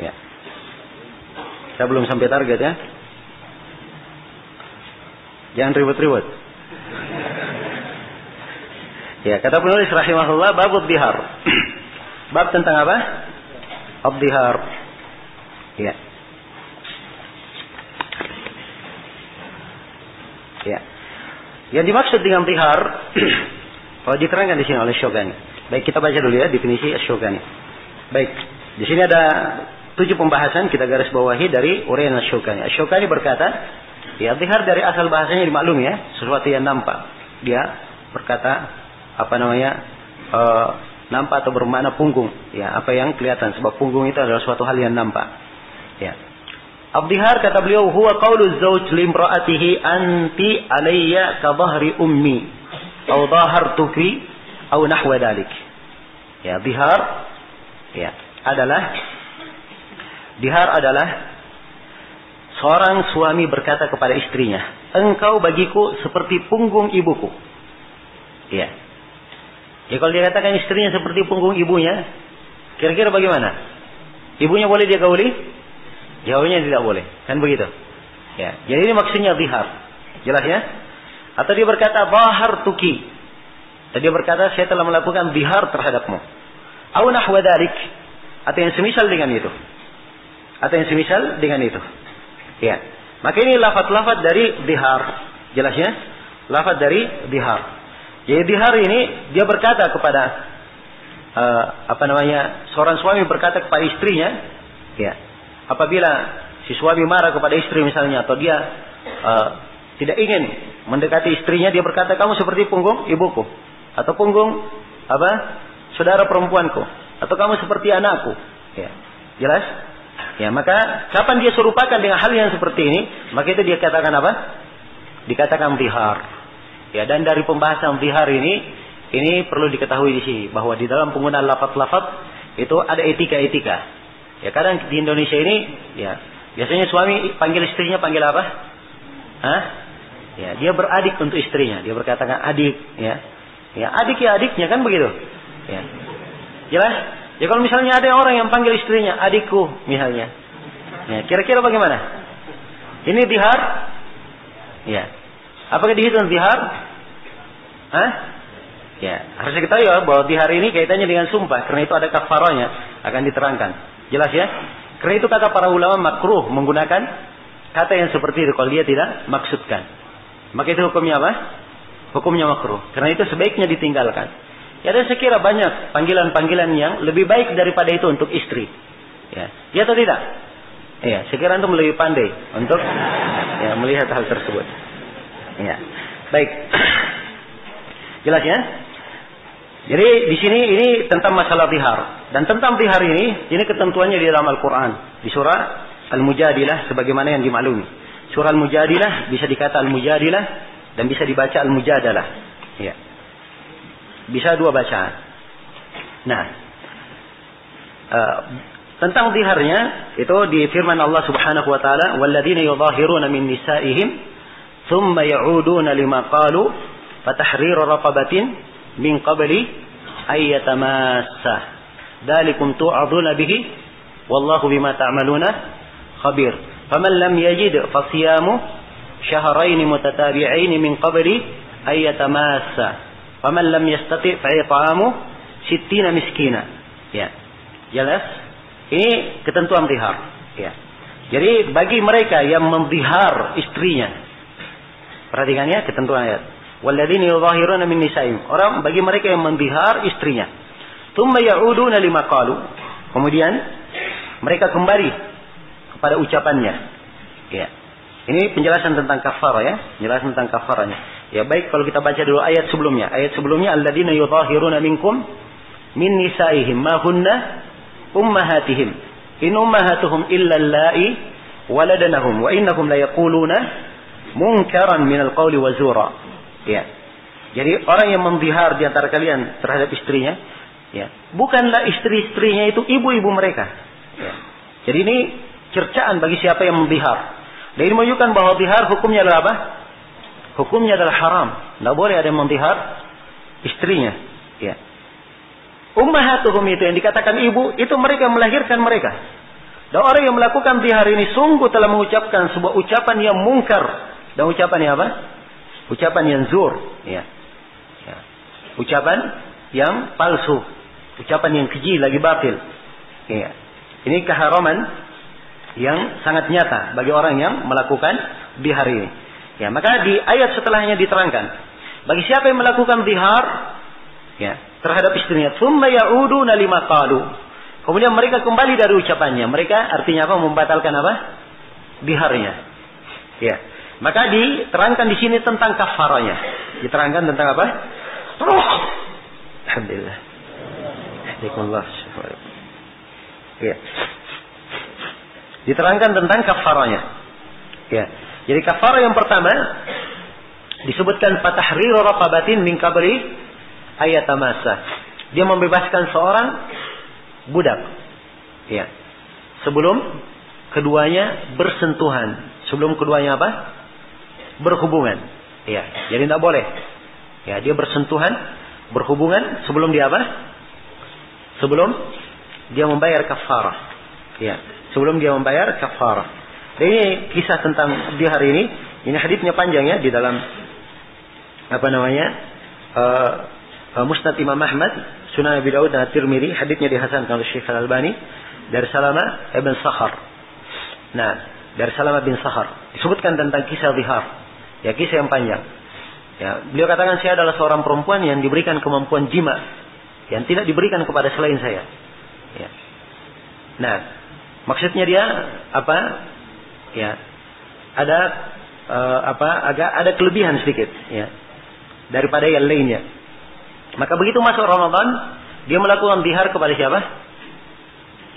S1: Ya. Kita belum sampai target ya. Jangan ribut-ribut. Ya, kata penulis rahimahullah, babud dhihar. Bab tentang apa? Abdihar. Ya. Ya. Yang dimaksud dengan dhihar, kalau diterangkan di sini oleh Syogani. Baik, kita baca dulu ya definisi Syogani. Baik, di sini ada 7 pembahasan, kita garis bawahi dari uraian Syogani. Syogani berkata, ya, dhihar dari asal bahasanya dimaklumi ya, sesuatu yang nampak. Dia berkata nampak atau bermakna punggung. Ya, apa yang kelihatan, sebab punggung itu adalah suatu hal yang nampak. Ya. Abdihar kata beliau, huwa qaulu zawj limra'atihi anti alayya ka dhahri ummi aw dhahartuki aw nahwa dhalik. Ya, dhihar adalah seorang suami berkata kepada istrinya, engkau bagiku seperti punggung ibuku. Ya. Ya, kalau dia katakan istrinya seperti punggung ibunya, kira-kira bagaimana? Ibunya boleh dia gauli? Jawabnya tidak boleh. Kan begitu? Ya. Jadi ini maksudnya dhihar. Jelas ya? Atau dia berkata dhahartuki. Dan dia berkata saya telah melakukan dhihar terhadapmu. Aw nahwa dzalik. Atau yang semisal dengan itu. Ya. Maka ini lafaz-lafaz dari dhihar. Jelas ya? Lafaz dari dhihar. Jadi dhihar ini dia berkata kepada seorang suami berkata kepada istrinya, ya. Apabila si suami marah kepada istri misalnya, atau dia tidak ingin mendekati istrinya, dia berkata kamu seperti punggung ibuku, atau punggung saudara perempuanku, atau kamu seperti anakku. Ya. Jelas? Ya, maka kapan dia serupakan dengan hal yang seperti ini, maka itu dia katakan apa? Dikatakan dhihar. Ya, dan dari pembahasan dhihar ini perlu diketahui di sini bahwa di dalam penggunaan lafaz-lafaz itu ada etika-etika. Ya, kadang di Indonesia ini, ya, biasanya suami panggil istrinya panggil apa? Ya, dia beradik untuk istrinya. Dia berkatakan adik, ya. Ya, adik ya adiknya kan begitu. Ya. Jelas? Ya kalau misalnya ada orang yang panggil istrinya adikku misalnya. Ya, kira-kira bagaimana? Ini zihar? Ya. Apakah dihitung zihar? Hah? Ya, harus kita tahu ya bahwa zihar ini kaitannya dengan sumpah, karena itu ada kafarahnya, akan diterangkan. Jelas ya? Karena itu kata para ulama makruh menggunakan kata yang seperti itu kalau dia tidak maksudkan. Maka itu hukumnya apa? Hukumnya makruh. Karena itu sebaiknya ditinggalkan. Ya, dan saya kira banyak panggilan-panggilan yang lebih baik daripada itu untuk istri. Ya, ya atau tidak? Ya, saya kira antum lebih pandai untuk ya, melihat hal tersebut. Ya, baik. Jelas ya? Jadi di sini ini tentang masalah zihar, dan tentang zihar ini ketentuannya di dalam Al-Quran di surah Al-Mujadilah sebagaimana yang dimaklumi. Surah Al-Mujadilah bisa dikata Al-Mujadilah dan bisa dibaca Al-Mujadalah. Ya. Bisa dua bacaan. Nah, tentang ziharnya itu di firman Allah Subhanahu wa taala, "Walladzina yudhahiruna min nisa'ihim thumma ya'uduna lima qalu fatahriru raqabatin min qabli ay yatamassa. Dzalikum tu'aduna bihi wallahu bima ta'maluna khabir. Faman lam yajid fasiyamu syahrayn mutatabi'ain min qabli ay yatamassa. Faman lam yastati' fa it'amu 60 miskina." Ya. Jelas? Ini ketentuan zihar. Ya. Jadi bagi mereka yang menzihar istrinya, perhatikan ya ketentuan ayat. Walladzina yudhahiruna min nisa'ihim. Orang bagi mereka yang menzihar istrinya. Tsumma ya'uduna lima qalu. Kemudian mereka kembali kepada ucapannya. Ya. Ini penjelasan tentang kafarah ya, penjelasan tentang kafarahnya. Ya, baik kalau kita baca dulu ayat sebelumnya. Ayat sebelumnya alladzina yudhahiruna minkum min nisa'ihim ma hunna ummahatihim. In ummahatuhum illa allai waladanahum wa innahum la yaquluna munkaran minal qawli wa zura. Ya. Jadi orang yang menzihar di antara kalian terhadap istrinya, ya, bukanlah istri-istrinya itu ibu-ibu mereka. Ya. Jadi ini cercaan bagi siapa yang menzihar. Dan ini menunjukkan bahwa zihar hukumnya adalah apa? Hukumnya adalah haram. Tidak boleh ada yang menzihar istrinya. Ya. Ummahatuhum itu yang dikatakan ibu, itu mereka yang melahirkan mereka. Dan orang yang melakukan zihar ini sungguh telah mengucapkan sebuah ucapan yang mungkar. Dan ucapan yang apa? Ucapan yang zur, ya. Ya. Ucapan yang palsu, ucapan yang keji lagi batil. Ya. Ini keharaman yang sangat nyata bagi orang yang melakukan zihar ini. Ya, maka di ayat setelahnya diterangkan, bagi siapa yang melakukan zihar, ya, terhadap istrinya, tsumma ya'uduna lima qalu. Kemudian mereka kembali dari ucapannya. Mereka artinya apa? Membatalkan apa? Ziharnya. Ya. Maka diterangkan di sini tentang kafarahnya. Diterangkan tentang apa? Alhamdulillah. Alhamdulillah. Ya. Diterangkan tentang kafarahnya. Ya. Jadi kafarah yang pertama disebutkan fatahriru raqabatin min qabli ayatamassa. Dia membebaskan seorang budak. Ya. Sebelum keduanya bersentuhan. Sebelum keduanya apa? Berhubungan. Ya, jadi tidak boleh. Ya, dia bersentuhan, berhubungan sebelum dia apa? Sebelum dia membayar kafarah. Ya, sebelum dia membayar kafarah. Dan ini kisah tentang zihar ini haditsnya panjang ya di dalam apa namanya? Musnad Imam Ahmad, Sunan Abi Dawud dan Tirmidzi, haditsnya dihasankan oleh Syekh Al-Albani dari Salamah ibn Sakhar. Nah, dari Salamah bin Sakhar disebutkan tentang kisah zihar. Ya, kisah yang panjang. Ya, beliau katakan saya adalah seorang perempuan yang diberikan kemampuan jima yang tidak diberikan kepada selain saya. Ya. Nah, maksudnya dia apa? Ya, ada agak ada kelebihan sedikit ya daripada yang lainnya. Maka begitu masuk Ramadan, dia melakukan zihar kepada siapa?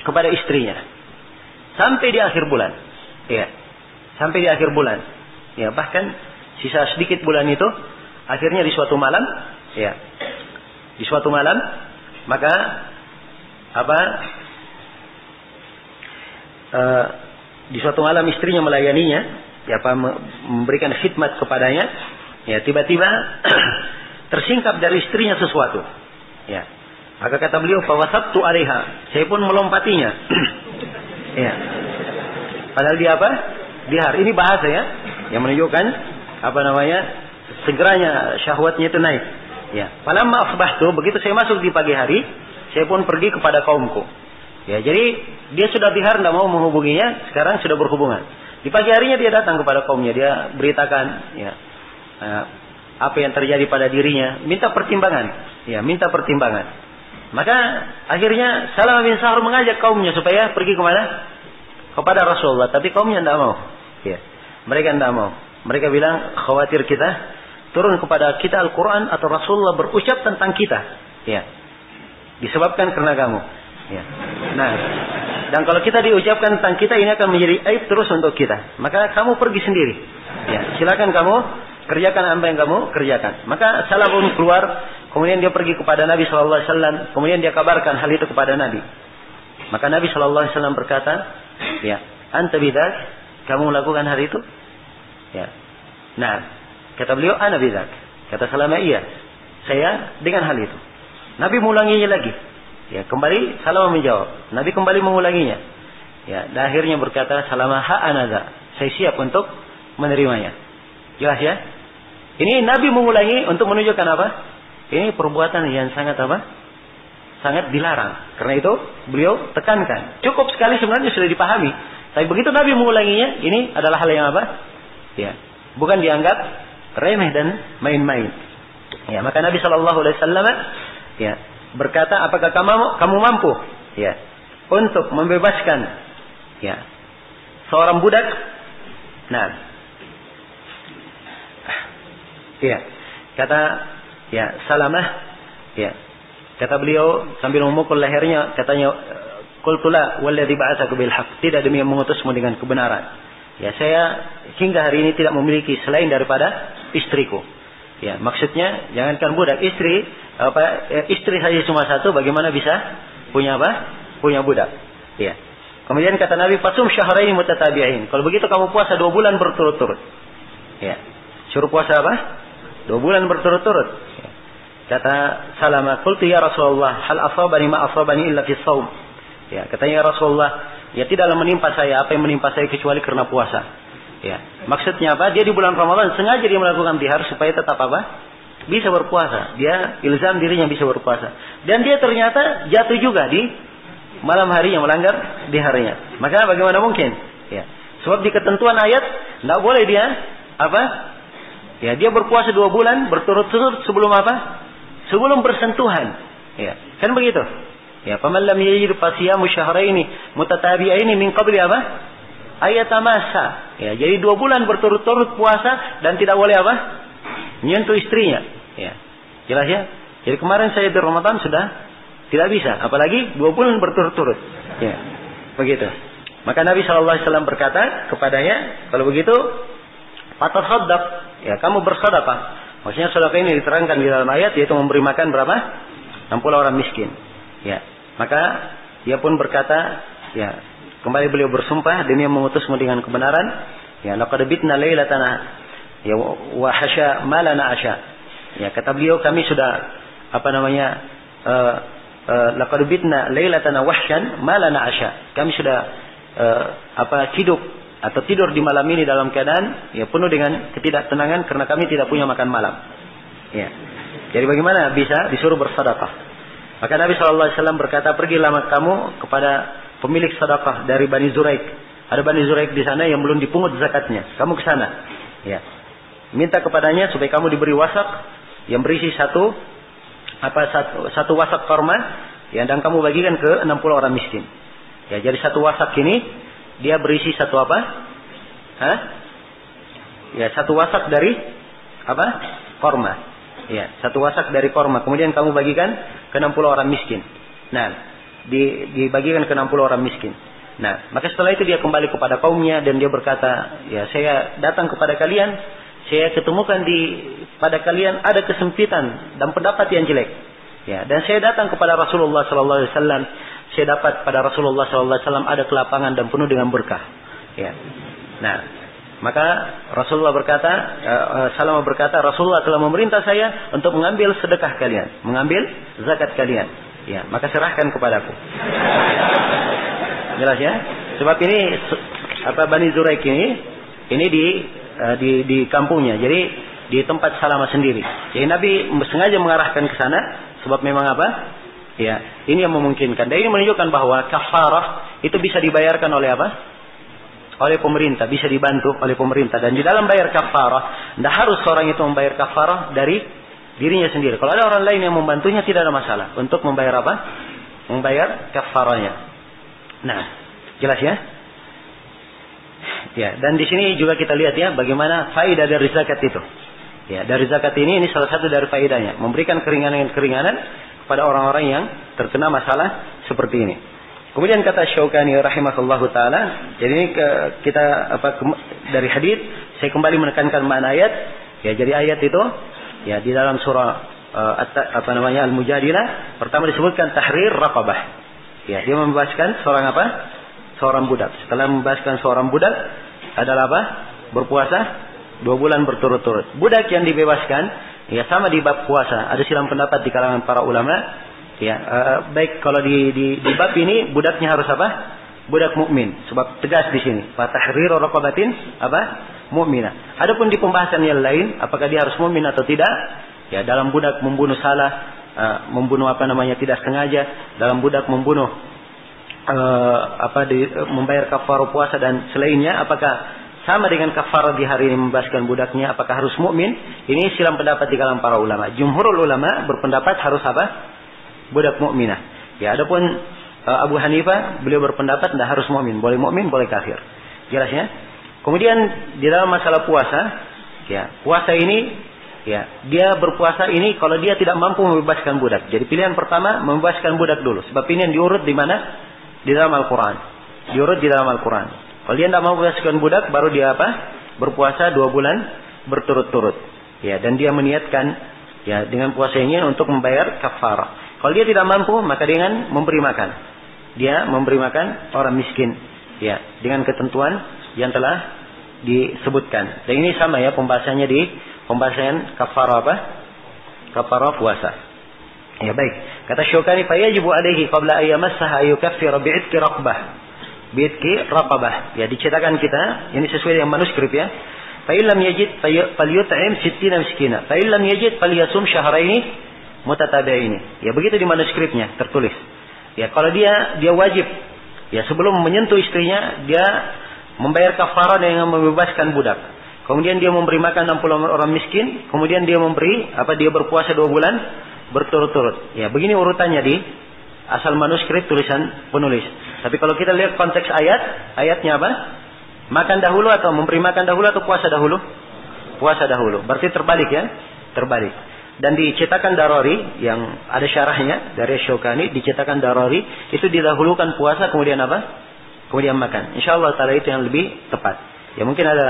S1: Kepada istrinya. Sampai di akhir bulan. Ya. Sampai di akhir bulan. Ya, bahkan sisa sedikit bulan itu akhirnya di suatu malam, ya. Di suatu malam maka apa? Di suatu malam istrinya melayaninya, ya, memberikan khidmat kepadanya. Ya, tiba-tiba tersingkap dari istrinya sesuatu. Ya. Maka kata beliau, fawasabtu 'alaiha. Saya pun melompatinya. Ya. Padahal dia apa? Dihar. Ini bahasa ya, yang menunjukkan segeranya syahwatnya itu naik. Ya. Falamma asbahtu, begitu saya masuk di pagi hari, saya pun pergi kepada kaumku. Ya, jadi dia sudah dihar, tidak mau menghubunginya, sekarang sudah berhubungan. Di pagi harinya dia datang kepada kaumnya, dia beritakan ya, apa yang terjadi pada dirinya, minta pertimbangan. Ya, minta pertimbangan. Maka akhirnya Salamah bin Sahur mengajak kaumnya supaya pergi kemana? Kepada Rasulullah, tapi kaumnya tidak mau. Ya. Mereka tidak mau. Mereka bilang, khawatir kita turun kepada kita Al-Quran atau Rasulullah berucap tentang kita. Ya. Disebabkan karena kamu. Ya. Nah, dan kalau kita diucapkan tentang kita, ini akan menjadi aib terus untuk kita. Maka kamu pergi sendiri. Ya. Silakan kamu kerjakan apa yang kamu kerjakan. Maka Salam pun keluar, kemudian dia pergi kepada Nabi SAW, kemudian dia kabarkan hal itu kepada Nabi. Maka Nabi SAW berkata, ya, anta bidak, kamu melakukan hal itu? Ya. Nah, kata beliau, ana bidak. Kata Salamah, iya, saya dengan hal itu. Nabi mengulanginya lagi. Ya, kembali Salamah menjawab. Nabi kembali mengulanginya. Ya, dan akhirnya berkata Salamah, ha anadha, saya siap untuk menerimanya. Jelas ya? Ini Nabi mengulangi untuk menunjukkan apa? Ini perbuatan yang sangat apa? Sangat dilarang. Karena itu beliau tekankan. Cukup sekali sebenarnya sudah dipahami. Tapi begitu Nabi mengulanginya, ini adalah hal yang apa? Ya, bukan dianggap remeh dan main-main. Ya, maka Nabi SAW ya berkata, apakah kamu mampu ya untuk membebaskan ya seorang budak? Nah, ya, kata ya Salamah, ya, kata beliau sambil memukul lehernya, katanya, qultu la walladzi ba'atsaka bil haqq, tidak demi yang mengutusmu dengan kebenaran. Ya, saya hingga hari ini tidak memiliki selain daripada istriku. Ya, maksudnya jangankan budak, istri saja cuma satu, bagaimana bisa punya apa? Punya budak. Ya. Kemudian kata Nabi, fasum syahraini mutatabi'ain. Kalau begitu kamu puasa 2 bulan berturut-turut. Ya. Suruh puasa apa? 2 bulan berturut-turut. Ya. Kata Salamah, qultu ya Rasulullah, hal asabani ma asabani illa fi shaum. Ya, katanya ya Rasulullah, ya tidaklah menimpa saya apa yang menimpa saya kecuali karena puasa. Ya, maksudnya apa? Dia di bulan Ramadan sengaja dia melakukan tihar supaya tetap apa? Bisa berpuasa. Dia ilzam dirinya bisa berpuasa. Dan dia ternyata jatuh juga di malam hari yang melanggar di harinya. Maka bagaimana mungkin? Ya, sebab di ketentuan ayat tidak boleh dia apa? Ya, dia berpuasa 2 bulan berturut-turut sebelum apa? Sebelum bersentuhan. Ya, kan begitu? Ya, faman lam yajid fasiyamu syahraini mutatabi'aini min qabli apa? Ayatamasa. Ya, jadi 2 bulan berturut-turut puasa dan tidak boleh apa? Menyentuh istrinya. Ya. Jelas ya? Jadi kemarin saya di Ramadan sudah tidak bisa, apalagi 2 bulan berturut-turut. Ya. Begitu. Maka Nabi SAW berkata kepadanya, kalau begitu fatasaddaq, ya, kamu bersedekah. Maksudnya sedekah ini diterangkan di dalam ayat, yaitu memberi makan berapa? 60 orang miskin. Ya. Maka dia pun berkata, ya, kembali beliau bersumpah, demi yang mengutusmu dengan kebenaran. Ya, laqad bitna lailatana ya wa hasya ma lana asya. Ya, kata beliau, kami sudah laqad bitna lailatana wahsyan ma lana asya. Kami sudah hidup atau tidur di malam ini dalam keadaan ya penuh dengan ketidaktenangan karena kami tidak punya makan malam. Ya. Jadi bagaimana bisa disuruh bersedekah? Maka Nabi SAW berkata, pergilah kamu kepada pemilik sedekah dari Bani Zuraik. Ada Bani Zuraik di sana yang belum dipungut zakatnya. Kamu ke sana. Ya. Minta kepadanya supaya kamu diberi wasak yang berisi satu wasak korma, ya, dan kamu bagikan ke 60 orang miskin. Ya, jadi satu wasak ini dia berisi satu apa? Ya, satu wasak dari apa? Korma. Ya, satu wasak dari korma. Kemudian kamu bagikan ke 60 orang miskin. Nah, dibagikan ke 60 orang miskin. Nah, maka setelah itu dia kembali kepada kaumnya dan dia berkata, ya, saya datang kepada kalian, saya ketemukan pada kalian ada kesempitan dan pendapat yang jelek. Ya, dan saya datang kepada Rasulullah sallallahu alaihi wasallam, saya dapat pada Rasulullah sallallahu alaihi wasallam ada kelapangan dan penuh dengan berkah. Ya. Nah, maka Rasulullah berkata, Salamah berkata, Rasulullah telah memerintah saya untuk mengambil sedekah kalian, mengambil zakat kalian. Ya, maka serahkan kepadaku. Jelas ya? Sebab ini Bani Zuraik ini di kampungnya. Jadi di tempat Salamah sendiri. Jadi Nabi sengaja mengarahkan ke sana sebab memang apa? Ya, ini yang memungkinkan. Dan ini menunjukkan bahwa kafarah itu bisa dibayarkan oleh apa? Oleh pemerintah, bisa dibantu oleh pemerintah. Dan di dalam bayar kafarah, tidak harus seorang itu membayar kafarah dari dirinya sendiri. Kalau ada orang lain yang membantunya, tidak ada masalah untuk membayar apa? Membayar kafarahnya. Nah, jelas ya? Ya, dan di sini juga kita lihat ya bagaimana faedah dari zakat itu. Ya, dari zakat ini salah satu dari faedahnya, memberikan keringanan-keringanan kepada orang-orang yang terkena masalah seperti ini. Kemudian kata Syaukani rahimahullahu taala, jadi ini kita dari hadis saya kembali menekankan makna ayat. Ya, jadi ayat itu ya di dalam surah Al-Mujadilah pertama disebutkan tahrir raqabah. Ya, dia membebaskan seorang budak. Setelah membebaskan seorang budak adalah apa? Berpuasa 2 bulan berturut-turut. Budak yang dibebaskan ya sama di bab puasa. Ada silang pendapat di kalangan para ulama. Ya, baik kalau di bab ini budaknya harus apa? Budak mukmin. Sebab tegas di sini. Fa tahriru raqabatin apa? Mukminah. Adapun di pembahasan yang lain, apakah dia harus mukmin atau tidak? Ya, dalam budak membunuh salah, membunuh tidak sengaja, dalam budak membunuh membayar kafarah puasa dan selainnya, apakah sama dengan kafarah di hari ini membebaskan budaknya, apakah harus mukmin? Ini silang pendapat di kalangan para ulama. Jumhurul ulama berpendapat harus apa? Budak mukminah. Ya, adapun Abu Hanifah beliau berpendapat tidak harus mukmin, boleh mukmin, boleh kafir. Jelas ya? Kemudian di dalam masalah puasa, ya, puasa ini ya, dia berpuasa ini kalau dia tidak mampu membebaskan budak. Jadi pilihan pertama membebaskan budak dulu. Sebab ini yang diurut di mana? Di dalam Al-Quran. Diurut di dalam Al-Quran. Kalau dia tidak mau membebaskan budak, baru dia apa? Berpuasa 2 bulan berturut-turut. Ya, dan dia meniatkan ya dengan puasanya untuk membayar kafarah. Kalau dia tidak mampu, maka dengan memberi makan. Dia memberi makan orang miskin. Ya, dengan ketentuan yang telah disebutkan. Dan ini sama ya pembahasannya di pembahasan kafarah apa? Kafarah puasa. Ya, baik. Kata Syaukani, fayajibu alaihi qabla ayyamassaha ayukaffira bi'idki raqbah. Bi'idki raqabah. Ya, dicetakkan kita, ini sesuai dengan manuskrip ya. Fa illam yajid falyut'im 60 miskina. Fa illam yajid falyasum syahraini mutatabi'aini. Ya, begitu di manuskripnya tertulis. Ya, kalau dia wajib ya sebelum menyentuh istrinya dia membayar kafarah dengan membebaskan budak. Kemudian dia memberi makan 60 orang miskin, kemudian dia dia berpuasa 2 bulan berturut-turut. Ya, begini urutannya di asal manuskrip tulisan penulis. Tapi kalau kita lihat konteks ayatnya apa? Makan dahulu atau memberi makan dahulu atau puasa dahulu? Puasa dahulu. Berarti terbalik ya? Terbalik. Dan dicetakan Darari yang ada syarahnya dari Syaukani, dicetakan Darari itu didahulukan puasa kemudian apa? Kemudian makan. Insyaallah taala itu yang lebih tepat. Ya, mungkin ada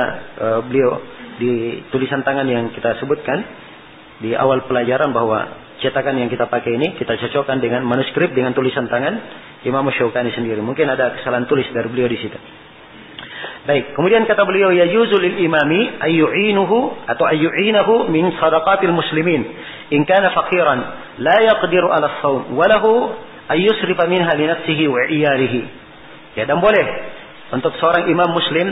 S1: beliau di tulisan tangan yang kita sebutkan di awal pelajaran bahwa cetakan yang kita pakai ini kita cocokkan dengan manuskrip dengan tulisan tangan Imam Syaukani sendiri. Mungkin ada kesalahan tulis dari beliau di situ. Baik, kemudian kata beliau yajuzu lil imami ayyu'inahu min sadaqatil muslimin in kana faqiran la yaqdiru 'ala as-shaum wa lahu ayyusrifa minha li nafsihi wa 'iyalihi. Ya, dan boleh untuk seorang imam muslim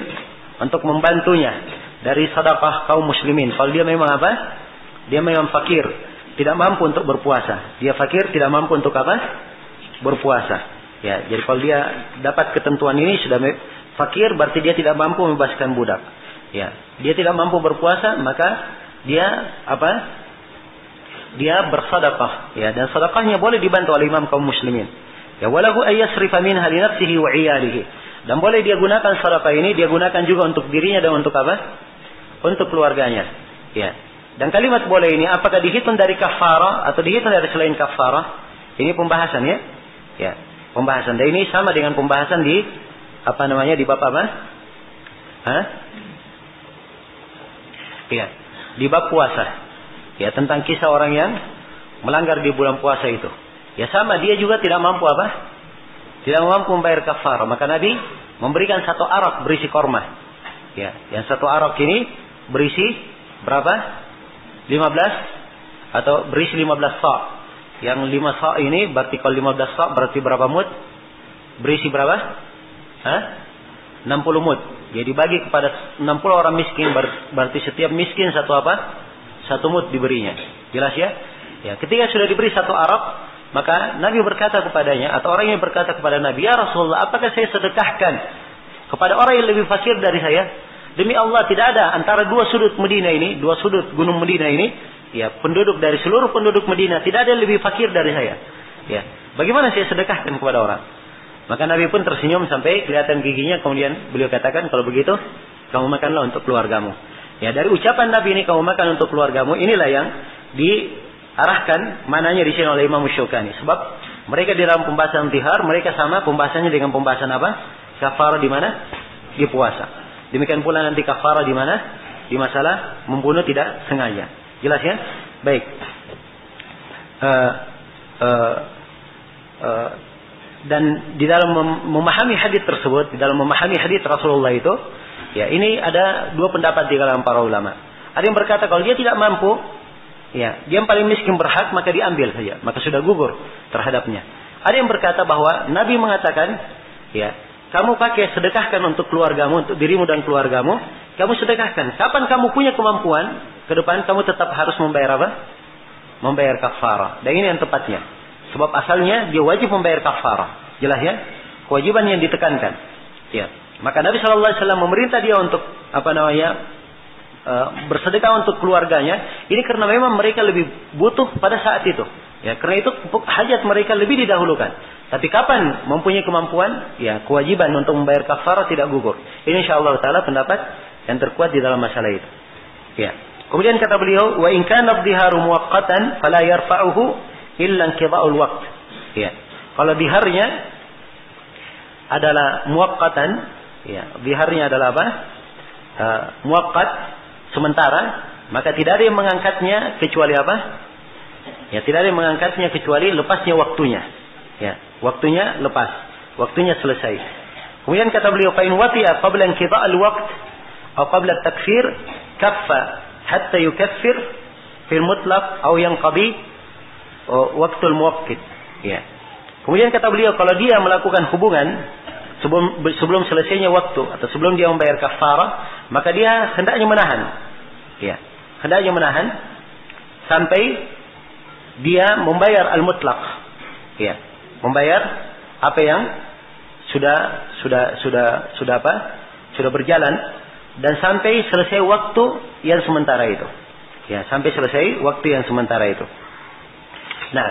S1: untuk membantunya dari sedekah kaum muslimin. Kalau dia memang apa? Dia memang fakir, tidak mampu untuk berpuasa. Dia fakir, tidak mampu untuk apa? Berpuasa. Ya, jadi kalau dia dapat ketentuan ini sudah fakir, berarti dia tidak mampu membebaskan budak. Ya, dia tidak mampu berpuasa, maka dia apa? Dia bersedekah. Ya, dan sedekahnya boleh dibantu oleh imam kaum muslimin. Ya, walahu ayyasrifa minha li nafsihi wa 'iyalihi. Dan boleh dia gunakan sedekah ini, dia gunakan juga untuk dirinya dan untuk apa? Untuk keluarganya. Ya. Dan kalimat boleh ini apakah dihitung dari kafarah atau dihitung dari selain kafarah? Ini pembahasan ya. Ya, pembahasan. Dan ini sama dengan pembahasan di di bab apa? Iya, di bab puasa. Ya, tentang kisah orang yang melanggar di bulan puasa itu. Ya, sama dia juga tidak mampu apa? Tidak mampu membayar kafarah. Maka Nabi memberikan 1 arak berisi korma. Ya, yang 1 arak ini berisi berapa? 15 atau berisi 15 sa'. Yang 5 sa' ini berarti kalau 15 sa' berarti berapa mud? Berisi berapa? 60 mud. Jadi bagi kepada 60 orang miskin berarti setiap miskin satu apa? 1 mud diberinya. Jelas ya? Ya, ketika sudah diberi 1 arak, maka Nabi berkata kepadanya atau orang yang berkata kepada Nabi, "Ya Rasulullah, apakah saya sedekahkan kepada orang yang lebih fakir dari saya?" Demi Allah, tidak ada antara dua sudut Medina ini, dua sudut gunung Medina ini, ya, penduduk dari seluruh penduduk Medina tidak ada yang lebih fakir dari saya. Ya, bagaimana saya sedekahkan kepada orang? Maka Nabi pun tersenyum sampai kelihatan giginya, kemudian beliau katakan, "Kalau begitu, kamu makanlah untuk keluargamu." Ya, dari ucapan Nabi ini, "Kamu makan untuk keluargamu," inilah yang diarahkan mananya di sini oleh Imam Syaukani. Sebab mereka di dalam pembahasan tihar, mereka sama pembahasannya dengan pembahasan apa? Kafarah di mana? Di puasa. Demikian pula nanti kafarah di mana? Di masalah membunuh tidak sengaja. Jelas ya? Baik. Dan di dalam memahami hadis tersebut, di dalam memahami hadis Rasulullah itu, ya, ini ada dua pendapat di kalangan para ulama. Ada yang berkata kalau dia tidak mampu, ya, dia yang paling miskin berhak, maka diambil saja, maka sudah gugur terhadapnya. Ada yang berkata bahwa Nabi mengatakan, ya, kamu pakai sedekahkan untuk keluargamu, untuk dirimu dan keluargamu, kamu sedekahkan. Kapan kamu punya kemampuan, ke depan kamu tetap harus membayar apa? Membayar kafarah. Dan ini yang tepatnya. Sebab asalnya dia wajib membayar kafarah. Jelas ya? Kewajiban yang ditekankan. Ya. Maka Nabi SAW memerintah dia untuk bersedekah untuk keluarganya. Ini karena memang mereka lebih butuh pada saat itu. Ya, karena itu hajat mereka lebih didahulukan. Tapi kapan mempunyai kemampuan, ya, kewajiban untuk membayar kafarah tidak gugur. Ini insyaallah taala pendapat yang terkuat di dalam masalah itu. Ya. Kemudian kata beliau, "Wa in kana dhiharu muwaqqatan fala yarfa'uhu illa inqida'ul waqt." Ya. Kalau dhiharnya adalah muwaqqatan, ya, dhiharnya adalah apa? Muwaqqat, sementara, maka tidak ada yang mengangkatnya kecuali apa? Ya, tidak ada yang mengangkatnya kecuali lepasnya waktunya. Ya, waktunya lepas, waktunya selesai. Kemudian kata beliau, "Fa in wati'a qabla inqida'il waqt atau qabla at-takfir, kaffa hatta yukaffir fil mutlaq atau yanqadi waqtul muwaqqit." Ya. Kemudian kata beliau, kalau dia melakukan hubungan sebelum selesainya waktu atau sebelum dia membayar kafarah, maka dia hendaknya menahan. Ya, hendaknya menahan sampai dia membayar al-mutlaq. Ya, membayar apa yang sudah berjalan dan sampai selesai waktu yang sementara itu. Ya, sampai selesai waktu yang sementara itu. Nah,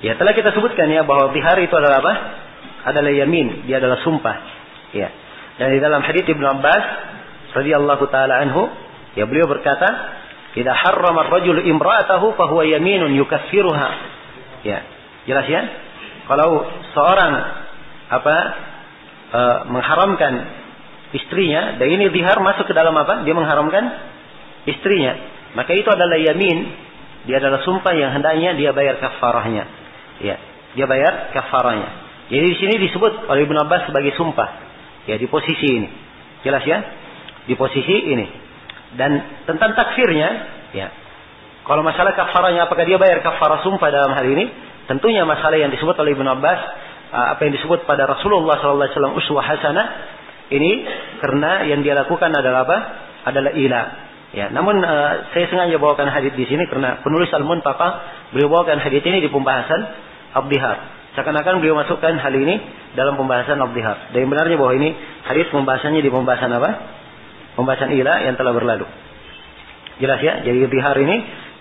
S1: ya, telah kita sebutkan ya bahwa zihar itu adalah apa? Adalah yamin, dia adalah sumpah. Ya. Dan di dalam hadits Ibnu Abbas radhiyallahu taala anhu, ya, beliau berkata, "Idza harrama ar-rajulu imra'atahu fa huwa yaminun yukaffiruha." Ya. Jelas ya? Kalau seorang mengharamkan istrinya, dan ini zihar masuk ke dalam apa? Dia mengharamkan istrinya. Maka itu adalah yamin, dia adalah sumpah yang hendaknya dia bayar kafarahnya. Ya, dia bayar kafarahnya. Jadi di sini disebut oleh Ibnu Abbas sebagai sumpah. Ya, di posisi ini. Jelas ya? Di posisi ini. Dan tentang takfirnya, ya. Kalau masalah kafarahnya, apakah dia bayar kafarah sumpah dalam hal ini? Tentunya masalah yang disebut oleh Ibnu Abbas, apa yang disebut pada Rasulullah SAW uswah hasanah, ini karena yang dia lakukan adalah apa? Adalah ila. Ya, namun saya sengaja bawakan hadis di sini karena penulis Al-Muntaqa beliau bawakan hadis ini di pembahasan Abdihar. Seakan-akan beliau masukkan hal ini dalam pembahasan Abdihar. Dan yang benarnya bahwa ini hadis pembahasannya di pembahasan apa? Pembahasan ila yang telah berlalu. Jelas ya? Jadi Abdihar ini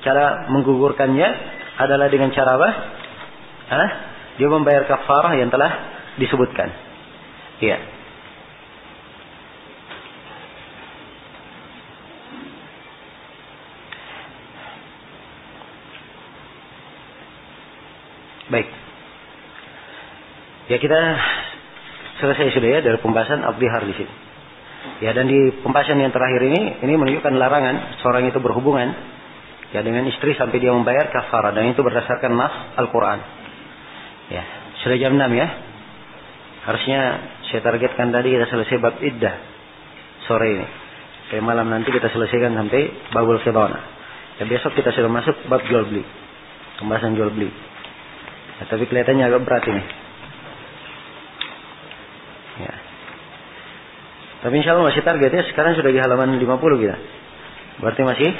S1: cara menggugurkannya adalah dengan cara apa? Dia membayar kafarah yang telah disebutkan. Iya. Baik. Ya, kita selesai sudah ya dari pembahasan Abdihar di sini. Ya, dan di pembahasan yang terakhir ini menunjukkan larangan seorang itu berhubungan ya dengan istri sampai dia membayar kafarah, dan itu berdasarkan nas Al-Qur'an. Ya, sudah jam 6 ya. Harusnya saya targetkan tadi kita selesai bab iddah sore ini. Kayak malam nanti kita selesaikan sampai babul khidana. Dan besok kita sudah masuk bab jual beli. Pembahasan jual beli. Ya, tapi kelihatannya agak berat ini. Ya. Tapi insya Allah masih targetnya. Sekarang sudah di halaman 50 kita. Berarti masih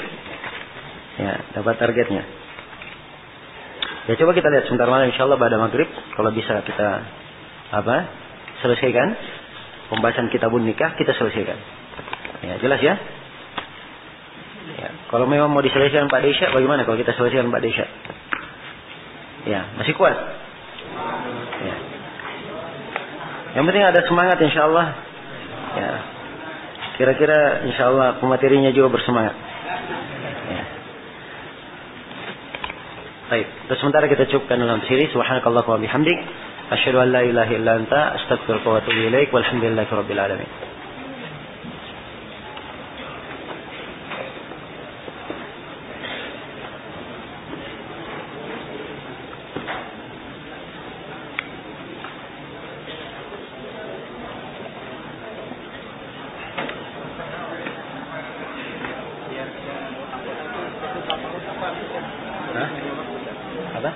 S1: ya dapat targetnya. Ya coba kita lihat sebentar malam insya Allah pada maghrib. Kalau bisa kita selesaikan pembahasan kitabun nikah, kita selesaikan. Ya jelas ya. Ya, kalau memang mau diselesaikan Pak Desya, bagaimana kalau kita selesaikan Pak Desya? Ya, masih kuat. Ya. Yang penting ada semangat insya Allah. Ya. Kira-kira insya Allah pematerinya juga bersemangat. Ya. Baik, terus sementara kita cukupkan dalam siri. Subhanakallah wa bihamdik. Asyhadu an la ilaha illa anta astaghfiruka wa atubu ilaik. Walhamdulillahirabbil alamin. Apa?